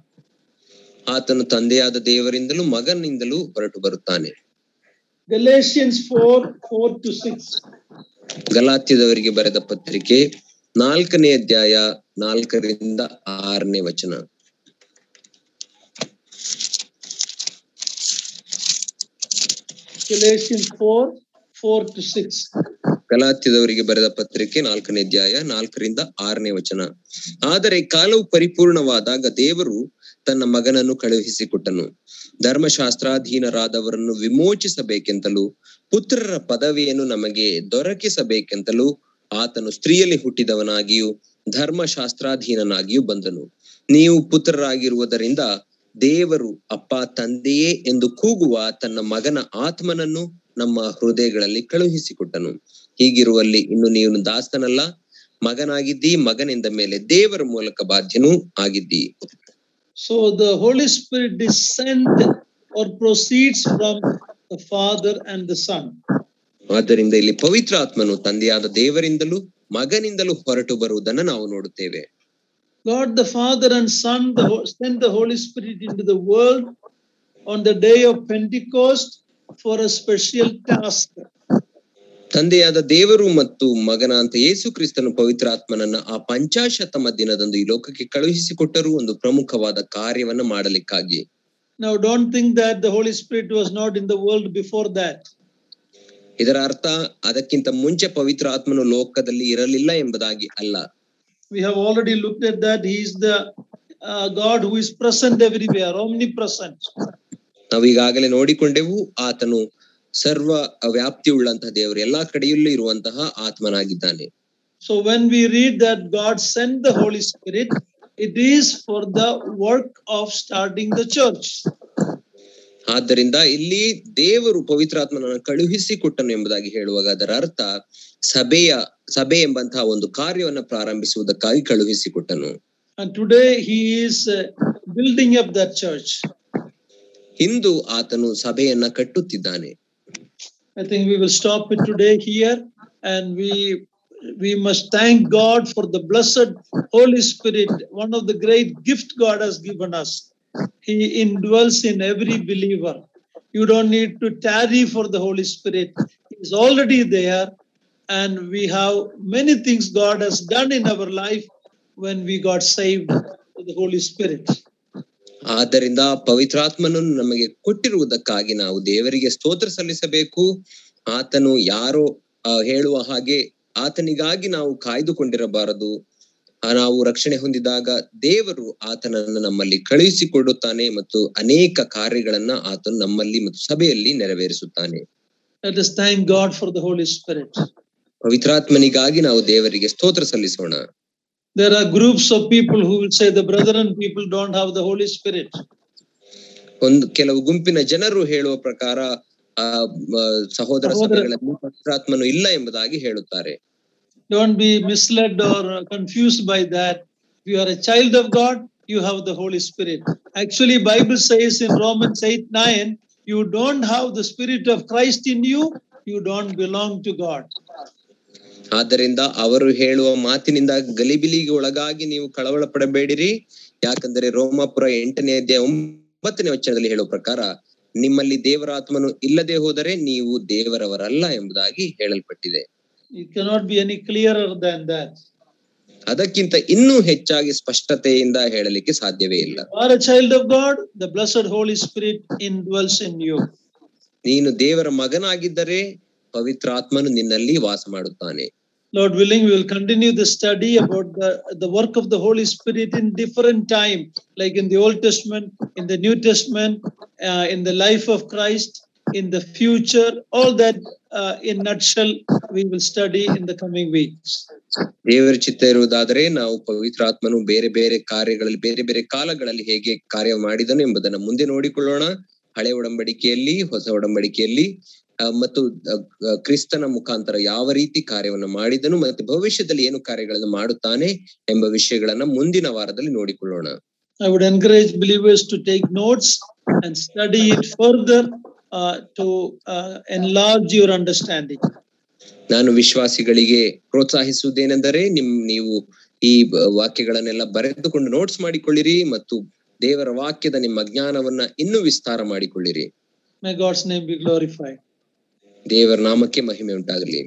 ಆತನು ತಂದೆಯಾದ ದೇವರಿಂದಲೂ ಮಗನಿಂದಲೂ ಹೊರಟು ಬರುತ್ತಾನೆ. Galatians 4:4 to 6. ಗಲಾತ್ಯದವರಿಗೆ ಬರೆದ ಪತ್ರಿಕೆ 4ನೇ ಅಧ್ಯಾಯ 4ರಿಂದ 6ನೇ ವಚನ. Galatians 4:4 to 6. ಗಲಾತ್ಯದವರಿಗೆ ಬರೆದ ಪತ್ರಿಕೆ 4ನೇ ಅಧ್ಯಾಯ 4ರಿಂದ 6ನೇ ವಚನ. ಆದರೆ ಕಾಲವು ಪರಿಪೂರ್ಣವಾದಾಗ ದೇವರು ತನ್ನ ಮಗನನ್ನು ಕಳುಹಿಸಿಕೊಟ್ಟನು. ಧರ್ಮಶಾಸ್ತ್ರಾಧೀನರಾದವರನ್ನು ವಿಮೋಚಿಸಬೇಕೆಂತಲೂ ಪುತ್ರರ ಪದವಿಯನ್ನು ನಮಗೆ ದೊರಕಿಸಬೇಕೆಂತಲೂ ಆತನು ಸ್ತ್ರೀಯಲ್ಲಿ ಹುಟ್ಟಿದವನಾಗಿಯೂ ಧರ್ಮಶಾಸ್ತ್ರಾಧೀನನಾಗಿಯೂ ಬಂದನು. ನೀವು ಪುತ್ರರಾಗಿರುವುದರಿಂದ ದೇವರು ಅಪ್ಪ ತಂದೆಯೇ ಎಂದು ಕೂಗುವ ತನ್ನ ಮಗನ ಆತ್ಮನನ್ನು ನಮ್ಮ ಹೃದಯಗಳಲ್ಲಿ ಕಳುಹಿಸಿಕೊಟ್ಟನು. ಹೀಗಿರುವಲ್ಲಿ ಇನ್ನು ನೀನು ದಾಸನಲ್ಲ, ಮಗನಾಗಿದ್ದಿ, ಮಗನಿಂದ ಮೇಲೆ ದೇವರ ಮೂಲಕ ಬಾಧ್ಯನೂ ಆಗಿದ್ದಿ. So the Holy Spirit descends or proceeds from the Father and the Son. ಆದ್ದರಿಂದ ಇಲ್ಲಿ ಪವಿತ್ರ ಆತ್ಮನು ತಂದೆಯಾದ ದೇವರಿಂದಲೂ ಮಗನಿಂದಲೂ ಹೊರಟು ಬರುವುದನ್ನು ನಾವು ನೋಡುತ್ತೇವೆ. God the Father and Son sent the Holy Spirit into the world on the day of Pentecost for a special task. ತಂದೆಯಾದ ದೇವರು ಮತ್ತು ಮಗನಾಂತ ಯೇಸು ಕ್ರಿಸ್ತನು ಪವಿತ್ರಾತ್ಮನನ್ನ ಆ ಪಂಚಾಶತಮ ದಿನದಂದು ಈ ಲೋಕಕ್ಕೆ ಕಳುಹಿಸಿಕೊಟ್ಟರು, ಒಂದು ಪ್ರಮುಖವಾದ ಕಾರ್ಯವನ್ನ ಮಾಡಲಿಕ್ಕಾಗಿ. Now don't think that the Holy Spirit was not in the world before that. ಇದರ ಅರ್ಥ ಅದಕ್ಕಿಂತ ಮುಂಚೆ ಪವಿತ್ರ ಆತ್ಮನು ಲೋಕದಲ್ಲಿ ಇರಲಿಲ್ಲ ಎಂಬುದಾಗಿ ಅಲ್ಲ. We have already looked at that. He is the God who is present everywhere, omnipresent. ನಾವು ಈಗಾಗಲೇ ನೋಡಿಕೊಂಡೆವು, ಆತನು ಸರ್ವ ವ್ಯಾಪ್ತಿ ಉಳ್ಳಂತಹ ದೇವರು, ಎಲ್ಲಾ ಕಡೆಯಲ್ಲೂ ಇರುವಂತಹ ಆತ್ಮನಾಗಿದ್ದಾನೆ. So when we read that God sent the Holy Spirit, it is for the work of starting the church. ಆದ್ದರಿಂದ ಇಲ್ಲಿ ದೇವರು ಪವಿತ್ರಾತ್ಮನನ್ನು ಕಳುಹಿಸಿಕೊಟ್ಟನು ಎಂಬುದಾಗಿ ಹೇಳುವಾಗ ಅದರ ಅರ್ಥ ಸಭೆ ಎಂಬಂತಹ ಒಂದು ಕಾರ್ಯವನ್ನ ಪ್ರಾರಂಭಿಸುವುದಕ್ಕಾಗಿ ಕಳುಹಿಸಿಕೊಟ್ಟನು. And today he is building up that church. ಇಂದು ಆತನು ಸಭೆಯನ್ನ ಕಟ್ಟುತ್ತಿದ್ದಾನೆ. I think we will stop it today here, and we must thank God for the blessed Holy Spirit, one of the great gift God has given us. He indwells in every believer. You don't need to tarry for the Holy Spirit. He is already there, and we have many things God has done in our life when we got saved with the Holy Spirit. ಆದ್ದರಿಂದ ಪವಿತ್ರಾತ್ಮನನ್ನು ನಮಗೆ ಕೊಟ್ಟಿರುವುದಕ್ಕಾಗಿ ನಾವು ದೇವರಿಗೆ ಸ್ತೋತ್ರ ಸಲ್ಲಿಸಬೇಕು. ಆತನು ಯಾರೋ ಹೇಳುವ ಹಾಗೆ ಆತನಿಗಾಗಿ ನಾವು ಕಾಯ್ದುಕೊಂಡಿರಬಾರದು. ನಾವು ರಕ್ಷಣೆ ಹೊಂದಿದಾಗ ದೇವರು ಆತನನ್ನು ನಮ್ಮಲ್ಲಿ ಕಳುಹಿಸಿಕೊಡುತ್ತಾನೆ ಮತ್ತು ಅನೇಕ ಕಾರ್ಯಗಳನ್ನ ಆತನು ನಮ್ಮಲ್ಲಿ ಮತ್ತು ಸಭೆಯಲ್ಲಿ ನೆರವೇರಿಸುತ್ತಾನೆ. Let us thank God for the Holy Spirit. ಪವಿತ್ರಾತ್ಮನಿಗಾಗಿ ನಾವು ದೇವರಿಗೆ ಸ್ತೋತ್ರ ಸಲ್ಲಿಸೋಣ. There are groups of people who will say the brethren people don't have the Holy Spirit. ಕೆಲವು ಗುಂಪಿನ ಜನರು ಹೇಳುವ ಪ್ರಕಾರ ಸಹೋದರ ಸಭೆಗಳಲ್ಲಿ ಪವಿತ್ರಾತ್ಮನು ಇಲ್ಲ ಎಂಬುದಾಗಿ ಹೇಳುತ್ತಾರೆ. Don't be misled or confused by that. If you are a child of God, you have the Holy Spirit. Actually, Bible says in Romans 8:9, you don't have the Spirit of Christ in you, you don't belong to God. ಆದ್ದರಿಂದ ಅವರು ಹೇಳುವ ಮಾತಿನಿಂದ ಗಲಿಬಿಲಿಗೆ ಒಳಗಾಗಿ ನೀವು ಕಳವಳ ಪಡಬೇಡಿರಿ. ಯಾಕಂದರೆ ರೋಮಾಪುರ 8ನೇ ಅಧ್ಯಾಯ 9ನೇ ವಚನದಲ್ಲಿ ಹೇಳುವ ಪ್ರಕಾರ ನಿಮ್ಮಲ್ಲಿ ದೇವರ ಆತ್ಮನು ಇಲ್ಲದೆ ಹೋದರೆ ನೀವು ದೇವರವರಲ್ಲ ಎಂಬುದಾಗಿ ಹೇಳಲ್ಪಟ್ಟಿದೆ. It cannot be any clearer than that. ಅದಕ್ಕಿಂತ ಇನ್ನೂ ಹೆಚ್ಚಾಗಿ ಸ್ಪಷ್ಟತೆಯಿಂದ ಹೇಳಲಿಕ್ಕೆ ಸಾಧ್ಯವೇ ಇಲ್ಲ. You are a child of God, the blessed Holy Spirit indwells in you. ನೀನು ದೇವರ ಮಗನಾಗಿದ್ದರೆ ಪವಿತ್ರಾತ್ಮನು ನಿನ್ನಲ್ಲಿ ವಾಸ ಮಾಡುತ್ತಾನೆ. Lord willing, we will continue the study about the work of the Holy Spirit in different time, like in the Old Testament, in the New Testament, in the life of Christ, in the future. All that in nutshell we will study in the coming weeks. ದೇವರ ಚಿತ್ತ ಇರುವುದಾದರೆ ನಾವು ಪವಿತ್ರಾತ್ಮನು ಬೇರೆ ಬೇರೆ ಕಾರ್ಯಗಳಲ್ಲಿ ಬೇರೆ ಬೇರೆ ಕಾಲಗಳಲ್ಲಿ ಹೇಗೆ ಕಾರ್ಯ ಮಾಡಿದನು ಎಂಬುದನ್ನು ಮುಂದೆ ನೋಡಿಕೊಳ್ಳೋಣ. ಹಳೆ ಒಡಂಬಡಿಕೆಯಲ್ಲಿ, ಹೊಸ ಒಡಂಬಡಿಕೆಯಲ್ಲಿ ಮತ್ತು ಕ್ರಿಸ್ತನ ಮುಖಾಂತರ ಯಾವ ರೀತಿ ಕಾರ್ಯವನ್ನು ಮಾಡಿದನು ಮತ್ತು ಭವಿಷ್ಯದಲ್ಲಿ ಏನು ಕಾರ್ಯಗಳನ್ನು ಮಾಡುತ್ತಾನೆ ಎಂಬ ವಿಷಯಗಳನ್ನ ಮುಂದಿನ ವಾರದಲ್ಲಿ ನೋಡಿಕೊಳ್ಳೋಣ. I would encourage believers to take notes and study it further to enlarge your understanding. ನಾನು ವಿಶ್ವಾಸಿಗಳಿಗೆ ಪ್ರೋತ್ಸಾಹಿಸುವುದೇನೆಂದರೆ ನೀವು ಈ ವಾಕ್ಯಗಳನ್ನೆಲ್ಲ ಬರೆದುಕೊಂಡು ನೋಟ್ಸ್ ಮಾಡಿಕೊಳ್ಳಿರಿ ಮತ್ತು ದೇವರ ವಾಕ್ಯದ ನಿಮ್ಮ ಜ್ಞಾನವನ್ನ ಇನ್ನೂ ವಿಸ್ತಾರ ಮಾಡಿಕೊಳ್ಳಿರಿ. May God's name be glorified. ದೇವರ ನಾಮಕ್ಕೆ ಮಹಿಮೆ ಉಂಟಾಗಲಿ.